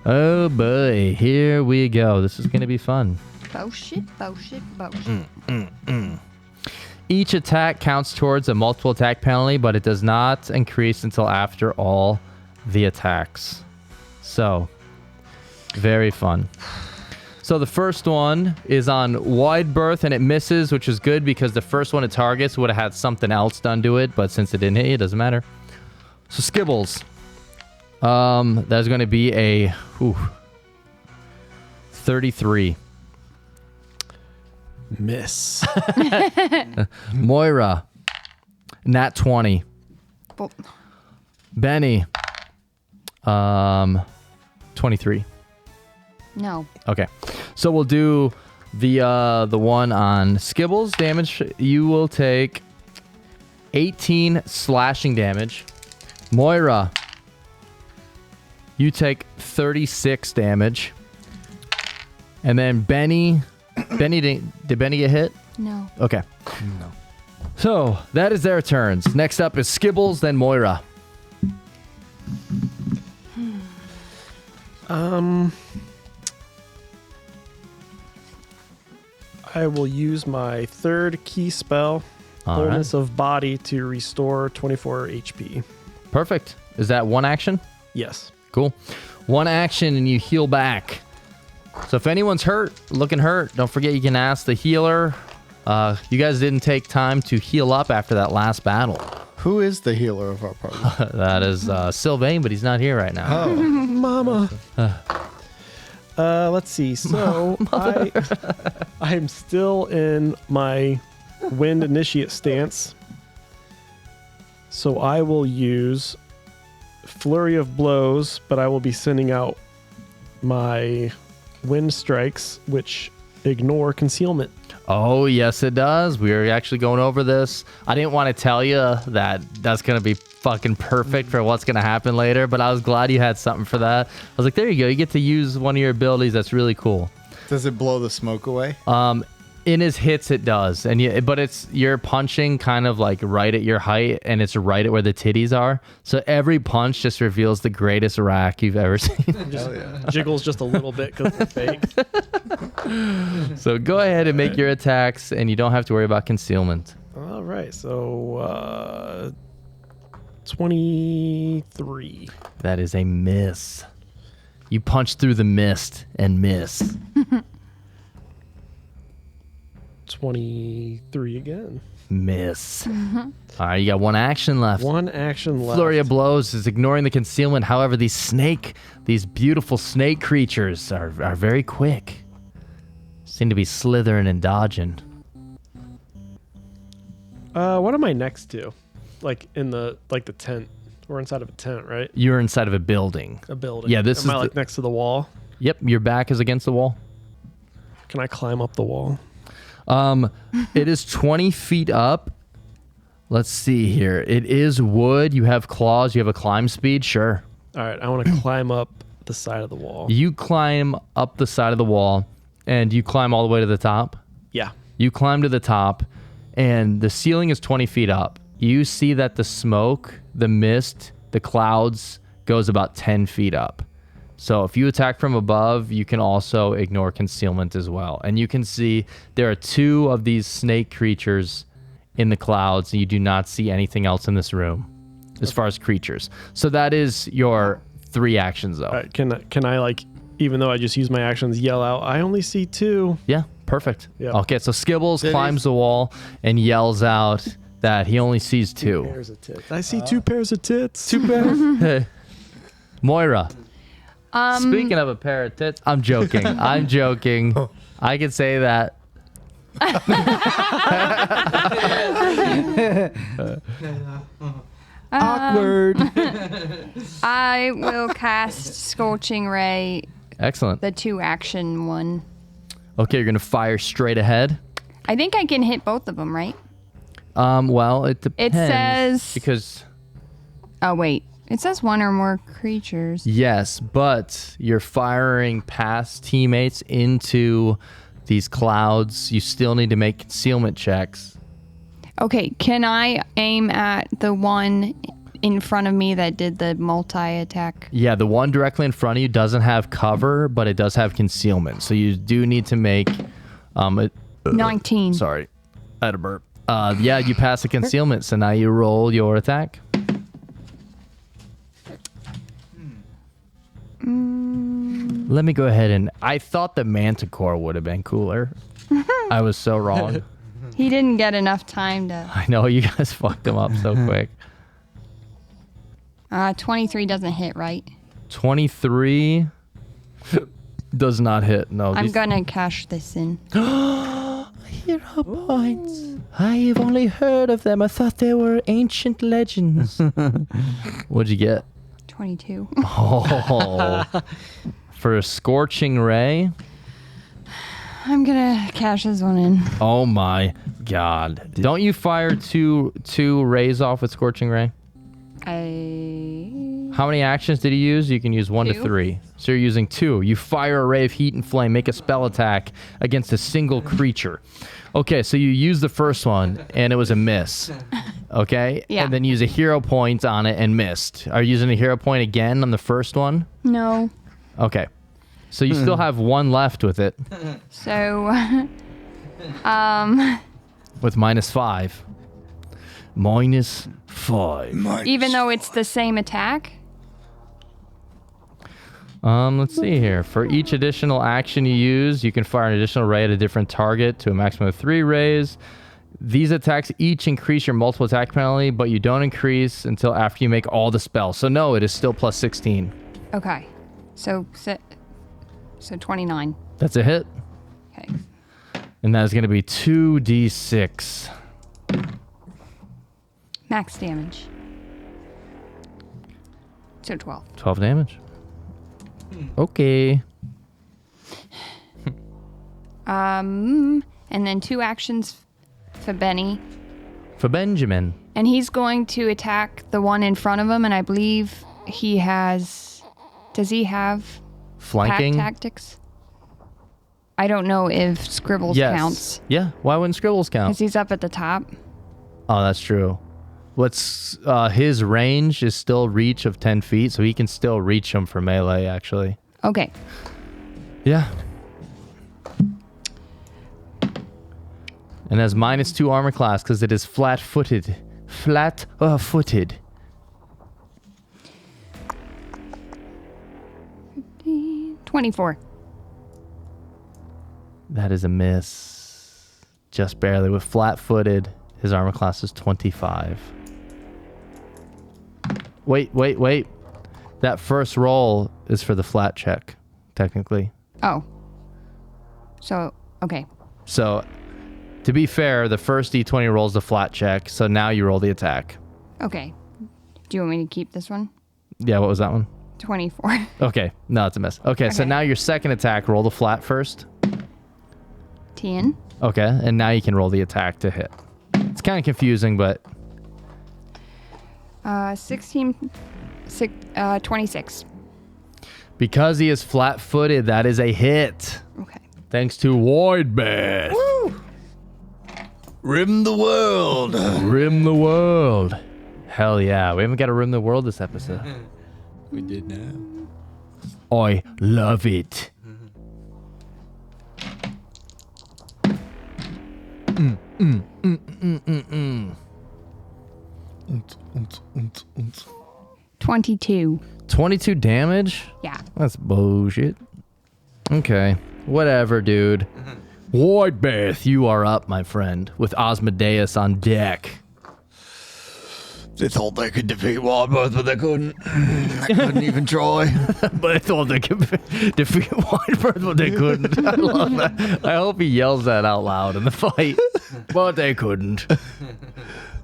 Oh boy, here we go. This is going to be fun. Bullshit. Each attack counts towards a multiple attack penalty, but it does not increase until after all the attacks. So, very fun. So the first one is on Wide Berth, and it misses, which is good because the first one it targets would have had something else done to it, but since it didn't hit you, it doesn't matter. So Skibbles. That's going to be a 33. Miss. Moira. Nat 20. Well, Benny. 23. no. Okay. So we'll do the one on Skibbles damage. You will take 18 slashing damage. Moira, you take 36 damage. And then Benny, did Benny get hit? No. Okay. No. So that is their turns. Next up is Skibbles, then Moira. I will use my third key spell, All right. Wholeness of Body, to restore 24 HP. Perfect. Is that one action? Yes. Cool. One action and you heal back. So if anyone's looking hurt, don't forget you can ask the healer. You guys didn't take time to heal up after that last battle. Who is the healer of our party? That is Sylvain, but he's not here right now. Oh. Mama. Let's see. So I'm still in my Wind Initiate stance. So I will use Flurry of Blows, but I will be sending out my Wind Strikes, which ignore concealment. Oh, yes, it does. We were actually going over this. I didn't want to tell you that that's going to be fucking perfect for what's going to happen later, but I was glad you had something for that. I was like, there you go. You get to use one of your abilities. That's really cool. Does it blow the smoke away? In his hits, it does. But you're punching kind of like right at your height, and it's right at where the titties are. So every punch just reveals the greatest rack you've ever seen. Jiggles just a little bit because it's fake. So go ahead and make your attacks, and you don't have to worry about concealment. All right. So 23. That is a miss. You punch through the mist and miss. 23 again. Miss. All right, you got one action left. One action left. Flurry of Blows is ignoring the concealment. However, these beautiful snake creatures are very quick. Seem to be slithering and dodging. What am I next to? Like in the tent. We're inside of a tent, right? You're inside of a building. A building. Yeah, this am is I like next to the wall? Yep, your back is against the wall. Can I climb up the wall? It is 20 feet up. Let's see here. It is wood. You have claws. You have a climb speed. Sure. All right. I want to climb up the side of the wall. You climb up the side of the wall, and you climb all the way to the top. Yeah. You climb to the top, and the ceiling is 20 feet up. You see that the smoke, the mist, the clouds goes about 10 feet up. So if you attack from above, you can also ignore concealment as well. And you can see there are 2 of these snake creatures in the clouds, and you do not see anything else in this room as far as creatures. So that is your 3 actions, though. All right, can I like, even though I just use my actions, yell out, I only see 2? Yeah, perfect. Yeah. Okay, so Skibbles climbs the wall and yells out that he only sees 2. Pairs of tits. I see 2 pairs of tits. 2 pairs? Moira. Speaking of a pair of tits, I'm joking. I'm joking. I can say that. Awkward. I will cast Scorching Ray, Excellent. the 2-action one. Okay, you're gonna fire straight ahead. I think I can hit both of them, right? Well, it depends. says- because Oh, wait. It says one or more creatures. yes, but you're firing past teammates into these clouds. You still need to make concealment checks. Okay, can I aim at the one in front of me that did the multi-attack? Yeah, the one directly in front of you doesn't have cover, but it does have concealment. So you do need to make 19. Sorry, I had a burp. Yeah, you pass the concealment, so now you roll your attack. Let me go ahead and... I thought the Manticore would have been cooler. I was so wrong. He didn't get enough time to... I know, you guys fucked him up so quick. 23 doesn't hit, right? 23 does not hit. No, I'm these- gonna cash this in. Hero points. I've only heard of them. I thought they were ancient legends. What'd you get? 22. Oh, for a Scorching Ray? I'm gonna cash this one in. Oh my god. Don't you fire two rays off with Scorching Ray? How many actions did you use? You can use 1 to 2. 3. So you're using 2. You fire a ray of heat and flame, make a spell attack against a single creature. Okay, so you use the first one and it was a miss. Okay? Yeah. And then use a hero point on it and missed. Are you using a hero point again on the first one? No. Okay. So you still have 1 left with it. So, With -5. -5. even though it's the same attack? Let's see here. For each additional action you use, you can fire an additional ray at a different target to a maximum of 3 rays. These attacks each increase your multiple attack penalty, but you don't increase until after you make all the spells. So no, it is still plus 16. Okay. So 29. That's a hit. Okay. And that is going to be 2d6. Max damage. So 12. 12 damage. Okay. And then 2 actions for Benny. For Benjamin. And he's going to attack the one in front of him, and I believe he has... Does he have Flanking. pack tactics? I don't know if Scribbles Yes. counts. Yeah. Why wouldn't Scribbles count? Because he's up at the top. Oh, that's true. What's his range is still reach of 10 feet, so he can still reach him for melee, actually. Okay. Yeah. And has -2 armor class because it is flat-footed. Flat-footed. 24. That is a miss. Just barely. With flat-footed, his armor class is 25. Wait. That first roll is for the flat check, technically. Oh. So, okay. So, to be fair, the first d20 rolls the flat check, so now you roll the attack. Okay. Do you want me to keep this one? Yeah, what was that one? 24. Okay, no, it's a miss. Okay, so Okay. now your second attack, roll the flat first. 10. Okay, and now you can roll the attack to hit. It's kind of confusing, but 16. 26. because he is flat-footed, that is a hit. Okay. Thanks to Wide Bath. Rim the world. Rim the world. Hell yeah, we haven't got to rim the world this episode. We did now. I love it. 22. 22 damage? Yeah. That's bullshit. Okay. Whatever, dude. Wide Bath, you are up, my friend, with Osmodeus on deck. They thought they could defeat Wildbirth, but they couldn't. They couldn't even try. But I thought they could defeat Wildbirth, but they couldn't. I love that. I hope he yells that out loud in the fight. But they couldn't.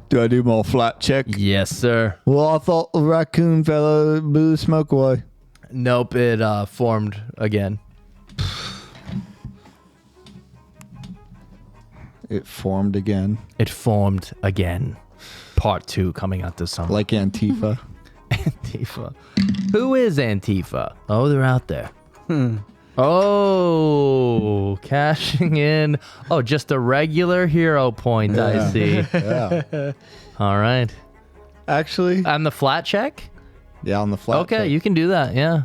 Do I do more flat check? Yes, sir. Well, I thought the raccoon fella blew the smoke away. Nope, it formed again. It formed again. It formed again. Part 2 coming out this summer. Like Antifa. Antifa. Who is Antifa? Oh, they're out there. Oh, cashing in. Oh, just a regular hero point, I see. Yeah. All right. Actually. And the flat check? Yeah, on the flat Okay, check. you can do that, yeah.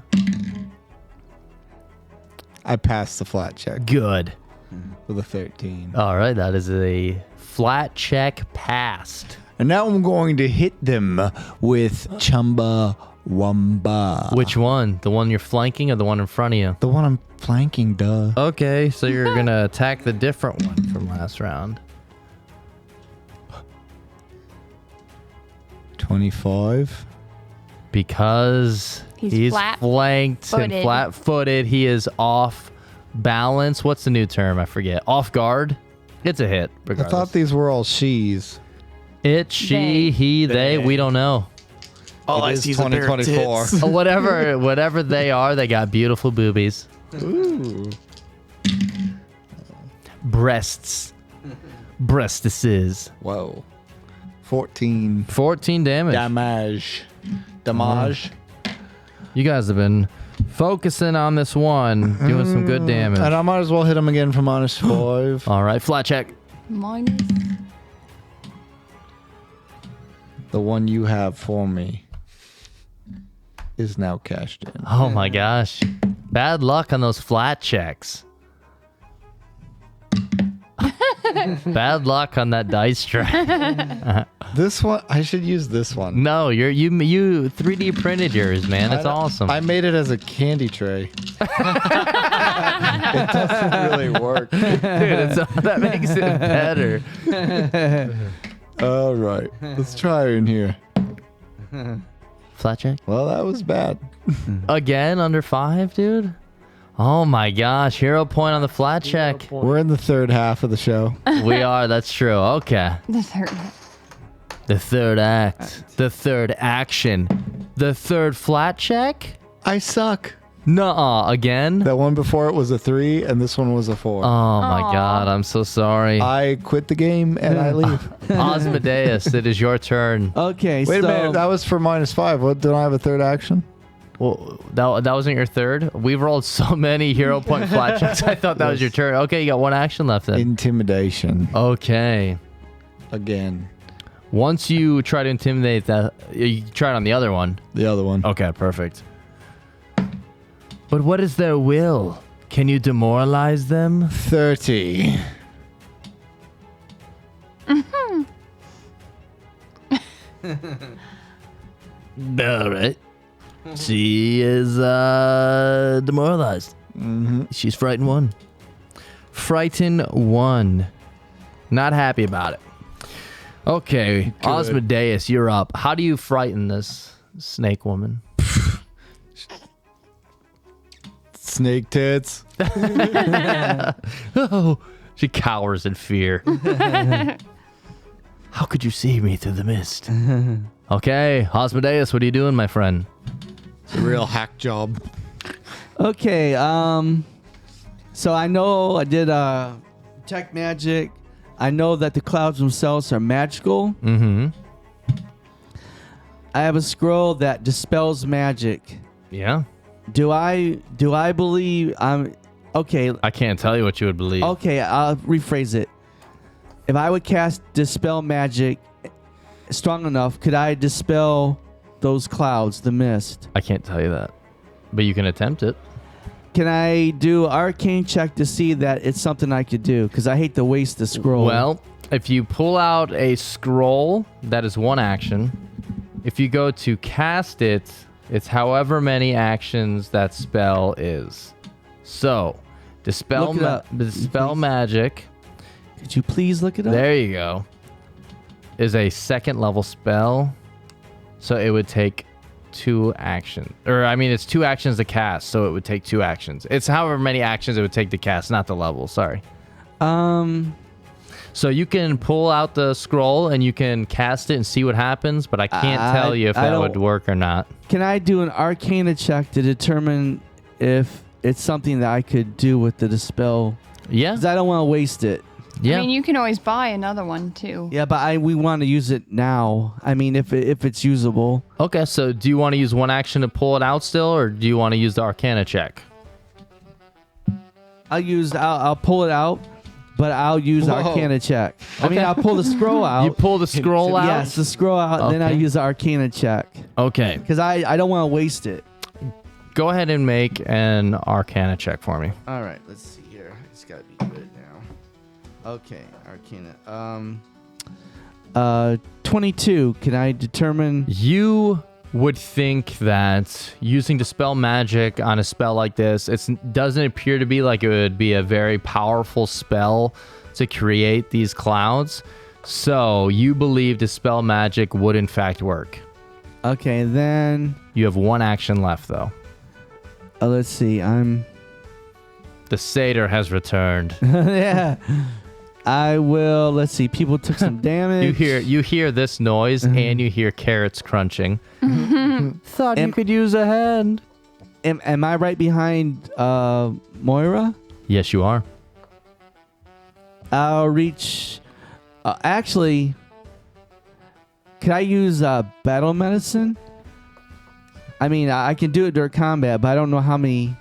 I passed the flat check Good. with a 13. All right, that is a flat check passed. And now I'm going to hit them with Chumba Wumba. Which one? The one you're flanking or the one in front of you? The one I'm flanking, duh. Okay, so you're going to attack the different one from last round. 25. Because He's flanked and flat-footed. flat-footed. He is off balance. What's the new term? I forget. Off guard? It's a hit, I regardless. thought these were all she's. It, she, he, they. We don't know. All I It is see is a pair of 2024. tits. Whatever they are, they got beautiful boobies. Ooh. Breasts. Breastises. Whoa. 14. 14 damage. Damage. You guys have been focusing on this one, doing some good damage. And I might as well hit him again for -5. All right, flat check. Minus. The one you have for me is now cashed in. Oh my gosh. Bad luck on those flat checks. Bad luck on that dice track. This one, I should use this one. No, you 3D printed yours, man. It's awesome. I made it as a candy tray. It doesn't really work. Dude, that makes it better. All right, let's try in here. Flat check. Well, that was bad. Again, under 5, dude? Oh my gosh, hero point on the flat check. We're in the third half of the show. We are, that's true. Okay. The third. The third act. The third action. The third flat check? I suck. Nuh-uh, again? That one before it was a 3, and this one was a 4. Oh my god, I'm so sorry. I quit the game and I leave. Osmodeus, it is your turn. Okay, Wait so a minute, that was for -5. What? Don't I have a third action? Well, that wasn't your third? We've rolled so many hero point flat checks. I thought that was your turn. Okay, you got one action left then. Intimidation. Okay. Again. Once you try to intimidate that, you try it on the other one. The other one. Okay, perfect. But what is their will? Can you demoralize them? 30. All right. She is demoralized. Mm-hmm. She's frightened 1. Frightened 1. Not happy about it. Okay, Good. Osmodeus, you're up. How do you frighten this snake woman? Snake tits. Oh, she cowers in fear. How could you see me through the mist? Okay, Osmodeus, what are you doing, my friend? It's a real hack job. okay, so I know I did tech magic. I know that the clouds themselves are magical. Mm-hmm. I have a scroll that dispels magic. Yeah. Do I believe I'm okay? I can't tell you what you would believe. Okay, I'll rephrase it. If I would cast dispel magic strong enough, could I dispel those clouds, the mist? I can't tell you that, but you can attempt it. Can I do arcane check to see that it's something I could do? Because I hate to waste the scroll. Well, if you pull out a scroll, that is one action. If you go to cast it, it's however many actions that spell is. So, dispel, Look it up, dispel please. magic. Could you please look it up? There you go. Is a second level spell. So it would take 2 actions. Or, I mean, it's 2 actions to cast, so it would take 2 actions. It's however many actions it would take to cast, not the level. Sorry. So you can pull out the scroll and you can cast it and see what happens, but I can't tell you if that would work or not. Can I do an Arcana check to determine if it's something that I could do with the dispel? Yeah. Because I don't want to waste it. Yeah. I mean, you can always buy another one too. Yeah, but we want to use it now. I mean, if it's usable. Okay, so do you want to use one action to pull it out still, or do you want to use the Arcana check? I'll pull it out, but I'll use Arcana check. I mean, I'll pull the scroll out. You pull the scroll out? Yes, the scroll out, and then I use the Arcana check. Okay. Because I don't want to waste it. Go ahead and make an Arcana check for me. All right, let's see here. It's got to be good now. Okay, Arcana. 22. Can I determine? You would think that using Dispel Magic on a spell like this, it doesn't appear to be like it would be a very powerful spell to create these clouds. So you believe Dispel Magic would in fact work. Okay, then. You have 1 action left though. Let's see. The satyr has returned. Yeah. I will. Let's see. People took some damage. You hear this noise and you hear carrots crunching. Thought you could use a hand. Am I right behind Moira? Yes, you are. I'll reach. Actually, can I use battle medicine? I mean, I can do it during combat, but I don't know how many.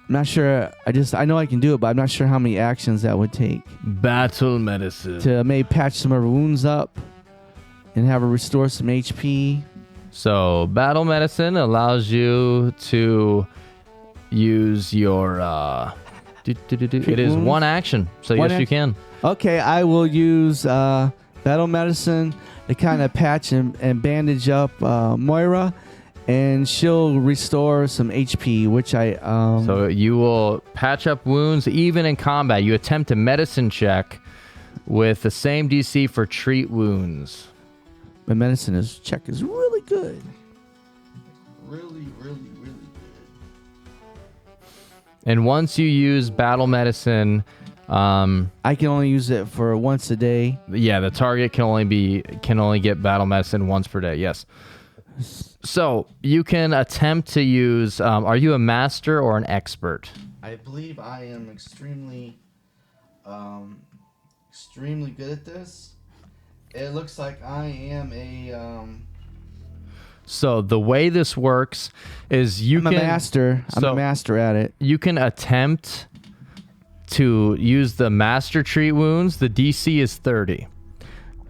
I'm not sure. I know I can do it, but I'm not sure how many actions that would take. Battle medicine. To maybe patch some of her wounds up and have her restore some HP. So battle medicine allows you to use your. It is 1 action, so yes, you can. Okay, I will use battle medicine to kind of patch and bandage up Moira. And she'll restore some HP, which I... So you will patch up wounds even in combat. You attempt a medicine check with the same DC for treat wounds. My medicine check is really good. Really, really, really good. And once you use battle medicine... I can only use it for once a day. Yeah, the target can only get battle medicine once per day, yes. So you can attempt to use. Are you a master or an expert? I believe I am extremely good at this. It looks like I am a. So the way this works is I'm a master. I'm a master at it. You can attempt to use the master treat wounds. The DC is 30,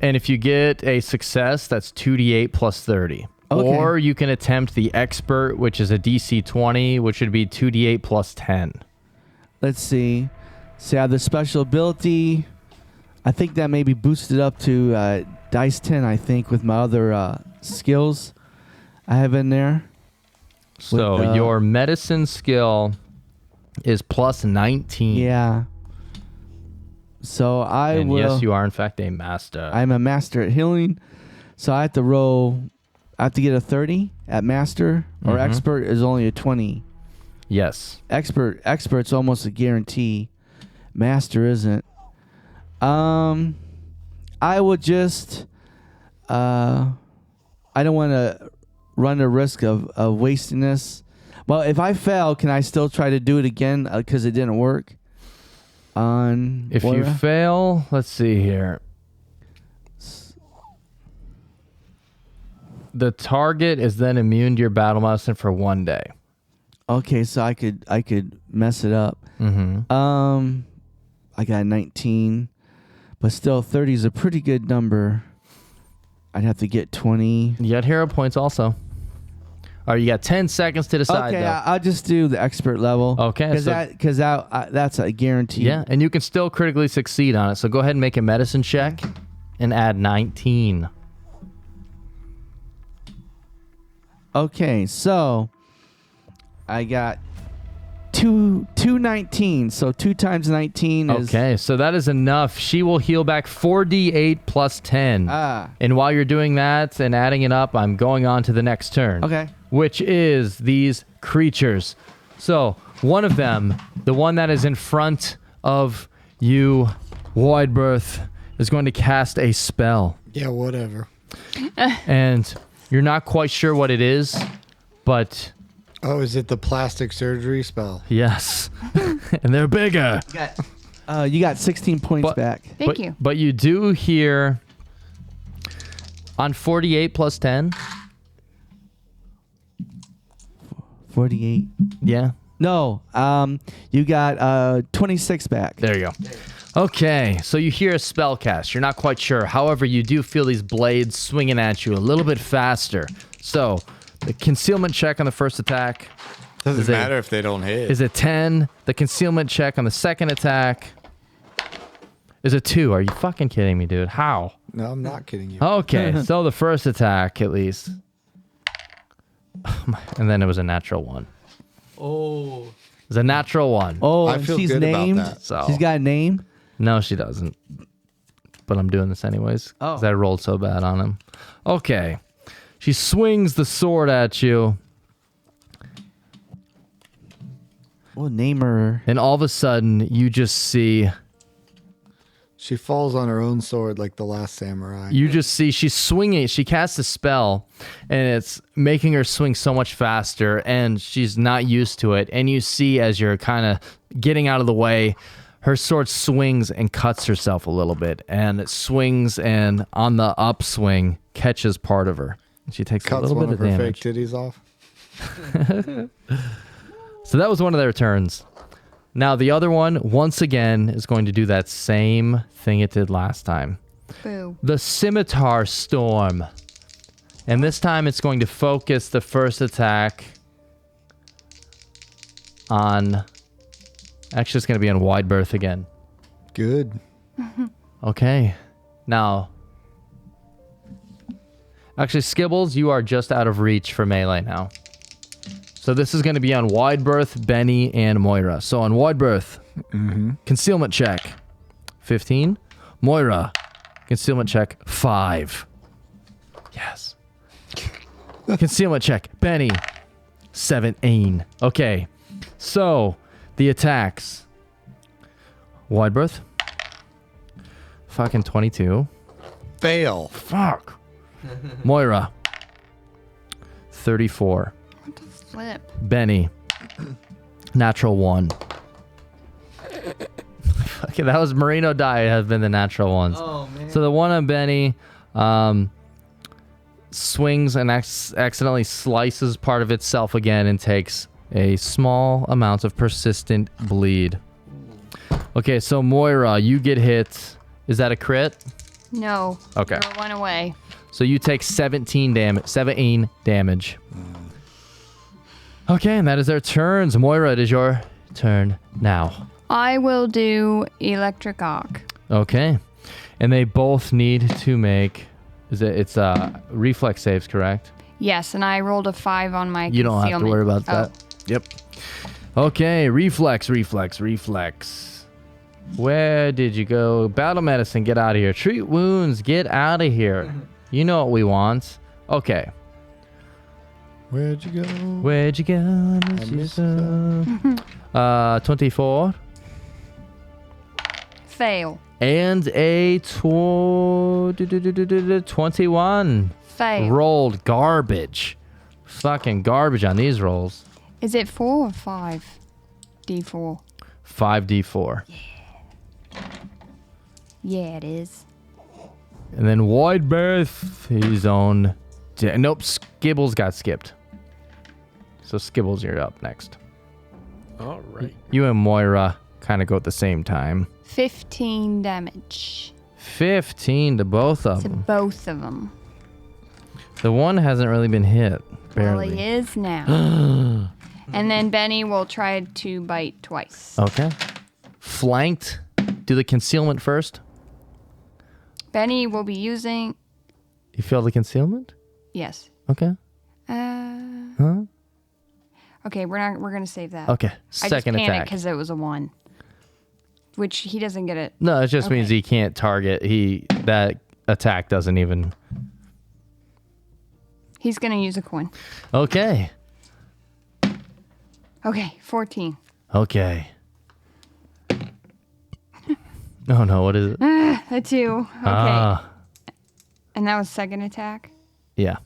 and if you get a success, that's 2d8 plus 30. Okay. Or you can attempt the expert, which is a DC 20, which would be 2d8 plus 10. Let's see. So I have the special ability. I think that may be boosted up to dice 10, I think, with my other skills I have in there. So with, your medicine skill is plus 19. Yeah. So and yes, you are in fact a master. I'm a master at healing. So I have to roll... I have to get a 30 at master, or expert is only a 20. Yes. Expert's almost a guarantee. Master isn't. I would just. I don't want to run the risk of wasting this. Well, if I fail, can I still try to do it again because it didn't work? If you fail, let's see here. The target is then immune to your battle medicine for 1 day. Okay, so I could mess it up. I got 19, but still 30 is a pretty good number. I'd have to get 20. You got hero points also. All right, you got 10 seconds to decide. Okay, though. I'll just do the expert level. Okay, because that's a guarantee. Yeah, and you can still critically succeed on it. So go ahead and make a medicine check and add 19. Okay, so I got two 19. So 2 times 19 is Okay, so that is enough. She will heal back 4d8 plus 10. And while you're doing that and adding it up, I'm going on to the next turn. Okay. Which is these creatures. So one of them, the one that is in front of you, Widebirth, is going to cast a spell. Yeah, whatever. And you're not quite sure what it is, but Oh, is it the plastic surgery spell? yes. And they're bigger. you got 16 points back. Thank you. But you do hear on 48 plus 10. 48. Yeah. No, you got 26 back. There you go. Okay, so you hear a spell cast. You're not quite sure. However, you do feel these blades swinging at you a little bit faster. So the concealment check on the first attack. Doesn't matter if they don't hit. Is a 10. The concealment check on the second attack is a 2. Are you fucking kidding me, dude? How? No, I'm not kidding you. Okay, so the first attack, at least. And then it was a natural 1. Oh. It was a natural 1. Oh, I and feel she's good about named. that. So She's got a name. no, she doesn't. But I'm doing this anyways. Because Oh. I rolled so bad on him. Okay. She swings the sword at you. We'll name her. And all of a sudden, you just see... She falls on her own sword like the last samurai. You just see she's swinging. She casts a spell, and it's making her swing so much faster, and she's not used to it. And you see as you're kind of getting out of the way, her sword swings and cuts herself a little bit, and it swings and on the upswing catches part of her. She takes a Cuts little one bit of of her damage. fake titties off. So that was one of their turns. Now the other one, once again, is going to do that same thing it did last time. Boo. The Scimitar Storm. And this time it's going to focus the first attack on... Actually, it's going to be on Widebirth again. Good. Okay. Now... Actually, Skibbles, you are just out of reach for melee now. So this is going to be on Widebirth, Benny, and Moira. So on Widebirth, concealment check, 15. Moira, concealment check, 5. Yes. Concealment check, Benny, 17. Okay. So the attacks. Widebirth, fucking 22. Fail. Fuck. Moira, 34. What the flip? Benny, natural 1. Okay, that was Merino die have been the natural ones. Oh, man. So the one on Benny swings and accidentally slices part of itself again and takes a small amount of persistent bleed. Okay, so Moira, you get hit. Is that a crit? No. Okay. You're one away. So you take 17 damage. Okay, and that is their turns. Moira, it is your turn now. I will do electric arc. Okay. And they both need to make... It's reflex saves, correct? Yes, and I rolled a 5 on my You don't have to concealment. worry about Oh. that. Yep. Okay, reflex. Where did you go? Battle medicine, get out of here. Treat wounds, get out of here. You know what we want. Okay. Where'd you go? Where'd you go? I miss you so. 24. Fail. And a 21. Fail. Rolled garbage. Fucking garbage on these rolls. Is it 4 or 5? D4. 5d4. Yeah, it is. And then Widebirth, his own... Nope, Skibbles got skipped. So Skibbles, you're up next. All right. You and Moira kind of go at the same time. 15 damage 15 to both of to them. both of them. The one hasn't really been hit. Well, Barely. he is now. And then Benny will try to bite twice. Okay. Flanked. Do the concealment first. Benny will be using... You feel the concealment? Yes. Okay. Uh, Huh? Okay, we're gonna save that. Okay, I just second panicked attack. because it was a 1, which he doesn't get it. No, it just Okay. means he can't target. That attack doesn't even. He's gonna use a coin. Okay. Okay, 14. Okay. Oh no, what is it? A 2. Okay. Ah, And that was second attack. yeah.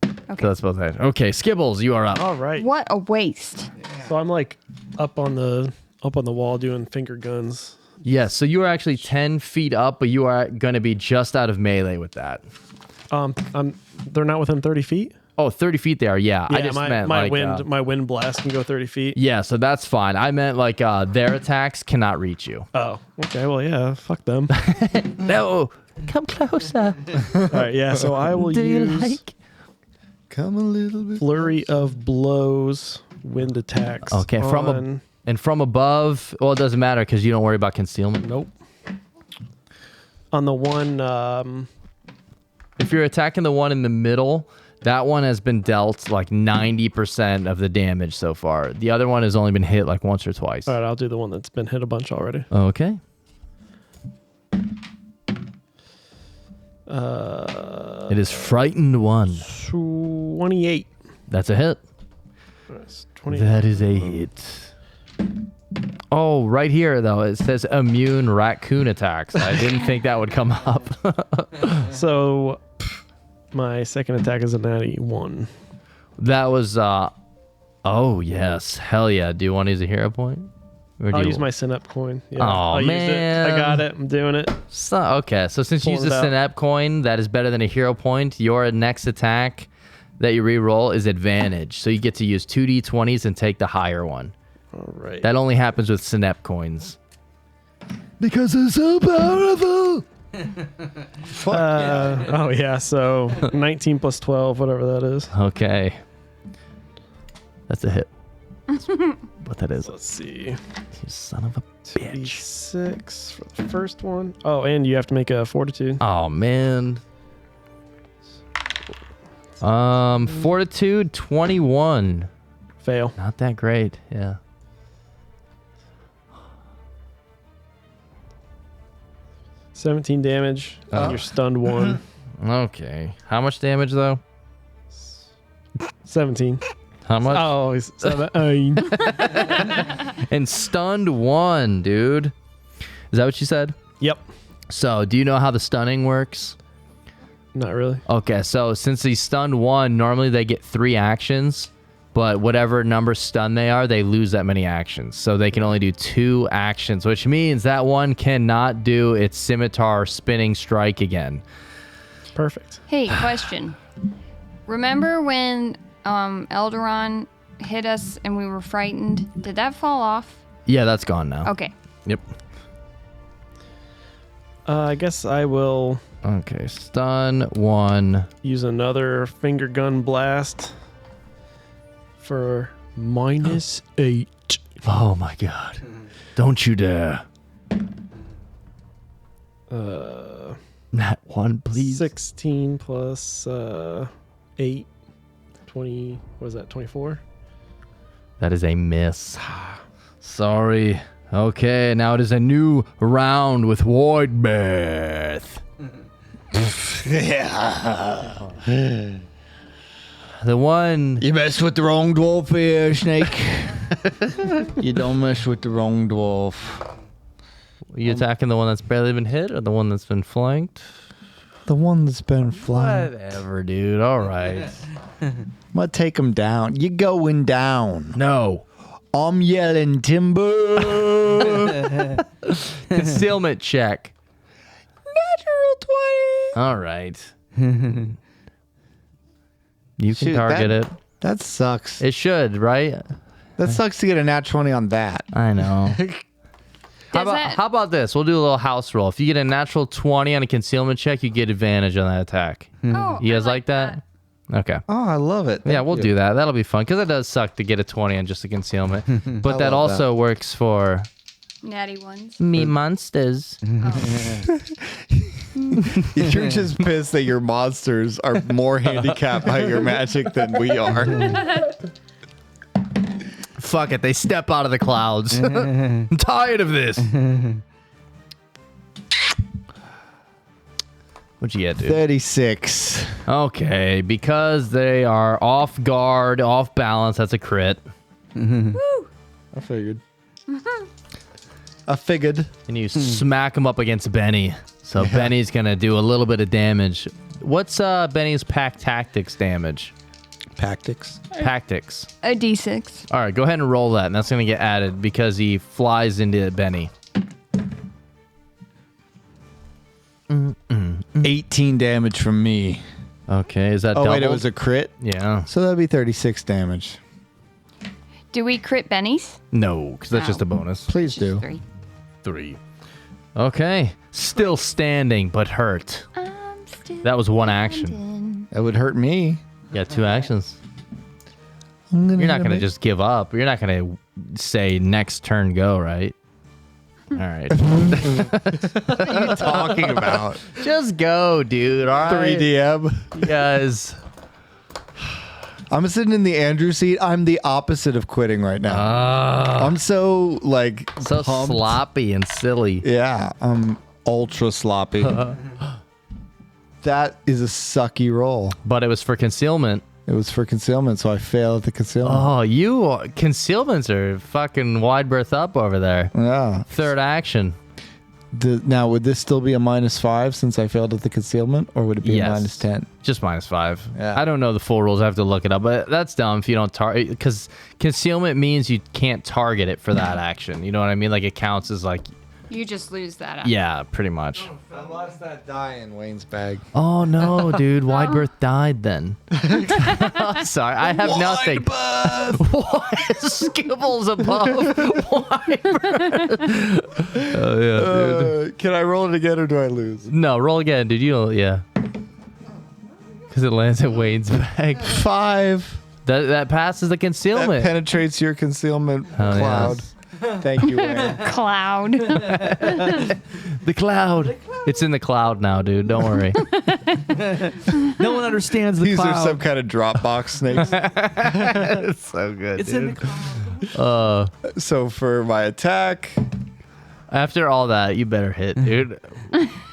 Okay. So that's both right. Okay, Skibbles, you are up. All right. What a waste. So I'm like up on the wall doing finger guns. Yes, so you are actually 10 feet up, but you are going to be just out of melee with that. They're not within 30 feet. Oh, 30 feet they are, yeah. I just meant my like... my wind blast can go 30 feet. yeah, so that's fine. I meant like their attacks cannot reach you. Oh, okay. Well, yeah. Fuck them. No, come closer. All right. Yeah. So I will Do you use like... Come a little bit. flurry of blows, wind attacks. Okay, on- from above, well, it doesn't matter because you don't worry about concealment. Nope. On the one, If you're attacking the one in the middle, that one has been dealt like 90% of the damage so far. The other one has only been hit like once or twice. all right, I'll do the one that's been hit a bunch already. Okay. It is frightened one. 28. That's a hit. That's 20. That is a hit. Oh, right here though, it says immune raccoon attacks. I didn't think that would come up. So my second attack is a natty 1. That was oh yes. Hell yeah. Do you want to use a hero point? Or do I'll you- use my Synep coin. Yeah, Aw, I'll man. use it. I got it. I'm doing it. So, okay, so since you use Pulling the it out. Synep coin, that is better than a hero point. Your next attack that you re-roll is advantage. So you get to use 2d20s and take the higher one. All right. That only happens with Synep coins. Because it's so powerful. Oh yeah. So 19 plus 12, whatever that is. Okay. That's a hit. What that is. Let's see. You son of a bitch. 2d6 for the first one. Oh, and you have to make a fortitude. Oh man. Fortitude 21. Fail. Not that great. Yeah. – 17 damage. Oh. You're stunned 1. Okay. How much damage though? 17. How much? Oh, he's 7. And stunned 1, dude. Is that what you said? Yep. So, do you know how the stunning works? Not really. Okay, so since he's stunned 1, normally they get 3 actions, but whatever number stun they are, they lose that many actions. So they can only do 2 actions, which means that one cannot do its scimitar spinning strike again. Perfect. Hey, question. Remember when Elderon hit us and we were frightened? Did that fall off? Yeah, that's gone now. Okay. Yep. I guess I will Okay, stun 1. use another finger gun blast for -8. Oh my god. Don't you dare. That 1, please. 16 plus 8. 20. What is that? 24. That is a miss. Sorry. Okay, now it is a new round with Void Breath. The one. You messed with the wrong dwarf here, Snake. You don't mess with the wrong dwarf. Are you attacking the one that's barely been hit or the one that's been flanked? The one that's been flying. Whatever, dude. All right. I'm gonna take him down. You going down. No. I'm yelling timber. Concealment check. Natural 20. All right. You can Shoot, target it. That sucks. It should, right? That sucks to get a nat 20 on that. I know. Does that- How about this? We'll do a little house roll. If you get a natural 20 on a concealment check, you get advantage on that attack. Oh, You I guys like that? Okay. Oh, I love it. Yeah, we'll do that. That'll be fun because it does suck to get a 20 on just a concealment. But I that love also works for Natty ones. me monsters. You're just pissed that your monsters are more handicapped by your magic than we are. Fuck it. They step out of the clouds. I'm tired of this. What'd you get, dude? 36. Okay, because they are off guard, off balance, that's a crit. I figured. I figured. And you smack him up against Benny. So Benny's going to do a little bit of damage. What's Benny's pack tactics damage? Tactics. Tactics. A D6. All right, go ahead and roll that, and that's going to get added because he flies into Benny. 18 damage from me. Okay, is that Oh, doubled? wait, it was a crit? Yeah. So that'd be 36 damage. Do we crit bennies? No, because that's just a bonus. Please do. 3. 3. Okay. Still standing, but hurt. That was one action. That would hurt me. You got 2 actions. You're You're not going to just give up. You're not going to say next turn go, right? All right. What are you talking about? Just go, dude. All right. 3DM. You guys. I'm sitting in the Andrew seat. I'm the opposite of quitting right now. I'm so like So pumped. sloppy and silly. Yeah, I'm ultra sloppy. That is a sucky roll. But it was for concealment. It was for concealment, so I failed at the concealment. Oh, you concealments are fucking wide berth up over there. Yeah. Third action. Now, would this still be a -5 since I failed at the concealment, or would it be Yes. a -10? Just -5. Yeah. I don't know the full rules. I have to look it up, but that's dumb if you don't target, because concealment means you can't target it for that action. You know what I mean? Like it counts as like, You just lose that. yeah, pretty much. I lost that die in Wayne's bag. Oh no, dude! Wide berth died then. Sorry, I have nothing. Skibbles above. Wide berth. Oh yeah, dude. Can I roll it again, or do I lose? No, roll again, dude. You don't. Yeah. Because it lands at Wayne's bag. 5. That passes the That concealment. penetrates your concealment Oh, yeah. cloud. Thank you, Wayne. Cloud. The cloud. It's in the cloud now, dude. Don't worry. No one understands the These cloud. are some kind of Dropbox snakes. It's so good, It's dude. in the cloud. So for my attack, After all that, you better hit, dude.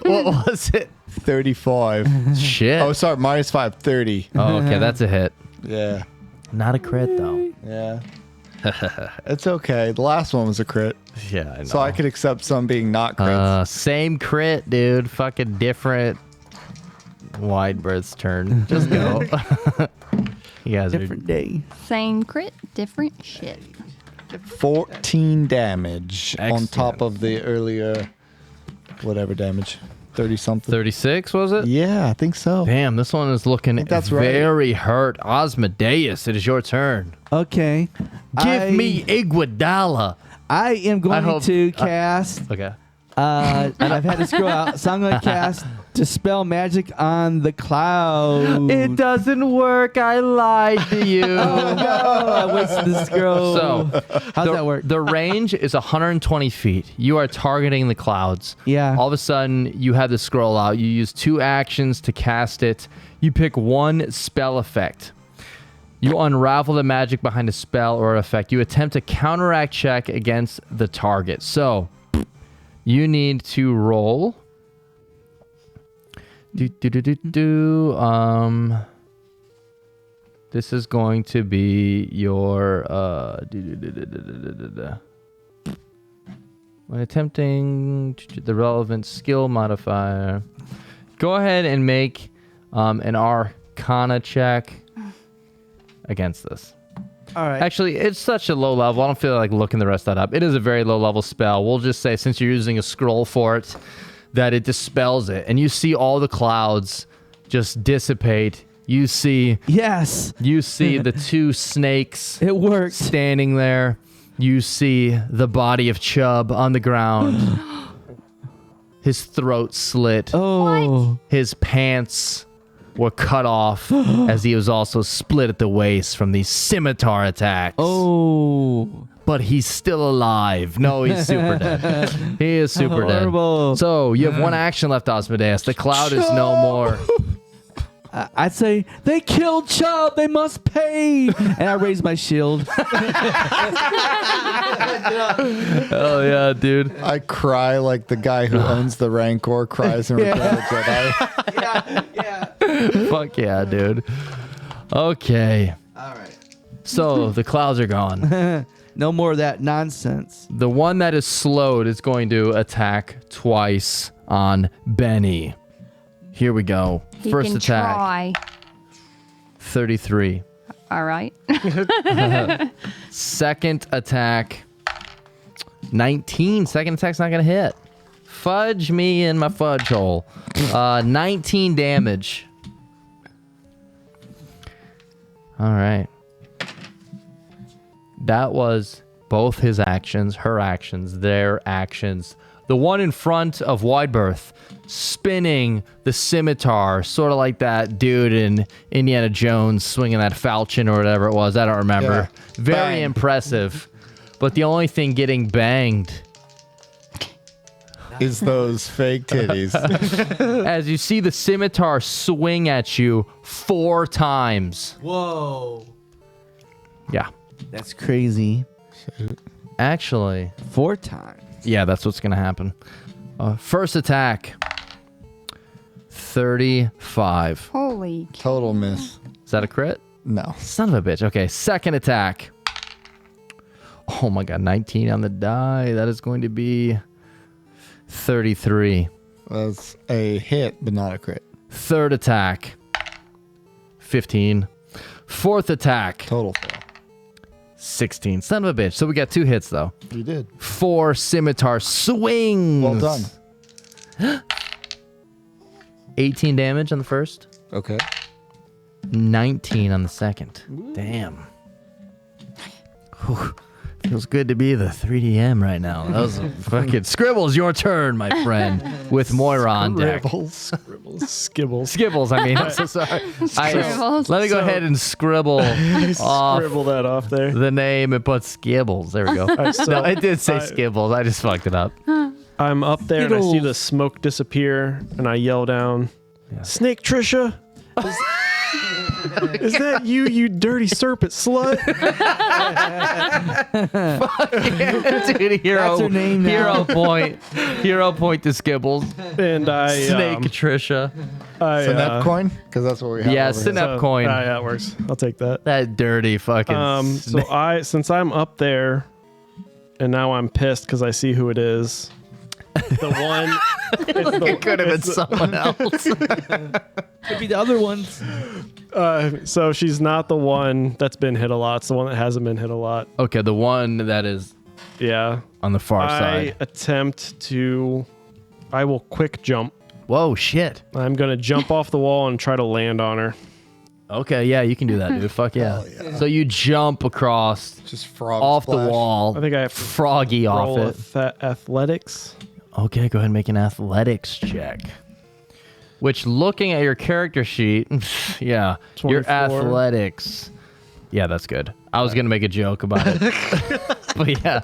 What was it? 35. Shit. Oh, sorry, -5, 30. Oh, okay, that's a hit. Yeah. Not a crit though. Yeah. It's okay. The last one was a crit. Yeah, I know. So I could accept some being not crits. Same crit, dude. Fucking different. Wide berth's turn. Just go. You guys Different day. Same crit, different shit. 14 damage on Excellent. top of the earlier whatever damage. 30 something. 36 was it? Yeah, I think so. Damn, this one is looking that's right. very hurt. Osmodeus, it is your turn. Okay. Give me Iguodala. I am going hope- to cast. Okay. And I've had to scroll out, so I'm going to cast Dispel Magic on the cloud. It doesn't work. I lied to you. Oh, no, I wasted the scroll. So, how's that work? The range is 120 feet. You are targeting the clouds. Yeah. All of a sudden, you have the scroll out. You use 2 actions to cast it. You pick 1 spell effect. You unravel the magic behind a spell or effect. You attempt a counteract check against the target. So, you need to roll. This is going to be your when attempting the relevant skill modifier. Go ahead and make an Arcana check against this. All right. Actually, it's such a low level. I don't feel like looking the rest of that up. It is a very low level spell. We'll just say, since you're using a scroll for it, that it dispels it. And you see all the clouds just dissipate. You see Yes. the 2 snakes It worked. standing there. You see the body of Chubb on the ground. His throat slit. Oh. His pants were cut off as he was also split at the waist from these scimitar attacks. Oh. But he's still alive. No, he's super dead. He is super dead. Horrible. So you have 1 action left, Osmodeus. The cloud is no more. I'd say, they killed Chubb. They must pay. And I raise my shield. Oh yeah, dude. I cry like the guy who owns the Rancor cries in Return of the Jedi. Yeah. Fuck yeah, dude. Okay. All right. So the clouds are gone. No more of that nonsense. The one that is slowed is going to attack twice on Benny. Here we go. He First can attack. try. 33. All right. Second attack. 19. Second attack's not going to hit. Fudge me in my fudge hole. 19 damage. All right. That was both his actions, her actions, their actions. The one in front of Wideberth spinning the scimitar, sort of like that dude in Indiana Jones swinging that falchion or whatever it was. I don't remember. Yeah. Very Bang. impressive. But the only thing getting banged Is those fake titties. as you see the scimitar swing at you 4 times. Whoa. Yeah. That's crazy. Actually, 4 times. yeah, that's what's going to happen. First attack. 35. Holy. Total miss. Is that a crit? No. Son of a bitch. Okay, second attack. Oh my god, 19 on the die. That is going to be 33. That's a hit, but not a crit. Third attack. 15. Fourth attack. Total fail. 16. Son of a bitch. So we got 2 hits though. You did. 4 scimitar swings. Well done. 18 damage on the first. Okay. 19 on the second. Damn. Whew. Feels good to be the 3DM right now. That was a fucking Scribbles, your turn, my friend, with Moira on deck. Scribbles. Skibbles. Skibbles, I mean. I'm so sorry. Scribbles. Let me go ahead and scribble off Scribble that off there. the name and put Skibbles. There we go. so No, it did say I- Skibbles. I just fucked it up. I'm up there and I see the smoke disappear and I yell down, Snake Trisha! Is that you dirty serpent slut? Dude, hero, That's her name now. hero point to Skibbles. And I Snake Trisha. Synep coin? Because that's what we have. Yeah, over here. Synep coin. Yeah, it works. I'll take that. That dirty fucking. So since I'm up there, and now I'm pissed because I see who it is. The one. It could have been someone else. Could be the other ones. So she's not the one that's been hit a lot. It's the one that hasn't been hit a lot. Okay, the one that is Yeah. on the far I side. attempt to. I will quick jump. Whoa, shit. I'm gonna jump off the wall and try to land on her. Okay, yeah, you can do that, dude. Fuck yeah. So you jump across Just frog off splash. the wall. I think I have to Froggy off roll it. athletics. Okay, go ahead and make an athletics check. Which, looking at your character sheet, yeah, your 24. athletics. Yeah, that's good. I was going to make a joke about it. But yeah.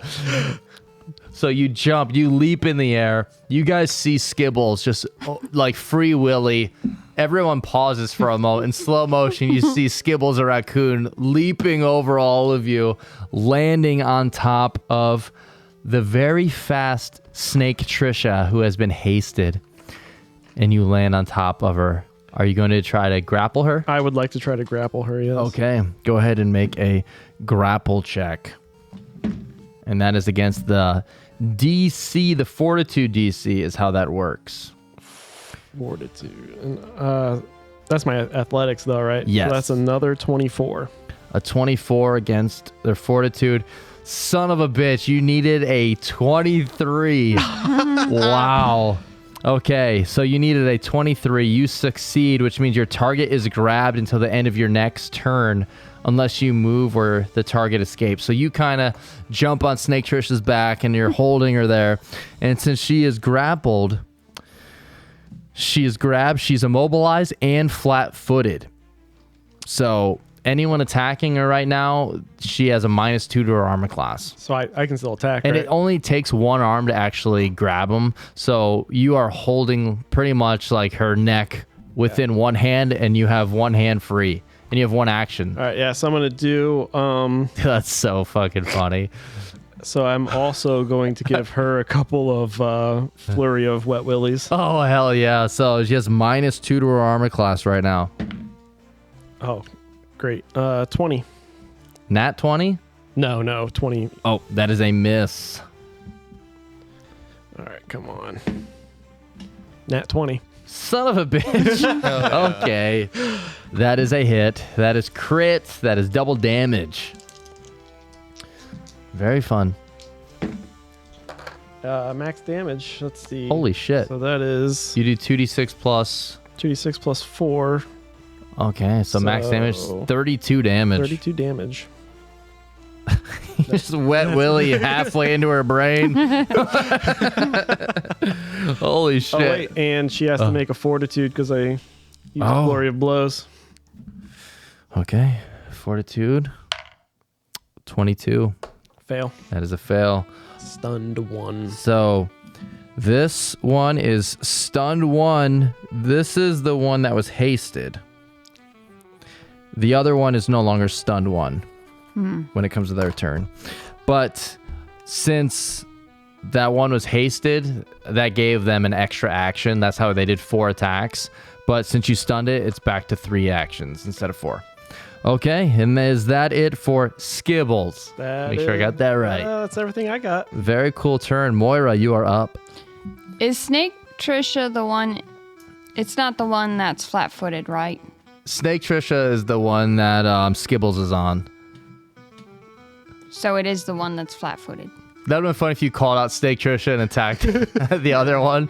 So you jump, you leap in the air. You guys see Skibbles just like Free Willy. Everyone pauses for a moment. In slow motion, you see Skibbles a raccoon leaping over all of you, landing on top of the very fast Snake Trisha, who has been hasted. And you land on top of her. Are you going to try to grapple her? I would like to try to grapple her, yes. Okay, go ahead and make a grapple check. And that is against the DC, the Fortitude DC is how that works. Fortitude. And, that's my athletics, though, right? Yes. So that's another 24. A 24 against their Fortitude. Son of a bitch, you needed a 23. Wow. Okay, so you needed a 23. You succeed, which means your target is grabbed until the end of your next turn, unless you move or the target escapes. So you kind of jump on Snake Trisha's back and you're holding her there. And since she is grappled, she is grabbed, she's immobilized and flat-footed. So anyone attacking her right now, she has a -2 to her armor class. So I can still attack, And right? it only takes one arm to actually grab him. So you are holding pretty much like her neck within one hand, and you have one hand free, and you have one action. All right, yeah. So I'm gonna do. That's so fucking funny. So I'm also going to give her a couple of flurry of wet willies. Oh hell yeah! So she has -2 to her armor class right now. Oh, great. 20. Nat 20? No, 20. Oh, that is a miss. All right, come on. Nat 20. Son of a bitch. Okay. That is a hit. That is crit. That is double damage. Very fun. Max damage. Let's see. Holy shit. So that is You do 2d6 plus... 2d6 plus 4. Okay, so max damage, 32 damage. 32 damage. Just wet Willy halfway into her brain. Holy shit. Oh, wait, and she has to make a fortitude because I used Flurry of Blows. Okay, fortitude. 22. Fail. That is a fail. Stunned 1. So this one is stunned 1. This is the one that was hasted. The other one is no longer stunned 1 when it comes to their turn. But since that one was hasted, that gave them an extra action. That's how they did 4 attacks. But since you stunned it, it's back to 3 actions instead of 4. Okay, and is that it for Skibbles? Make sure I got that right. That's everything I got. Very cool turn. Moira, you are up. Is Snake Trisha the one? It's not the one that's flat-footed, right? Snake Trisha is the one that Skibbles is on. So it is the one that's flat-footed. That would have been fun if you called out Snake Trisha and attacked the other one.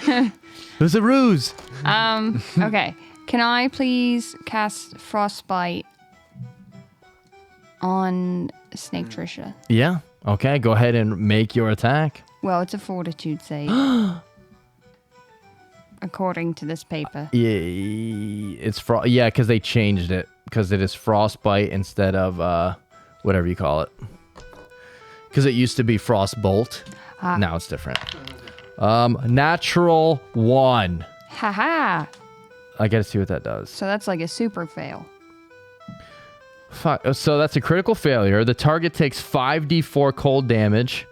It was a ruse. Okay. Can I please cast Frostbite on Snake Trisha? Yeah. Okay, go ahead and make your attack. Well, it's a Fortitude save. According to this paper. Yeah, it's yeah, because they changed it. Because it is Frostbite instead of whatever you call it. Because it used to be Frostbolt. Now it's different. Natural 1. Haha. I gotta see what that does. So that's like a super fail. So that's a critical failure. The target takes 5d4 cold damage.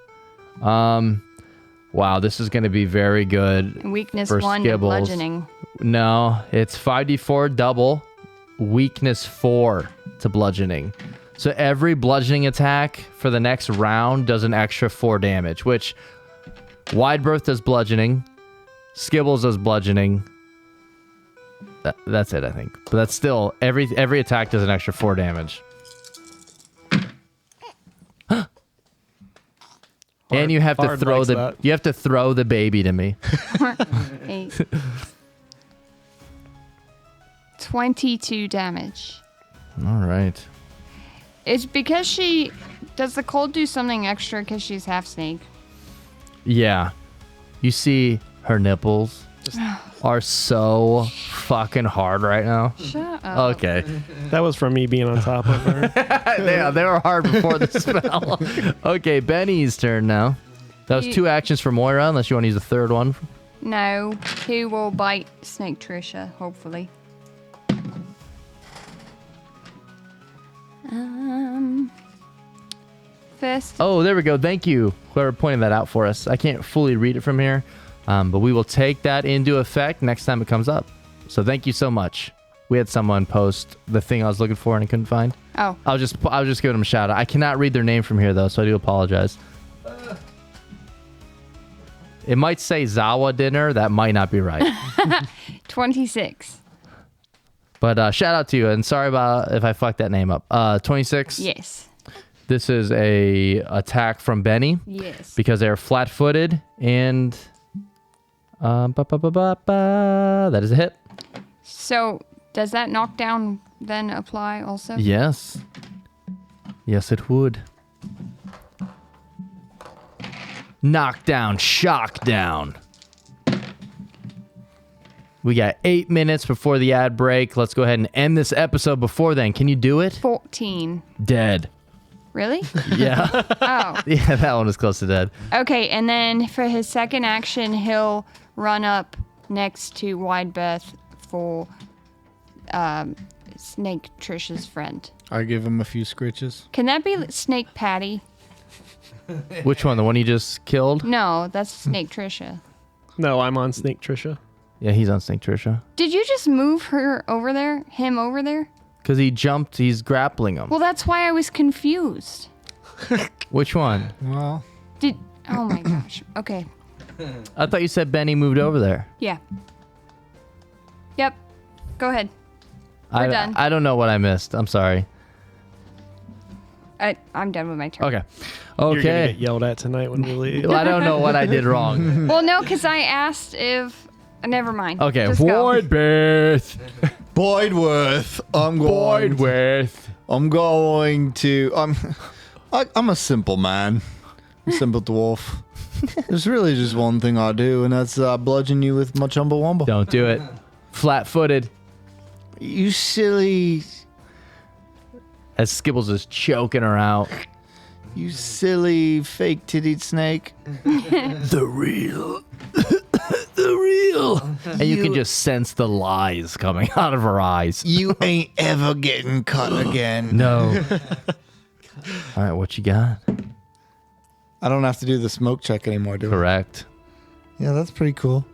Wow, this is going to be very good. Weakness for 1 to Skibbles. bludgeoning. No, it's 5d4 double. Weakness 4 to bludgeoning. So every bludgeoning attack for the next round does an extra 4 damage, which Wide Berth does bludgeoning. Skibbles does bludgeoning. That's it, I think. But that's still, every attack does an extra 4 damage. And you have to throw the baby to me. 8. 22 damage. All right. It's because does the cold do something extra because she's half snake? Yeah. You see her nipples are so fucking hard right now. Shut up. Okay. That was from me being on top of her. Yeah, they were hard before the spell. Okay, Benny's turn now. That was 2 actions for Moira, unless you want to use a third one. No, 2 will bite Snake Trisha, hopefully. First. Oh, there we go. Thank you, whoever pointed that out for us. I can't fully read it from here, but we will take that into effect next time it comes up. So thank you so much. We had someone post the thing I was looking for and I couldn't find. Oh. I was just giving them a shout out. I cannot read their name from here though, so I do apologize. It might say Zawa dinner. That might not be right. 26. But shout out to you, and sorry about if I fucked that name up. 26. Yes. This is a attack from Benny. Yes. Because they're flat-footed, and that is a hit. So does that knockdown then apply also? Yes. Yes, it would. Knockdown, shockdown. We got 8 minutes before the ad break. Let's go ahead and end this episode before then. Can you do it? 14. Dead. Really? Yeah. Oh. Yeah, that one was close to dead. Okay, and then for his second action, he'll run up next to Wide Beth for Snake Trisha's friend. I give him a few scritches. Can that be Snake Patty? Which one? The one you just killed? No, that's Snake Trisha. No, I'm on Snake Trisha. Yeah, he's on Snake Trisha. Did you just move him over there? Because he jumped, he's grappling him. Well, that's why I was confused. Which one? Well, Oh my gosh. Okay. I thought you said Benny moved over there. Yeah. Yep. Go ahead. We're done. I don't know what I missed. I'm sorry. I'm done with my turn. Okay. You're gonna Okay. get yelled at tonight when we leave. Well, I don't know what I did wrong. Well, no, because I asked if. Never mind. Okay. Just go. Boydworth. Boydworth. I'm going to. I'm a simple man. A simple dwarf. There's really just one thing I do, and that's bludgeon you with my Chumbawamba. Don't do it. Flat-footed. You silly. As Skibbles is choking her out. You silly fake tittied snake. The real. The real. And you can just sense the lies coming out of her eyes. You ain't ever getting cut again. No. All right, what you got? I don't have to do the smoke check anymore, do I? Correct. Yeah, that's pretty cool.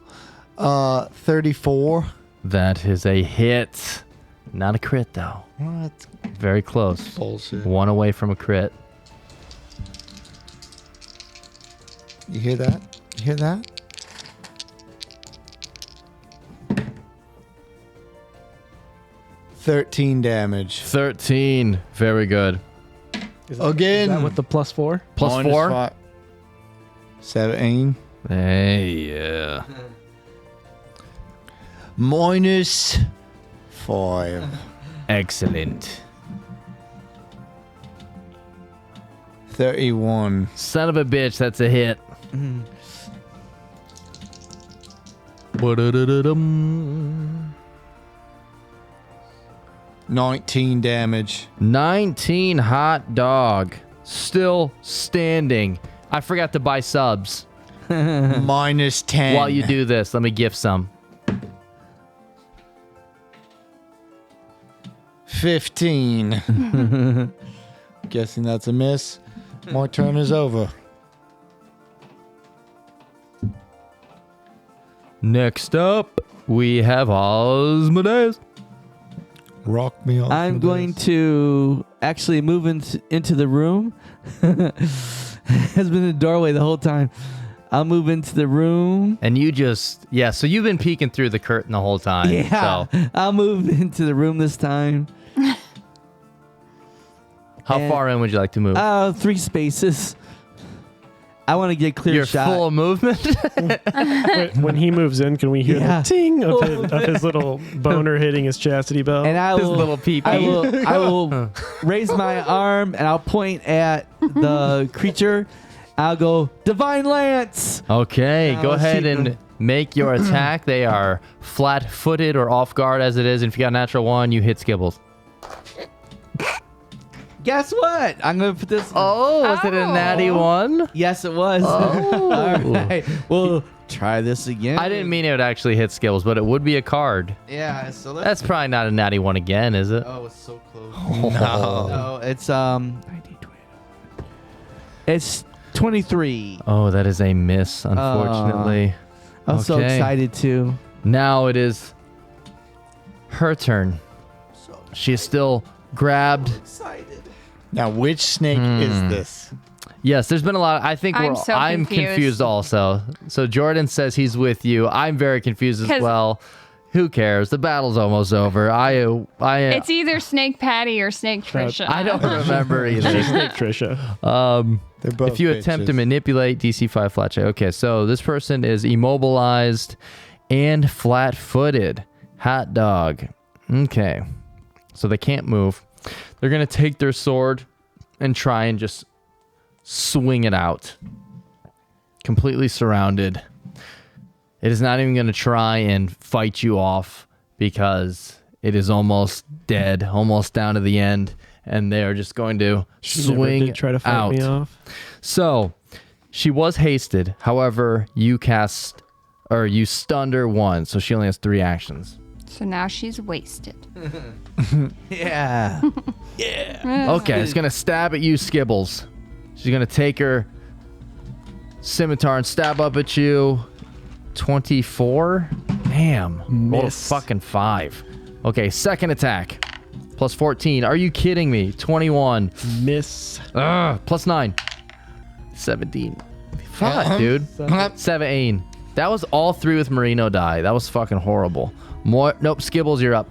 34. That is a hit. Not a crit, though. What? Very close. Bullshit. One away from a crit. You hear that? You hear that? $13 damage. 13. Very good. Again. Is that with the +4? Plus Minus 4? 5. 17. Hey, yeah. Minus 5. Excellent. 31. Son of a bitch, that's a hit. Ba-da-da-da-dum. 19 damage. 19 hot dog. Still standing. I forgot to buy subs. Minus 10. While you do this, let me gift some. 15. Guessing that's a miss. My turn is over. Next up, we have Osmodeus. Rock me off. I'm going to actually move into the room. Has been in the doorway the whole time. I'll move into the room. And you just, so you've been peeking through the curtain the whole time. Yeah. So. I'll move into the room this time. How far in would you like to move? 3 spaces. I want to get clear You're shot. full movement? When he moves in, can we hear Yeah. the ting of his little boner hitting his chastity belt? And I His will, little pee-pee. I will raise my arm and I'll point at the creature. I'll go, Divine Lance. Okay, Now go let's ahead see and make your attack. They are flat-footed or off guard as it is. And if you got a natural 1, you hit Skibbles. Guess what? I'm going to put this. Oh, was it a natty 1? Yes, it was. Oh. All right. We'll try this again. I didn't mean it would actually hit Skibbles, but it would be a card. Yeah, so let's. That's probably not a natty 1 again, is it? Oh, it's so close. No. No, it's 23. Oh, that is a miss, unfortunately. I'm so excited too. Now it is her turn. She is still grabbed. Now, which snake is this? Yes, there's been a lot. I think I'm confused also. So Jordan says he's with you. I'm very confused as well. Who cares? The battle's almost over. It's either Snake Patty or Snake Trisha. I don't remember either. Snake Trisha. They're both If you attempt to bitches. manipulate DC 5 flat check. Okay, so this person is immobilized and flat-footed. Hot dog. Okay. So they can't move. They're going to take their sword and try and just swing it out. Completely surrounded. It is not even going to try and fight you off because it is almost dead, almost down to the end, and they are just going to swing did try to fight out. me off. So, she was hasted. However, you cast Or you stunned her once, so she only has 3 actions. So now she's wasted. Yeah. Okay, it's gonna stab at you, Skibbles. She's gonna take her scimitar and stab up at you. 24? Damn. Roll a Miss. fucking 5. Okay, second attack. Plus 14. Are you kidding me? 21. Miss. Plus 9. 17. Fuck, dude. 17. That was all 3 with Merino die. That was fucking horrible. More. Nope, Skibbles, you're up.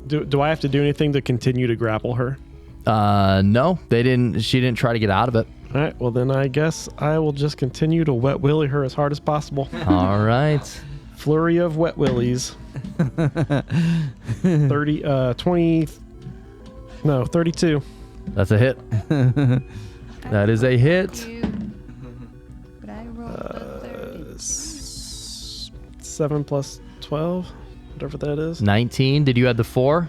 Do I have to do anything to continue to grapple her? No, they didn't. She didn't try to get out of it. All right, well then I guess I will just continue to wet willy her as hard as possible. All right. Flurry of wet willies. 32. That's a hit. That is a hit. But I rolled a 30. 7 plus 12, whatever that is. 19. Did you add the 4?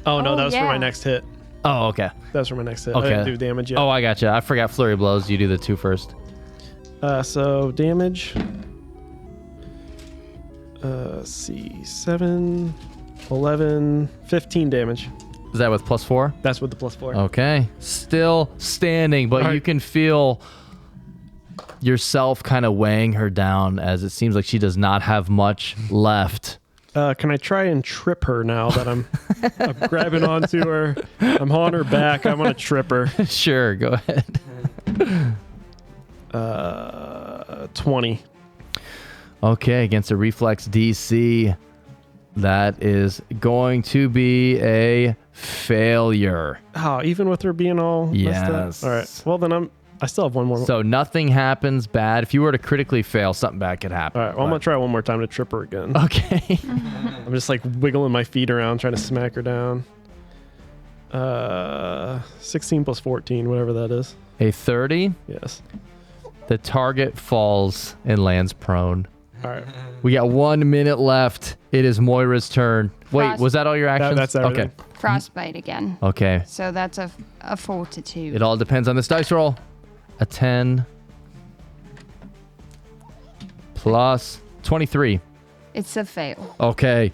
Oh no, Oh, that was for yeah. my next hit. Oh, okay. That was for my next hit. Okay. I didn't do damage yet. Oh, I gotcha. I forgot flurry blows. You do the 2 first. So damage. Let's see, 7, 11, 15 damage. Is that with plus 4? That's with the plus 4. Okay. Still standing, but All you right. can feel yourself kind of weighing her down as it seems like she does not have much left. Can I try and trip her now that I'm grabbing onto her? I'm on her back. I want to trip her. Sure, go ahead. 20. Okay, against a reflex DC, that is going to be a failure. Oh, even with her being all messed Yes. up? All right. Well, then I still have one more. So nothing happens bad. If you were to critically fail, something bad could happen. All right. Well, I'm going to try one more time to trip her again. Okay. I'm just like wiggling my feet around, trying to smack her down. 16 plus 14, whatever that is. A 30. Yes. The target falls and lands prone. All right. We got 1 minute left. It is Moira's turn. Wait, Frost. was that all your actions? That's everything. Okay. Frostbite again. Okay. So that's a fortitude. It all depends on this dice roll. A 10 plus 23. It's a fail. Okay.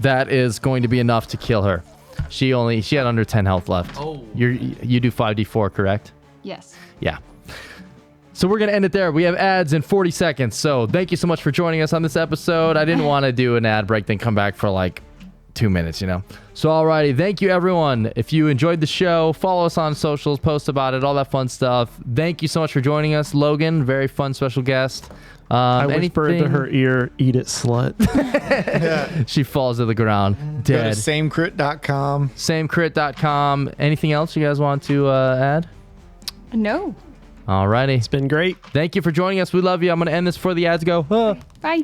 That is going to be enough to kill her. She had under 10 health left. Oh. You do 5d4, correct? Yes. Yeah. So we're going to end it there. We have ads in 40 seconds. So thank you so much for joining us on this episode. I didn't want to do an ad break, then come back for like 2 minutes, you know? So alrighty. Thank you, everyone. If you enjoyed the show, follow us on socials, post about it, all that fun stuff. Thank you so much for joining us, Logan. Very fun special guest. I whispered to her ear, "Eat it, slut." She falls to the ground, Go to dead. samecrit.com. Samecrit.com. Anything else you guys want to add? No. Alrighty. It's been great. Thank you for joining us. We love you. I'm going to end this before the ads go. Bye.